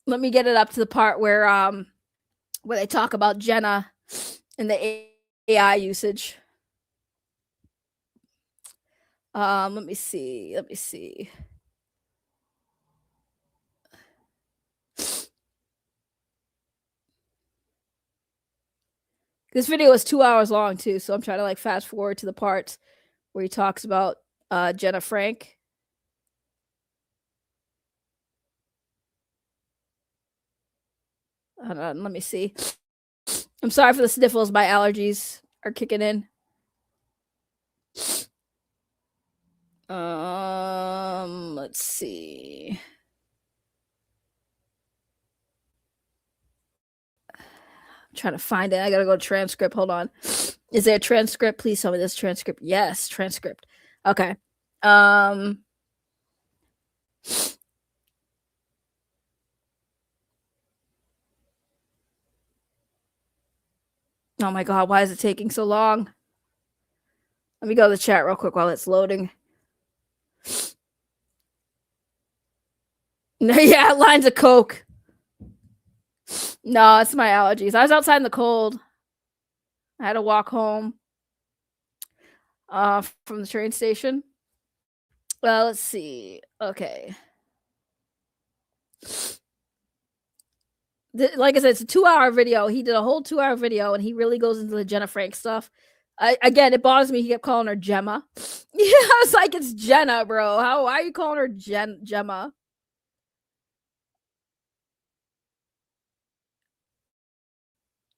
Let me get it up to the part where where they talk about Jenna and the AI usage. Let me see. This video is 2 hours long too, so I'm trying to like fast forward to the parts where he talks about Jenna Frank. Hold on, let me see. I'm sorry for the sniffles. My allergies are kicking in. Let's see. I'm trying to find it. I gotta go to transcript. Hold on. Is there a transcript? Please tell me this transcript. Yes, transcript. Okay. Oh my god, why is it taking so long? Let me go to the chat real quick while it's loading. Yeah, lines of Coke. No, it's my allergies. I was outside in the cold. I had to walk home from the train station. Well, let's see. Okay. Like I said, it's a 2-hour video. He did a whole 2-hour video, and he really goes into the Jenna Frank stuff. Again, it bothers me. He kept calling her Gemma. Yeah, I was like, it's Jenna, bro. Why are you calling her Gemma?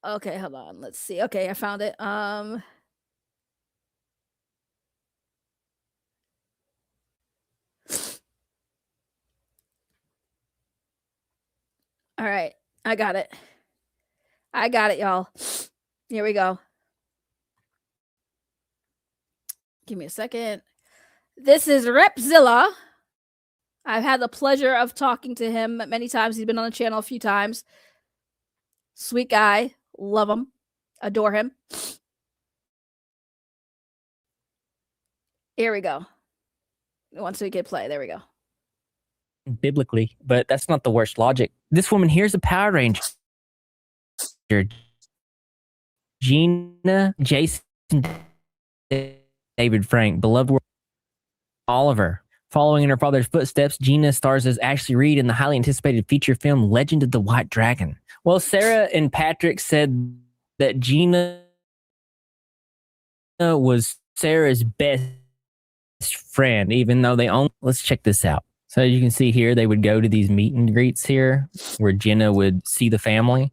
Okay, hold on. Let's see. Okay, I found it. All right. I got it. Y'all. Here we go. Give me a second. This is Repzilla. I've had the pleasure of talking to him many times. He's been on the channel a few times. Sweet guy. Love him. Adore him. Here we go. Once we get play, there we go. Biblically, but that's not the worst logic. This woman here's a Power Ranger. Gina, Jason, David Frank, beloved Oliver. Following in her father's footsteps, Gina stars as Ashley Reed in the highly anticipated feature film Legend of the White Dragon. Well, Sarah and Patrick said that Gina was Sarah's best friend, even though they only... Let's check this out. So as you can see here, they would go to these meet and greets here where Jenna would see the family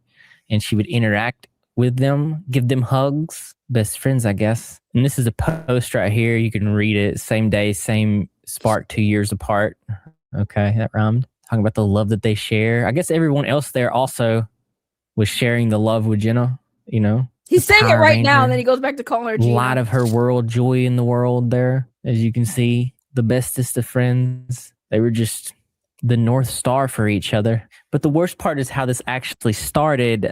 and she would interact with them, give them hugs. Best friends, I guess. And this is a post right here. You can read it. Same day, same spark, 2 years apart. Okay, that rhymed. Talking about the love that they share. I guess everyone else there also was sharing the love with Jenna, you know. He's saying it right now, and then he goes back to calling her Gina. Light of her world, joy in the world there. As you can see, the bestest of friends. They were just the North Star for each other. But the worst part is how this actually started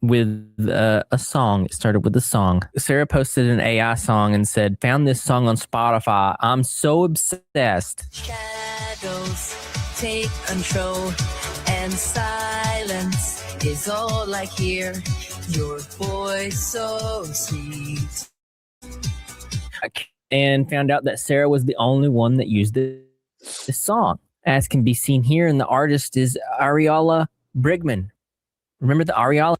with a song. It started with a song. Sarah posted an AI song and said, found this song on Spotify. I'm so obsessed. Shadows take control and silence is all I hear. Your voice so sweet. And found out that Sarah was the only one that used this song. As can be seen here, and the artist is Ariella Brigman. Remember the Ariella?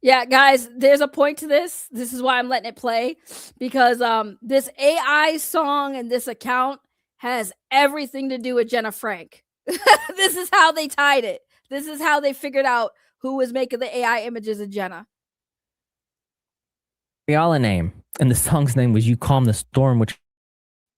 Yeah, guys, there's a point to this. This is why I'm letting it play, because this AI song and this account has everything to do with Jenna Frank. This is how they tied it. This is how they figured out who was making the AI images of Jenna. Ariella name, and the song's name was You Calm the Storm, which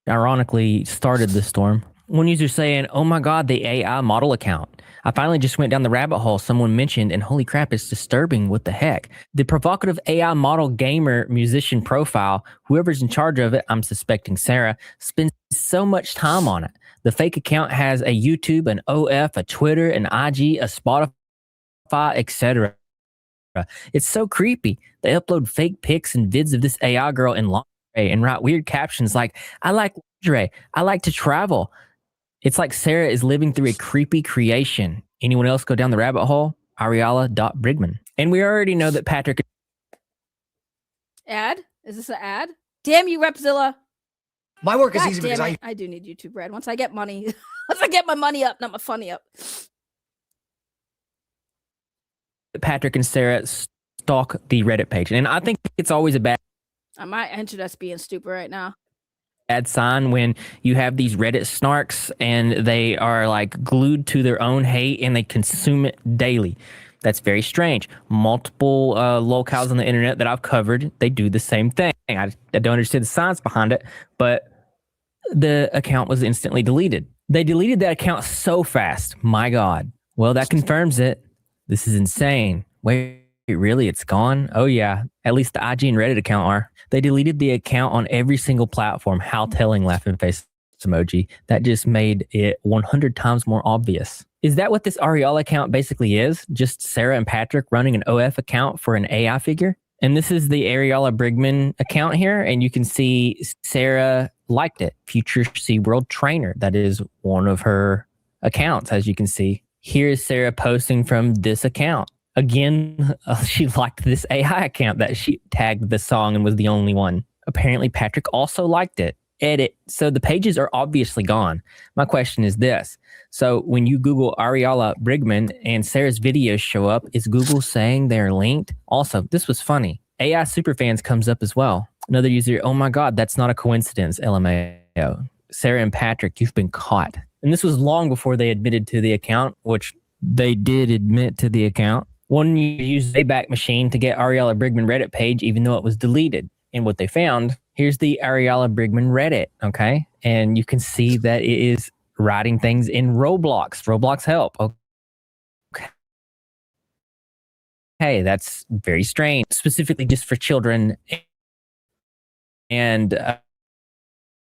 ironically started the storm. One user saying, oh my God, the AI model account. I finally just went down the rabbit hole someone mentioned, and holy crap, it's disturbing. What the heck? The provocative AI model gamer musician profile, whoever's in charge of it, I'm suspecting Sarah, spends so much time on it. The fake account has a YouTube, an OF, a Twitter, an IG, a Spotify, etc. It's so creepy. They upload fake pics and vids of this AI girl in lingerie and write weird captions like, I like lingerie, I like to travel. It's like Sarah is living through a creepy creation. Anyone else go down the rabbit hole? Ariala.Brigman. And we already know that Patrick. Ad? Is this an ad? Damn you, Repzilla. My work is God easy damn because it. I do need YouTube Red. Once I get money, once I get my money up, not my funny up. Patrick and Sarah stalk the Reddit page. And I think it's always a bad My internet's being stupid right now. sign when you have these Reddit snarks and they are like glued to their own hate and they consume it daily. That's very strange. Multiple locales on the internet that I've covered, they do the same thing. I don't understand the science behind it, but the account was instantly deleted. They deleted that account so fast. My God. Well, that confirms it. This is insane. Wait, really? It's gone? Oh, yeah. At least the IG and Reddit account are. They deleted the account on every single platform. How telling, laughing face emoji. That just made it 100 times more obvious. Is that what this Ariala account basically is? Just Sarah and Patrick running an OF account for an AI figure? And this is the Ariala Brigman account here. And you can see Sarah liked it. Future SeaWorld trainer. That is one of her accounts, as you can see. Here's Sarah posting from this account. Again, she liked this AI account that she tagged the song and was the only one. Apparently, Patrick also liked it. Edit. So the pages are obviously gone. My question is this. So when you Google Ariala Brigman and Sarah's videos show up, is Google saying they're linked? Also, this was funny. AI Superfans comes up as well. Another user, oh my God, that's not a coincidence, LMAO. Sarah and Patrick, you've been caught. And this was long before they admitted to the account, which they did admit to the account. One used a Wayback Machine to get Ariala Brigman Reddit page, even though it was deleted. And what they found, here's the Ariala Brigman Reddit, okay? And you can see that it is writing things in Roblox. Roblox help. Okay. Hey, that's very strange, specifically just for children. And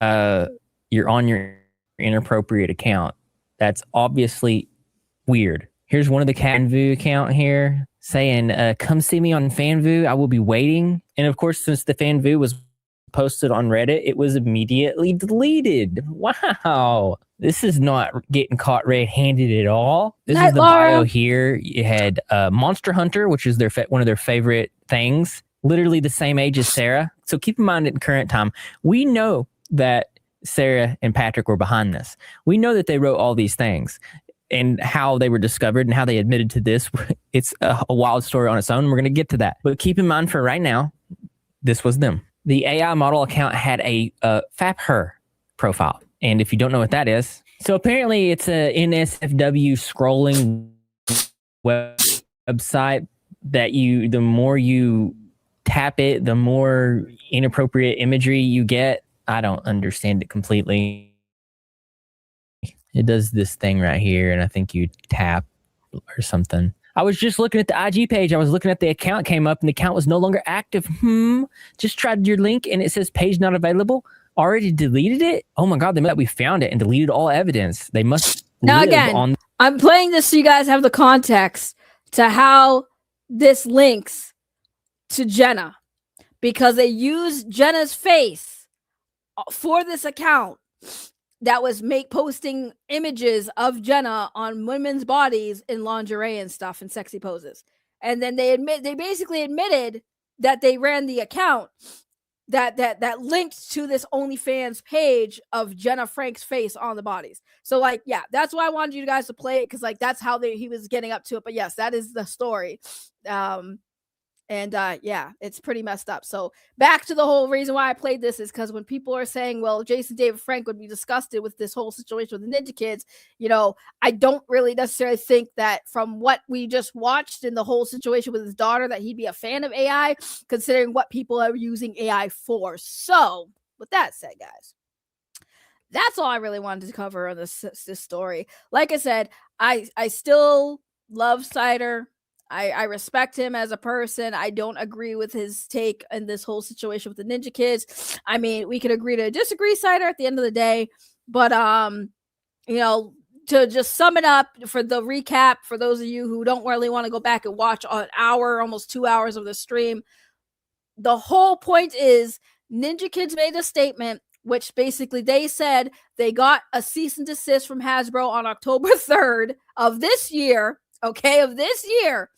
you're on your inappropriate account. That's obviously weird. Here's one of the Fanvu account here saying, come see me on Fanvu. I will be waiting. And of course, since the Fanvu was posted on Reddit, it was immediately deleted. Wow. This is not getting caught red-handed at all. This is the bio here. You had Monster Hunter, which is one of their favorite things. Literally the same age as Sarah. So keep in mind at the current time, we know that Sarah and Patrick were behind this. We know that they wrote all these things and how they were discovered and how they admitted to this. It's a wild story on its own. We're going to get to that. But keep in mind for right now, this was them. The AI model account had a FAPHER profile. And if you don't know what that is, so apparently it's a NSFW scrolling website that the more you tap it, the more inappropriate imagery you get. I don't understand it completely. It does this thing right here, and I think you tap or something. I was just looking at the IG page. I was looking at the account came up, and the account was no longer active. Just tried your link, and it says page not available. Already deleted it? Oh my God, we found it and deleted all evidence. They must now again, I'm playing this so you guys have the context to how this links to Jenna, because they used Jenna's face for this account that was posting images of Jenna on women's bodies in lingerie and stuff and sexy poses. And then they basically admitted that they ran the account that linked to this OnlyFans page of Jenna Frank's face on the bodies. So like, yeah, that's why I wanted you guys to play it, because like that's how he was getting up to it. But yes, that is the story. Yeah, it's pretty messed up. So back to the whole reason why I played this is because when people are saying, well, Jason David Frank would be disgusted with this whole situation with the Ninja Kidz, I don't really necessarily think that from what we just watched in the whole situation with his daughter that he'd be a fan of AI, considering what people are using AI for. So with that said, guys, that's all I really wanted to cover on this story. Like I said, I still love Cider. I respect him as a person. I don't agree with his take in this whole situation with the Ninja Kidz. I mean, we could agree to disagree, Cider, at the end of the day. But, to just sum it up for the recap, for those of you who don't really want to go back and watch an hour, almost 2 hours of the stream, the whole point is Ninja Kidz made a statement, which basically they said they got a cease and desist from Hasbro on October 3rd of this year. okay, of this year.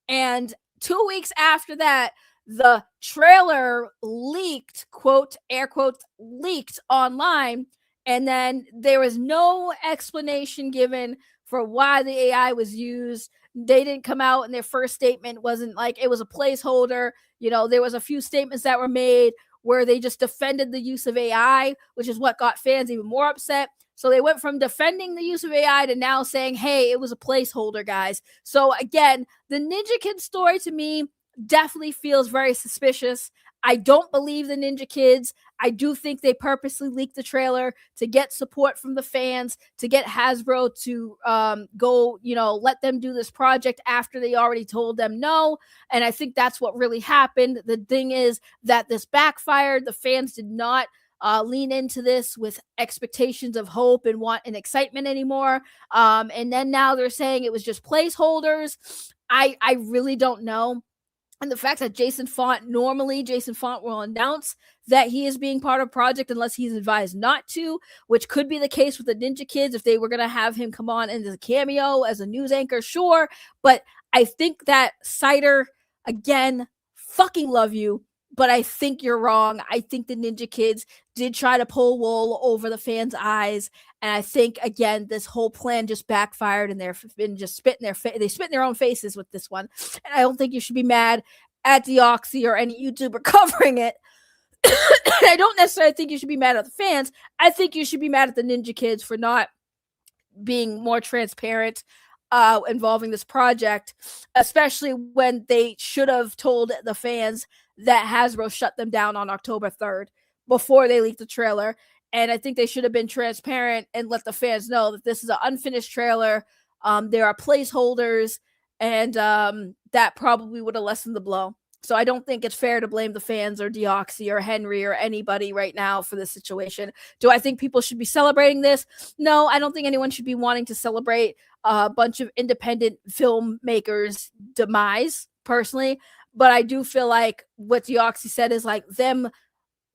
And 2 weeks after that, the trailer leaked, quote, air quotes, leaked online. And then there was no explanation given for why the AI was used. They didn't come out, and their first statement wasn't like it was a placeholder. You know, there was a few statements that were made where they just defended the use of AI, which is what got fans even more upset. So they went from defending the use of AI to now saying, hey, it was a placeholder, guys. So again, the Ninja Kidz story to me definitely feels very suspicious. I don't believe the Ninja Kidz. I do think they purposely leaked the trailer to get support from the fans, to get Hasbro to go, you know, let them do this project after they already told them no. And I think that's what really happened. The thing is that this backfired. The fans did not lean into this with expectations of hope and want and excitement anymore. And then now they're saying it was just placeholders. I really don't know. And the fact that Jason Font will announce that he is being part of a project unless he's advised not to, which could be the case with the Ninja Kidz if they were going to have him come on as a cameo as a news anchor, sure. But I think that Cider, again, fucking love you, but I think you're wrong. I think the Ninja Kidz did try to pull wool over the fans' eyes. And I think, again, this whole plan just backfired, and they've been just spit in their own faces with this one. And I don't think you should be mad at Deoxy or any YouTuber covering it. I don't necessarily think you should be mad at the fans. I think you should be mad at the Ninja Kidz for not being more transparent involving this project, especially when they should have told the fans that Hasbro shut them down on October 3rd before they leaked the trailer. And I think they should have been transparent and let the fans know that this is an unfinished trailer. There are placeholders, and that probably would have lessened the blow. So I don't think it's fair to blame the fans or Deoxy or Henry or anybody right now for this situation. Do I think people should be celebrating this? No, I don't think anyone should be wanting to celebrate a bunch of independent filmmakers' demise, personally. But I do feel like what Deoxy said is like them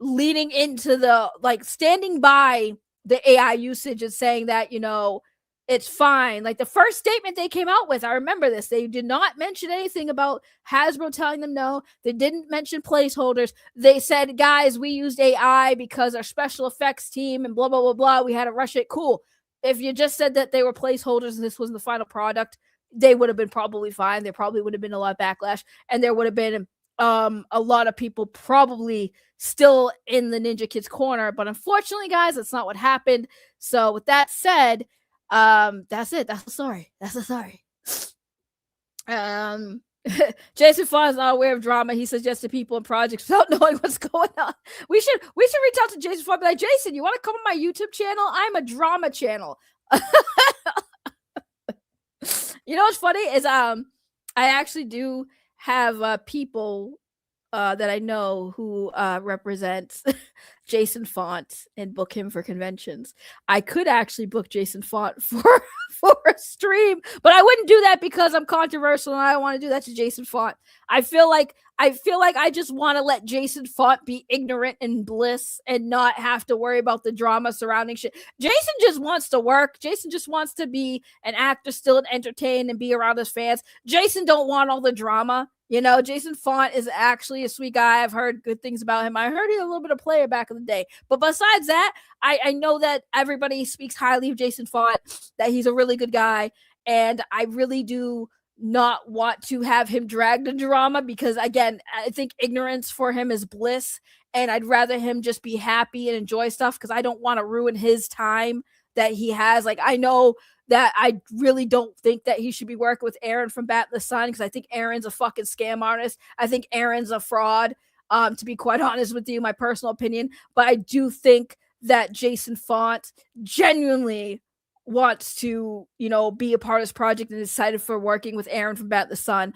leading into the, like, standing by the AI usage and saying that, you know, it's fine. Like the first statement they came out with, I remember this. They did not mention anything about Hasbro telling them no. They didn't mention placeholders. They said, guys, we used AI because our special effects team and blah, blah, blah, blah. We had to rush it. Cool. If you just said that they were placeholders and this wasn't the final product, they would have been probably fine. There probably would have been a lot of backlash, and there would have been a lot of people probably still in the Ninja Kidz corner. But unfortunately, guys, that's not what happened. So with that said, that's it. That's the story. Jason Font is not aware of drama. He suggested people in projects without knowing what's going on. We should reach out to Jason Font and be like, Jason, you want to come on my YouTube channel? I'm a drama channel. You know what's funny is I actually do have people that I know who represent Jason Font and book him for conventions. I could actually book Jason Font for a stream, but I wouldn't do that because I'm controversial and I don't want to do that to Jason Font. I feel like I just want to let Jason Font be ignorant and bliss and not have to worry about the drama surrounding shit. Jason just wants to work. Jason just wants to be an actor still and entertain and be around his fans. Jason don't want all the drama. You know, Jason Font is actually a sweet guy. I've heard good things about him. I heard he was a little bit of player back in the day. But besides that, I know that everybody speaks highly of Jason Font, that he's a really good guy. And I really do not want to have him dragged into drama because, again, I think ignorance for him is bliss. And I'd rather him just be happy and enjoy stuff because I don't want to ruin his time that he has. Like, I know that I really don't think that he should be working with Aaron from Bat in the Sun because I think Aaron's a fucking scam artist. I think Aaron's a fraud, to be quite honest with you, my personal opinion. But I do think that Jason Font genuinely wants to, you know, be a part of this project and is excited for working with Aaron from Bat in the Sun,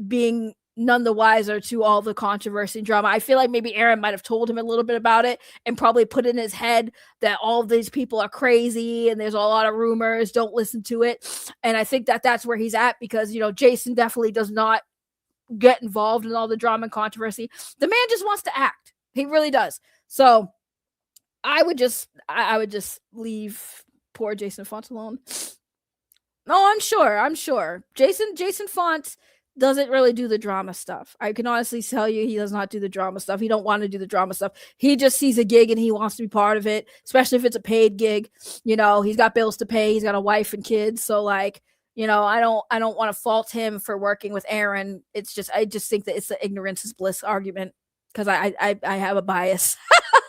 being none the wiser to all the controversy and drama. I feel like maybe Aaron might have told him a little bit about it and probably put in his head that all of these people are crazy and there's a lot of rumors, don't listen to it. And I think that that's where he's at because, you know, Jason definitely does not get involved in all the drama and controversy. The man just wants to act. He really does. So I would just leave poor Jason Font alone. Oh, I'm sure. Jason Font doesn't really do the drama stuff. I can honestly tell you he does not do the drama stuff. He don't want to do the drama stuff. He just sees a gig and he wants to be part of it, especially if it's a paid gig. You know, he's got bills to pay. He's got a wife and kids. So like, you know, I don't want to fault him for working with Aaron. It's just, I just think that it's the ignorance is bliss argument because I have a bias.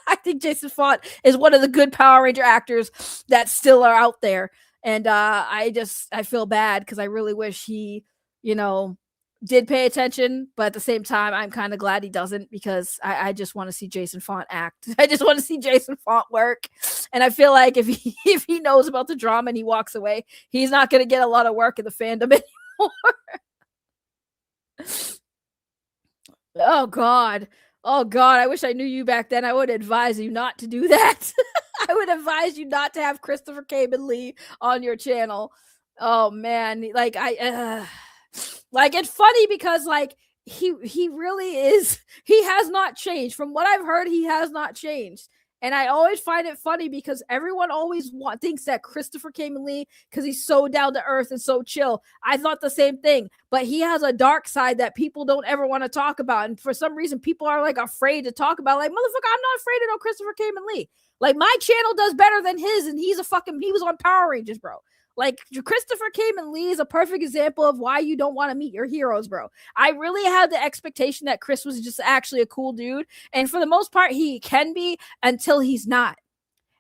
I think Jason Font is one of the good Power Ranger actors that still are out there. And I feel bad because I really wish he, you know, did pay attention, but at the same time, I'm kind of glad he doesn't because I just want to see Jason Font act. I just want to see Jason Font work. And I feel like if he knows about the drama and he walks away, he's not going to get a lot of work in the fandom anymore. Oh God. I wish I knew you back then. I would advise you not to do that. I would advise you not to have Christopher Kamen Lee on your channel. Oh man. Like like it's funny because like he really is, he has not changed. From what I've heard, he has not changed. And I always find it funny because everyone always thinks that Christopher Kamen Lee, because he's so down to earth and so chill. I thought the same thing, but he has a dark side that people don't ever want to talk about. And for some reason, people are like afraid to talk about, like, motherfucker, I'm not afraid of no Christopher Kamen Lee. Like my channel does better than his, and he was on Power Rangers, bro. Like Christopher Kamen Lee is a perfect example of why you don't want to meet your heroes, bro. I really had the expectation that Chris was just actually a cool dude. And for the most part, he can be until he's not.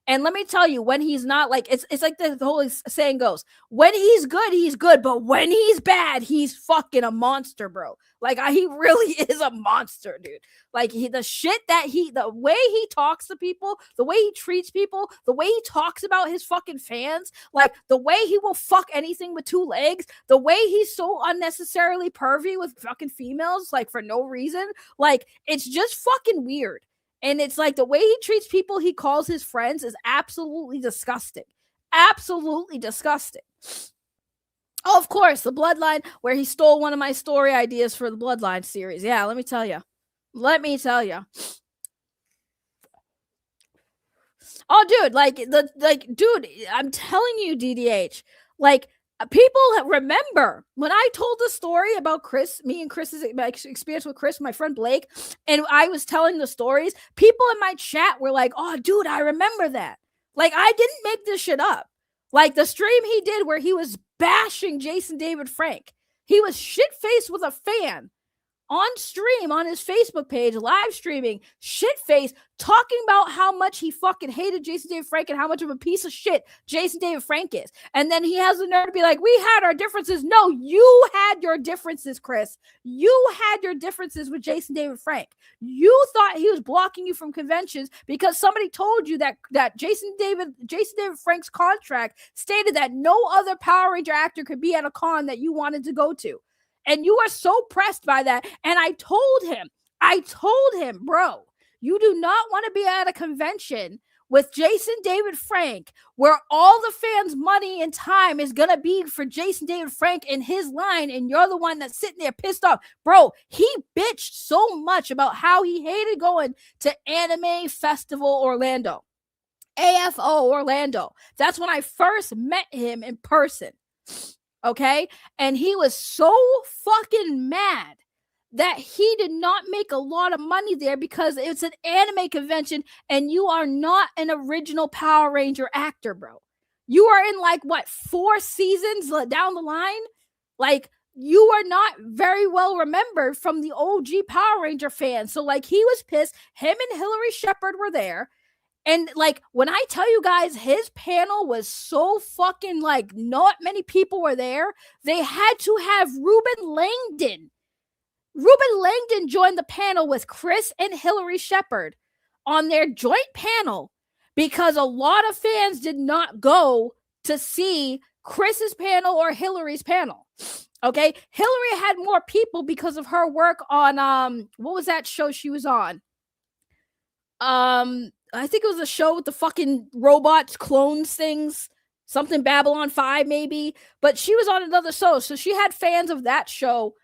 And let me tell you, when he's not, like, it's like the whole saying goes, when he's good. But when he's bad, he's fucking a monster, bro. Like, he really is a monster, dude. Like, the way he talks to people, the way he treats people, the way he talks about his fucking fans, like, the way he will fuck anything with two legs, the way he's so unnecessarily pervy with fucking females, like, for no reason. Like, it's just fucking weird. And it's like the way he treats people he calls his friends is absolutely disgusting. Absolutely disgusting. Oh, of course, the Bloodline, where he stole one of my story ideas for the Bloodline series. Yeah, let me tell you. Oh, dude, dude, I'm telling you, DDH, like, people remember when I told the story about Chris, me and Chris's experience with Chris, my friend Blake, and I was telling the stories, people in my chat were like, oh, dude, I remember that. Like, I didn't make this shit up. Like, the stream he did where he was bashing Jason David Frank. He was shit-faced with a fan on stream on his Facebook page, live streaming, shit-faced, talking about how much he fucking hated Jason David Frank and how much of a piece of shit Jason David Frank is. And then he has the nerve to be like, we had our differences. No, you had your differences, Chris. You had your differences with Jason David Frank. You thought he was blocking you from conventions because somebody told you that Jason David Frank's contract stated that no other Power Ranger actor could be at a con that you wanted to go to. And you are so pressed by that. And I told him, bro, you do not want to be at a convention with Jason David Frank where all the fans' money and time is going to be for Jason David Frank and his line. And you're the one that's sitting there pissed off. Bro, he bitched so much about how he hated going to Anime Festival Orlando. AFO Orlando. That's when I first met him in person. Okay, and he was so fucking mad that he did not make a lot of money there because it's an anime convention and you are not an original Power Ranger actor, bro. You are in like what 4 seasons down the line? Like, you are not very well remembered from the OG Power Ranger fans. So like, he was pissed. Him and Hillary Shepard were there. And like, when I tell you guys, his panel was so fucking like, not many people were there. They had to have Ruben Langdon. Ruben Langdon joined the panel with Chris and Hillary Shepard on their joint panel because a lot of fans did not go to see Chris's panel or Hillary's panel. Okay. Hillary had more people because of her work on, what was that show she was on? I think it was a show with the fucking robots, clones things, something Babylon 5 maybe, but she was on another show. So she had fans of that show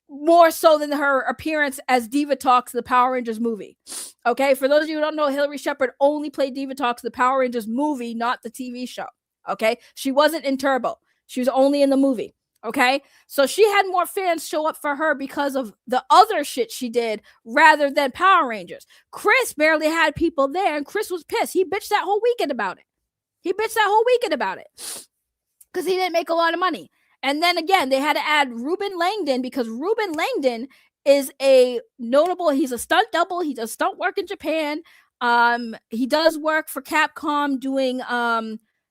more so than her appearance as Diva Talks, the Power Rangers movie. Okay. For those of you who don't know, Hillary Shepard only played Diva Talks, the Power Rangers movie, not the TV show. Okay. She wasn't in Turbo. She was only in the movie. Okay, so she had more fans show up for her because of the other shit she did rather than Power Rangers. Chris barely had people there, and Chris was pissed. He bitched that whole weekend about it. Because he didn't make a lot of money. And then again, they had to add Ruben Langdon because Ruben Langdon is a notable, he's a stunt double. He does stunt work in Japan. He does work for Capcom doing,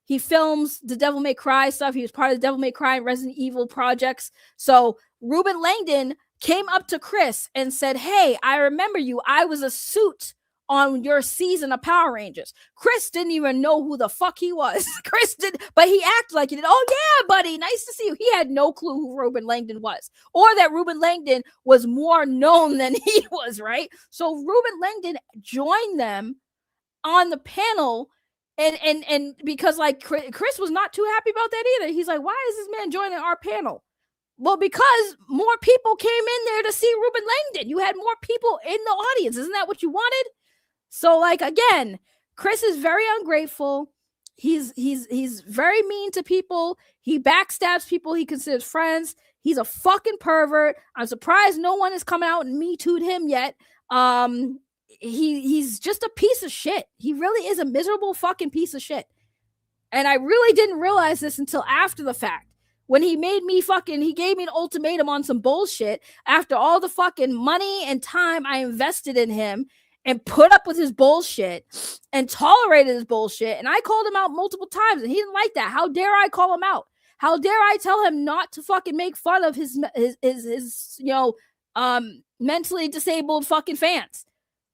he films the Devil May Cry stuff. He was part of the Devil May Cry and Resident Evil projects. So Ruben Langdon came up to Chris and said, hey, I remember you. I was a suit on your season of Power Rangers. Chris didn't even know who the fuck he was. Chris did, but he acted like he did. Oh yeah, buddy, nice to see you. He had no clue who Ruben Langdon was, or that Ruben Langdon was more known than he was, right? So Ruben Langdon joined them on the panel, and because like Chris was not too happy about that either. He's like, why is this man joining our panel? Well, because more people came in there to see Ruben Langdon. You had more people in the audience. Isn't that what you wanted? So, like, again, Chris is very ungrateful. He's very mean to people. He backstabs people he considers friends. He's a fucking pervert. I'm surprised no one has come out and Me Too'd him yet. He's just a piece of shit. He really is a miserable fucking piece of shit. And I really didn't realize this until after the fact. When he made me he gave me an ultimatum on some bullshit after all the fucking money and time I invested in him and put up with his bullshit and tolerated his bullshit. And I called him out multiple times and he didn't like that. How dare I call him out? How dare I tell him not to fucking make fun of his mentally disabled fucking fans?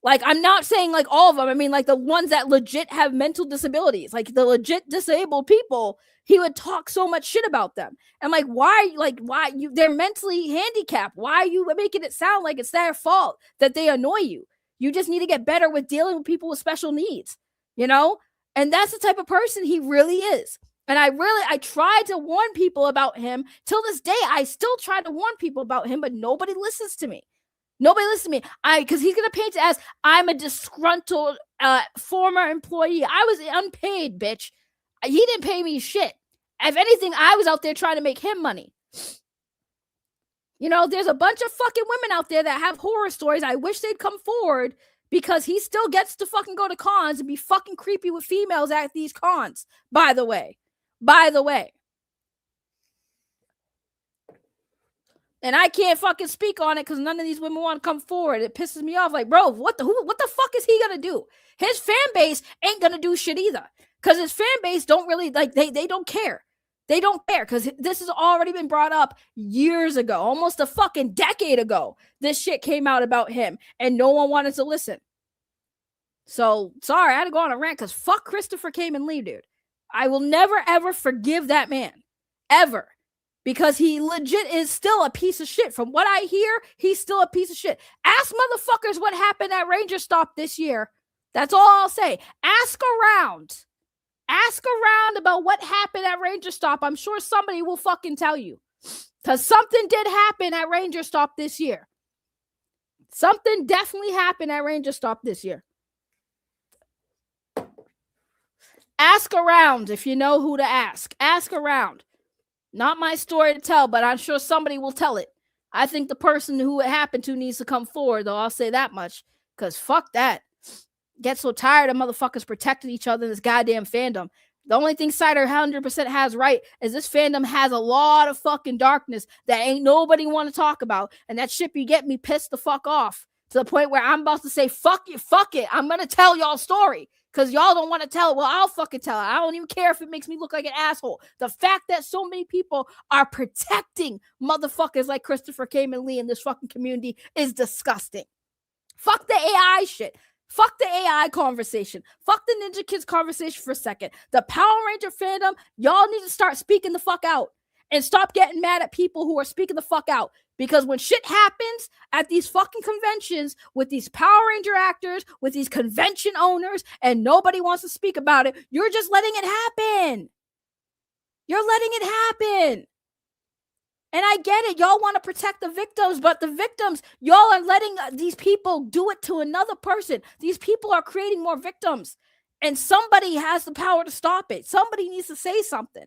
Like, I'm not saying like all of them. I mean, like the ones that legit have mental disabilities, like the legit disabled people, he would talk so much shit about them. And like, why they're mentally handicapped. Why are you making it sound like it's their fault that they annoy you? You just need to get better with dealing with people with special needs, you know? And that's the type of person he really is. And I tried to warn people about him. Till this day, I still try to warn people about him, but nobody listens to me. Because he's going to paint it as I'm a disgruntled former employee. I was unpaid, bitch. He didn't pay me shit. If anything, I was out there trying to make him money. You know, there's a bunch of fucking women out there that have horror stories. I wish they'd come forward because he still gets to fucking go to cons and be fucking creepy with females at these cons. By the way. And I can't fucking speak on it because none of these women want to come forward. It pisses me off. Like, bro, what the fuck is he gonna do? His fan base ain't gonna do shit either. Because his fan base don't really, like, they don't care. They don't care because this has already been brought up years ago, almost a fucking decade ago. This shit came out about him and no one wanted to listen. So, sorry, I had to go on a rant because fuck Christopher Kamen Lee, dude. I will never, ever forgive that man. Ever. Because he legit is still a piece of shit. From what I hear, he's still a piece of shit. Ask motherfuckers what happened at Ranger Stop this year. That's all I'll say. Ask around about what happened at Ranger Stop. I'm sure somebody will fucking tell you. Because something did happen at Ranger Stop this year. Something definitely happened at Ranger Stop this year. Ask around if you know who to ask. Ask around. Not my story to tell, but I'm sure somebody will tell it. I think the person who it happened to needs to come forward, though. I'll say that much. Because fuck that. Get so tired of motherfuckers protecting each other in this goddamn fandom. The only thing Cider 100% has right is this fandom has a lot of fucking darkness that ain't nobody want to talk about. And that shit be getting me pissed the fuck off. To the point where I'm about to say, fuck it. I'm going to tell y'all story. Because y'all don't want to tell it. Well, I'll fucking tell it. I don't even care if it makes me look like an asshole. The fact that so many people are protecting motherfuckers like Christopher Kamen Lee in this fucking community is disgusting. Fuck the AI shit. Fuck the AI conversation. Fuck the Ninja Kidz conversation for a second. The Power Ranger fandom, y'all need to start speaking the fuck out. And stop getting mad at people who are speaking the fuck out. Because when shit happens at these fucking conventions with these Power Ranger actors, with these convention owners, and nobody wants to speak about it, you're just letting it happen. You're letting it happen. And I get it. Y'all want to protect the victims, but the victims, y'all are letting these people do it to another person. These people are creating more victims. And somebody has the power to stop it. Somebody needs to say something.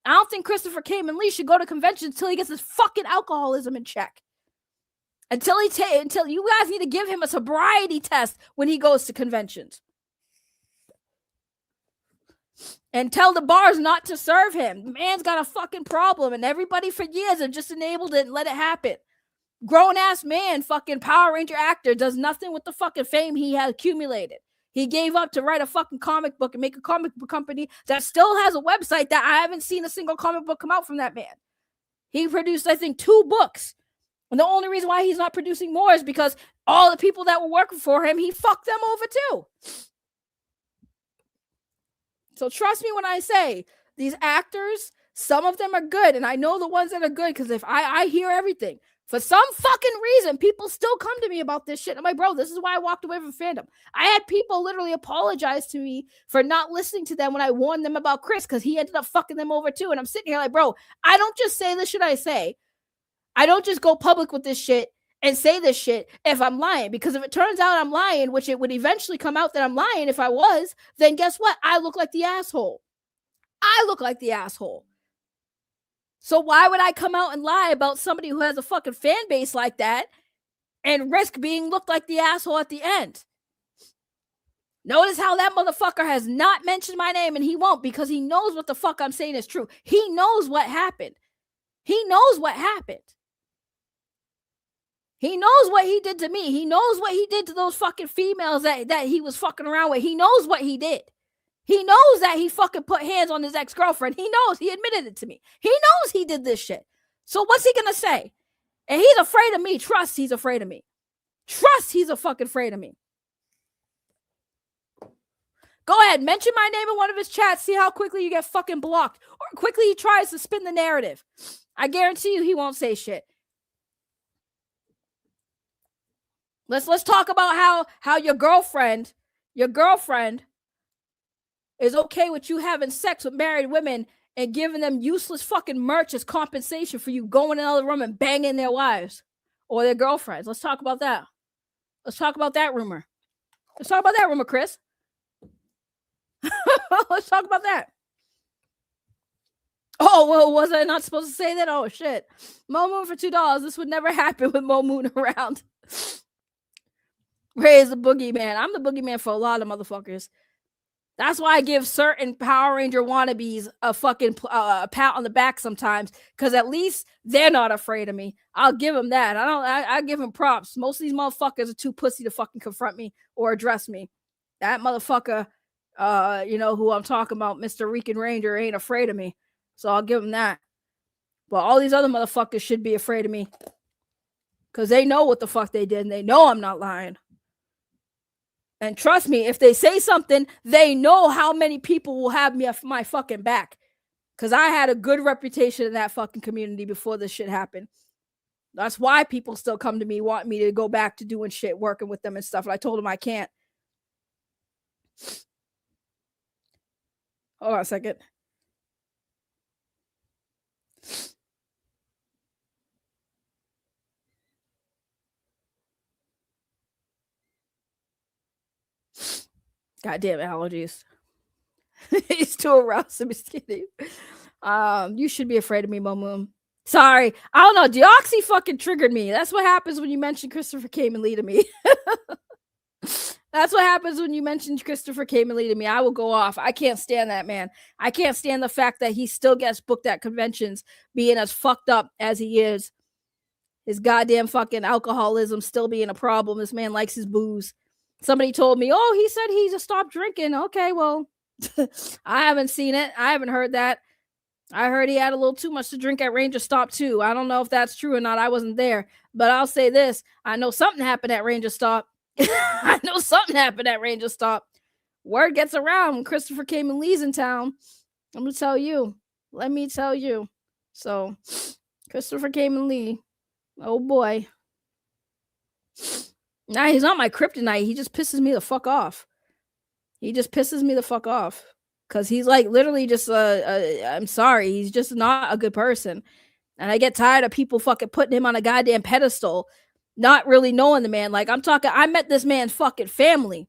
I don't think Christopher Kamen Lee should go to conventions until he gets his fucking alcoholism in check. Until you guys need to give him a sobriety test when he goes to conventions. And tell the bars not to serve him. The man's got a fucking problem, and everybody for years have just enabled it and let it happen. Grown-ass man, fucking Power Ranger actor, does nothing with the fucking fame he has accumulated. He gave up to write a fucking comic book and make a comic book company that still has a website that I haven't seen a single comic book come out from that man. He produced, I think, 2 books. And the only reason why he's not producing more is because all the people that were working for him, he fucked them over too. So trust me when I say these actors, some of them are good. And I know the ones that are good because if I hear everything. For some fucking reason, people still come to me about this shit. I'm like, bro, this is why I walked away from fandom. I had people literally apologize to me for not listening to them when I warned them about Chris because he ended up fucking them over too. And I'm sitting here like, bro, I don't just say the shit I say. I don't just go public with this shit and say this shit if I'm lying. Because if it turns out I'm lying, which it would eventually come out that I'm lying if I was, then guess what? I look like the asshole. I look like the asshole. So why would I come out and lie about somebody who has a fucking fan base like that and risk being looked like the asshole at the end? Notice how that motherfucker has not mentioned my name, and he won't because he knows what the fuck I'm saying is true. He knows what happened. He knows what happened. He knows what he did to me. He knows what he did to those fucking females that he was fucking around with. He knows what he did. He knows that he fucking put hands on his ex-girlfriend. He knows. He admitted it to me. He knows he did this shit. So what's he going to say? And he's afraid of me. Trust he's afraid of me. Trust he's a fucking afraid of me. Go ahead. Mention my name in one of his chats. See how quickly you get fucking blocked. Or quickly he tries to spin the narrative. I guarantee you he won't say shit. Let's talk about how your girlfriend is okay with you having sex with married women and giving them useless fucking merch as compensation for you going in another room and banging their wives or their girlfriends. Let's talk about that. Let's talk about that rumor. Let's talk about that rumor, Chris. Let's talk about that. Oh, well, was I not supposed to say that? Oh, shit. Mo Moon for $2. This would never happen with Mo Moon around. Ray is the boogeyman. I'm the boogeyman for a lot of motherfuckers. That's why I give certain Power Ranger wannabes a fucking a pat on the back sometimes, because at least they're not afraid of me. I'll give them that. I give them props. Most of these motherfuckers are too pussy to fucking confront me or address me. That motherfucker, who I'm talking about, Mr. Rican Ranger, ain't afraid of me. So I'll give them that. But all these other motherfuckers should be afraid of me, because they know what the fuck they did and they know I'm not lying. And trust me, if they say something, they know how many people will have me off my fucking back. Because I had a good reputation in that fucking community before this shit happened. That's why people still come to me, want me to go back to doing shit, working with them and stuff. And I told them I can't. Hold on a second. Goddamn allergies. He's too aroused to be skinny. You should be afraid of me, Momoon. Sorry. I don't know. Deoxy fucking triggered me. That's what happens when you mention Christopher Kamen Lee to me. That's what happens when you mention Christopher Kamen Lee to me. I will go off. I can't stand that man. I can't stand the fact that he still gets booked at conventions being as fucked up as he is. His goddamn fucking alcoholism still being a problem. This man likes his booze. Somebody told me, oh, he said he just stopped drinking. Okay, well, I haven't seen it. I haven't heard that. I heard he had a little too much to drink at Ranger Stop too. I don't know if that's true or not. I wasn't there. But I'll say this. I know something happened at Ranger Stop. I know something happened at Ranger Stop. Word gets around when Christopher Kamen Lee's in town. I'm going to tell you. Let me tell you. So, Christopher Kamen Lee. Oh, boy. Nah, he's not my kryptonite. He just pisses me the fuck off. He just pisses me the fuck off. Because he's like literally just, I'm sorry. He's just not a good person. And I get tired of people fucking putting him on a goddamn pedestal, not really knowing the man. Like, I'm talking, I met this man's fucking family.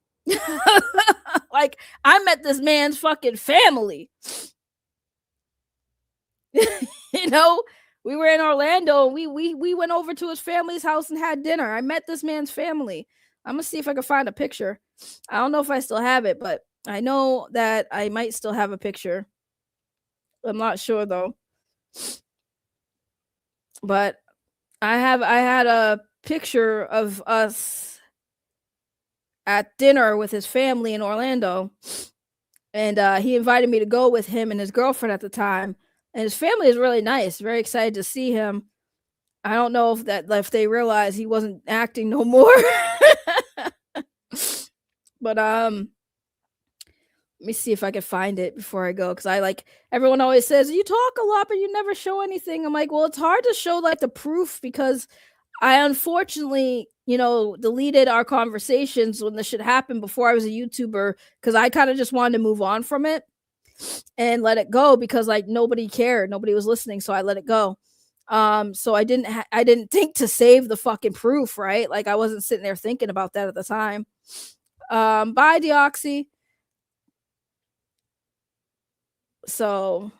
Like, I met this man's fucking family. You know, we were in Orlando. We went over to his family's house and had dinner. I met this man's family. I'm gonna see if I can find a picture. I don't know if I still have it, but I know that I might still have a picture. I'm not sure though. But I had a picture of us at dinner with his family in Orlando. And he invited me to go with him and his girlfriend at the time. And his family is really nice. Very excited to see him. I don't know if they realized he wasn't acting no more. But let me see if I can find it before I go, because I like everyone always says you talk a lot but you never show anything. I'm like, well, it's hard to show like the proof because I unfortunately, deleted our conversations when this shit happened before I was a YouTuber, because I kind of just wanted to move on from it and let it go, because like nobody cared, nobody was listening, so I let it go. So I didn't think to save the fucking proof, right? Like I wasn't sitting there thinking about that at the time. Bye, Deoxy. So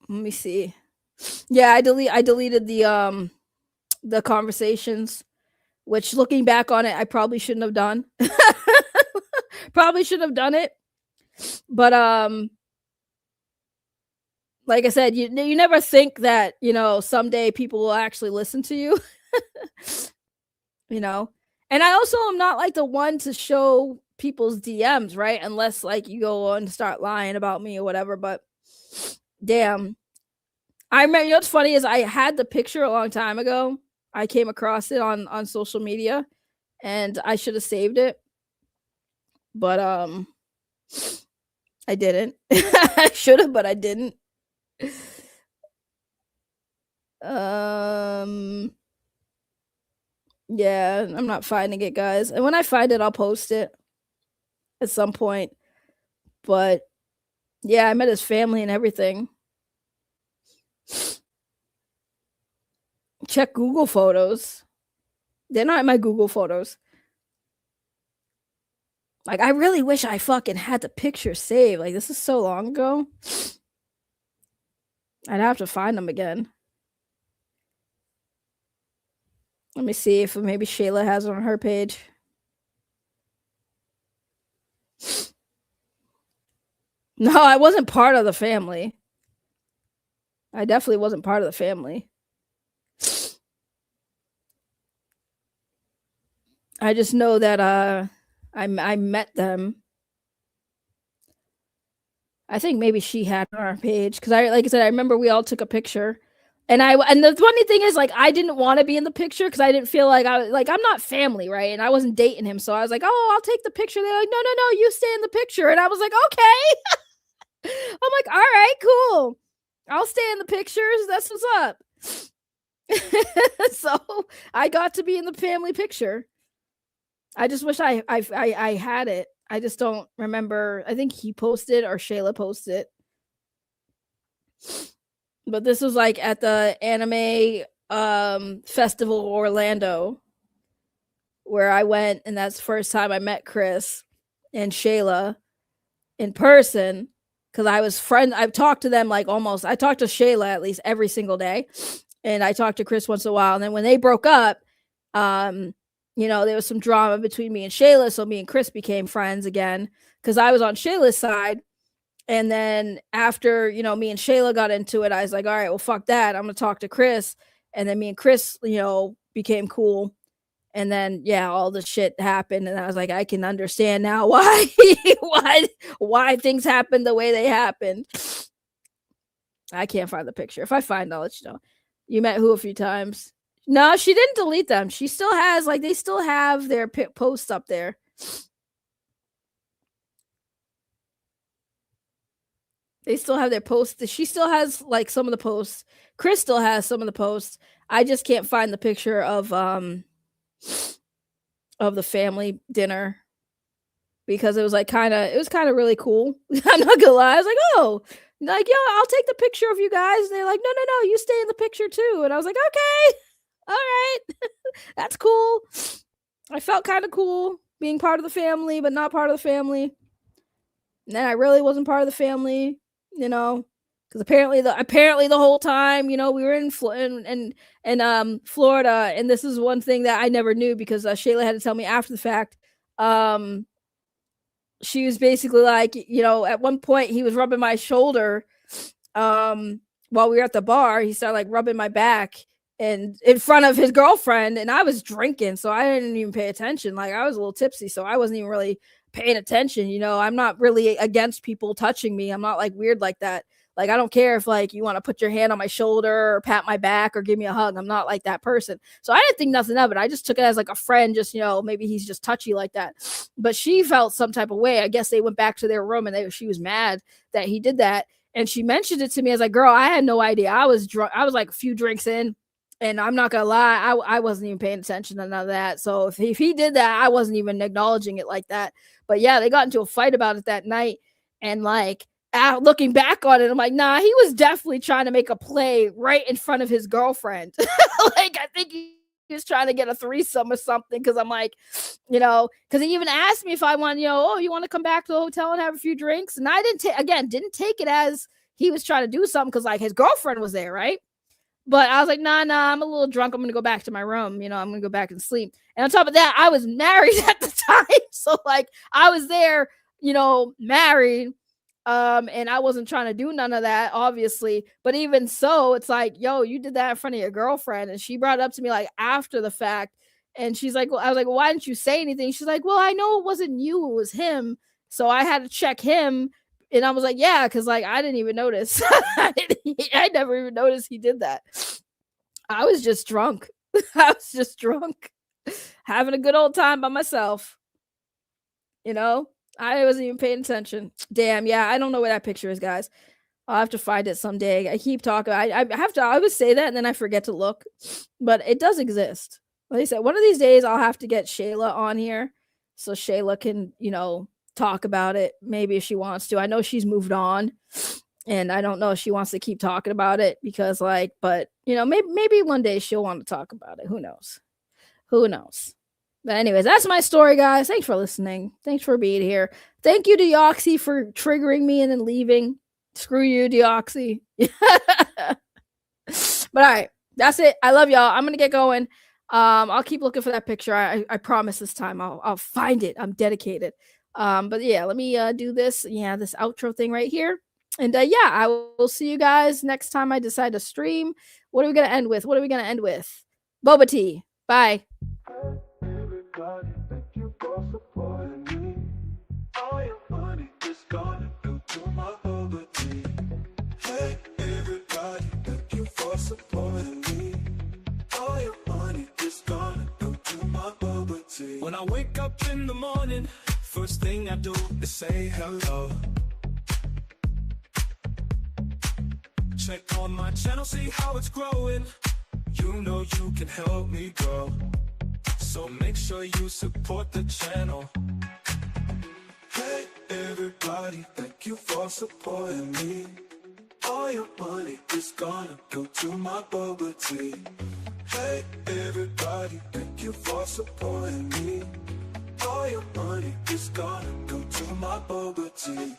let me see. Yeah, I deleted the conversations, which looking back on it, I probably shouldn't have done. Probably should have done it. But like I said, you never think that, someday people will actually listen to you. And I also am not like the one to show people's DMs, right? Unless like you go on and start lying about me or whatever. But damn. I remember, what's funny is I had the picture a long time ago. I came across it on social media and I should have saved it. But I didn't. I should have, but I didn't. Yeah, I'm not finding it, guys. And when I find it, I'll post it at some point. But yeah, I met his family and everything. Check Google Photos. They're not in my Google Photos. Like, I really wish I fucking had the picture saved. Like, this is so long ago. I'd have to find them again. Let me see if maybe Shayla has it on her page. No, I wasn't part of the family. I definitely wasn't part of the family. I just know that I met them. I think maybe she had it on our page, because like I said, I remember we all took a picture. And the funny thing is, like, I didn't want to be in the picture because I didn't feel like I'm not family, right? And I wasn't dating him, so I was like, oh, I'll take the picture. They're like, no, you stay in the picture. And I was like, okay. I'm like, all right, cool. I'll stay in the pictures. That's what's up. So I got to be in the family picture. I just wish I had it. I just don't remember. I think he posted or Shayla posted it. But this was like at the anime festival Orlando, where I went, and that's the first time I met Chris and Shayla in person, because I've talked to them like almost, I talked to Shayla at least every single day, and I talked to Chris once in a while. And then when they broke up, there was some drama between me and Shayla, so me and Chris became friends again, because I was on Shayla's side. And then after, me and Shayla got into it, I was like, all right, well, fuck that. I'm going to talk to Chris. And then me and Chris, became cool. And then, yeah, all the shit happened. And I was like, I can understand now why things happened the way they happened. I can't find the picture. If I find it, I'll let you know. You met who a few times? No, she didn't delete them. She still has, they still have their posts up there. They still have their posts. She still has some of the posts. Chris still has some of the posts. I just can't find the picture of the family dinner, because it was kind of really cool. I'm not gonna lie. I was like, oh, yeah, I'll take the picture of you guys. And they're like, no, you stay in the picture too. And I was like, okay, all right, that's cool. I felt kind of cool being part of the family, but not part of the family. And then I really wasn't part of the family. you know, because apparently the whole time, you know, we were in Florida, and this is one thing that I never knew because Shayla had to tell me after the fact. She was basically like, you know, at one point he was rubbing my shoulder, while we were at the bar. He started like rubbing my back and in front of his girlfriend, and I was drinking, so I didn't even pay attention. Like, I was a little tipsy, so I wasn't even really paying attention. You know, I'm not really against people touching me. I'm not like weird like that. Like, I don't care if like you want to put your hand on my shoulder or pat my back or give me a hug. I'm not like that person. So I didn't think nothing of it. I just took it as like a friend, just, you know, maybe he's just touchy like that. But she felt some type of way. I guess they went back to their room and she was mad that he did that. And she mentioned it to me. I was like, girl, I had no idea. I was drunk. I was like a few drinks in, and I'm not gonna lie, I wasn't even paying attention to none of that. So if he did that, I wasn't even acknowledging it like that. But yeah, they got into a fight about it that night. And like, looking back on it, I'm like, nah, he was definitely trying to make a play right in front of his girlfriend. Like, I think he was trying to get a threesome or something. Cause I'm like, you know, cause he even asked me if I want, you know, oh, you want to come back to the hotel and have a few drinks? And I didn't take it as he was trying to do something. Cause like his girlfriend was there. Right. But I was like, nah, I'm a little drunk. I'm going to go back to my room. You know, I'm going to go back and sleep. And on top of that, I was married at the time. So like I was there, you know, married. And I wasn't trying to do none of that, obviously. But even so, it's like, yo, you did that in front of your girlfriend. And she brought it up to me like after the fact. And she's like, well, I was like, well, why didn't you say anything? She's like, well, I know it wasn't you, it was him. So I had to check him. And I was like, yeah, because like I didn't even notice. I never even noticed he did that. I was just drunk. Having a good old time by myself. You know? I wasn't even paying attention. Damn, yeah, I don't know where that picture is, guys. I'll have to find it someday. I keep talking. I always say that and then I forget to look. But it does exist. Like I said, one of these days I'll have to get Shayla on here so Shayla can, you know, talk about it. Maybe if she wants to. I know she's moved on. And I don't know if she wants to keep talking about it because like, but you know, maybe one day she'll want to talk about it. Who knows? But anyways, that's my story, guys. Thanks for listening. Thanks for being here. Thank you, Deoxy, for triggering me and then leaving. Screw you, Deoxy. But all right, that's it. I love y'all. I'm gonna get going. I'll keep looking for that picture. I promise this time I'll find it. I'm dedicated. But yeah, let me do this. Yeah, this outro thing right here. And yeah, I will see you guys next time I decide to stream. What are we gonna end with? Boba tea. Bye. Everybody, thank you for supporting me. All your money is gonna go to my bubble tea. Hey, everybody, thank you for supporting me. All your money is gonna go to my bubble tea. When I wake up in the morning, first thing I do is say hello. Check on my channel, see how it's growing. You know you can help me grow. So make sure you support the channel. Hey everybody, thank you for supporting me. All your money is gonna go to my bubble tea. Hey everybody, thank you for supporting me. All your money is gonna go to my bubble tea.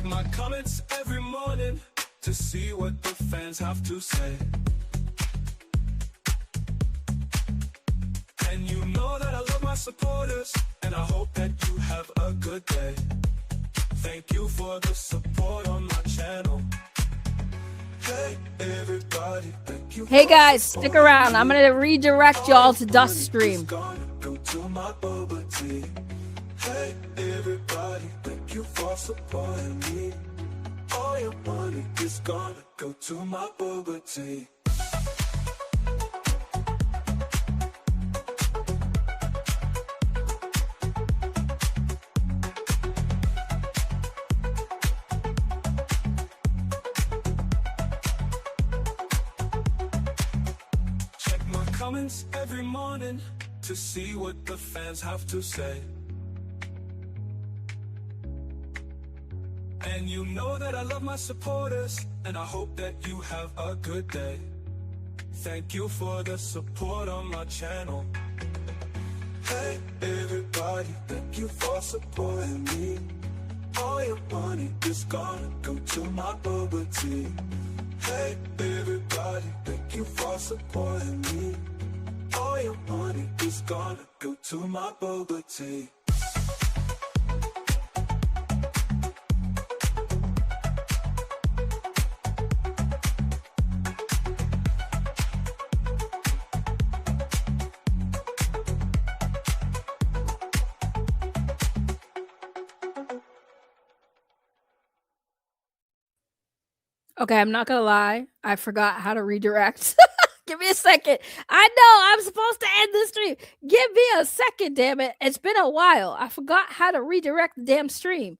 My comments every morning to see what the fans have to say. And you know that I love my supporters, and I hope that you have a good day. Thank you for the support on my channel. Hey everybody, thank you. Hey guys, stick around. I'm gonna redirect y'all to Dust Stream. Go to my bubble tea. Hey everybody, thank you for supporting me. All your money is gonna go to my bubble tea. Check my comments every morning to see what the fans have to say. And you know that I love my supporters, and I hope that you have a good day. Thank you for the support on my channel. Hey, everybody, thank you for supporting me. All your money is gonna go to my bubble tea. Hey, everybody, thank you for supporting me. All your money is gonna go to my bubble tea. Okay, I'm not gonna lie. I forgot how to redirect. Give me a second. I know I'm supposed to end the stream. Give me a second, damn it. It's been a while. I forgot how to redirect the damn stream.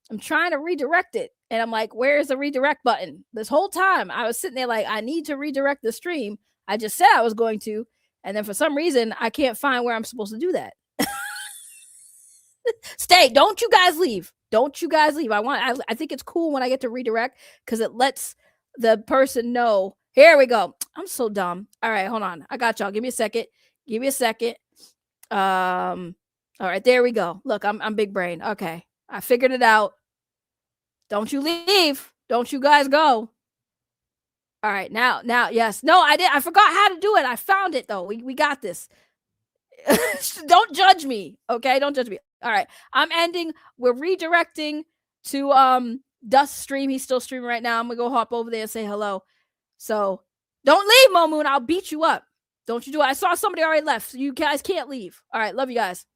I'm trying to redirect it. And I'm like, where's the redirect button? This whole time I was sitting there like, I need to redirect the stream. I just said I was going to. And then for some reason, I can't find where I'm supposed to do that. Stay. Don't you guys leave. Don't you guys leave. I think it's cool when I get to redirect because it lets the person know. Here we go. I'm so dumb. All right, hold on. I got y'all. Give me a second. Give me a second. All right, there we go. Look, I'm big brain. Okay. I figured it out. Don't you leave. Don't you guys go. All right, now, yes. No, I did. I forgot how to do it. I found it though. We got this. Don't judge me. Okay, don't judge me. All right, I'm ending. We're redirecting to Dust's stream. He's still streaming right now. I'm gonna go hop over there and say hello. So don't leave, Momoon. I'll beat you up. Don't you do it. I saw somebody already left. So you guys can't leave. All right, love you guys.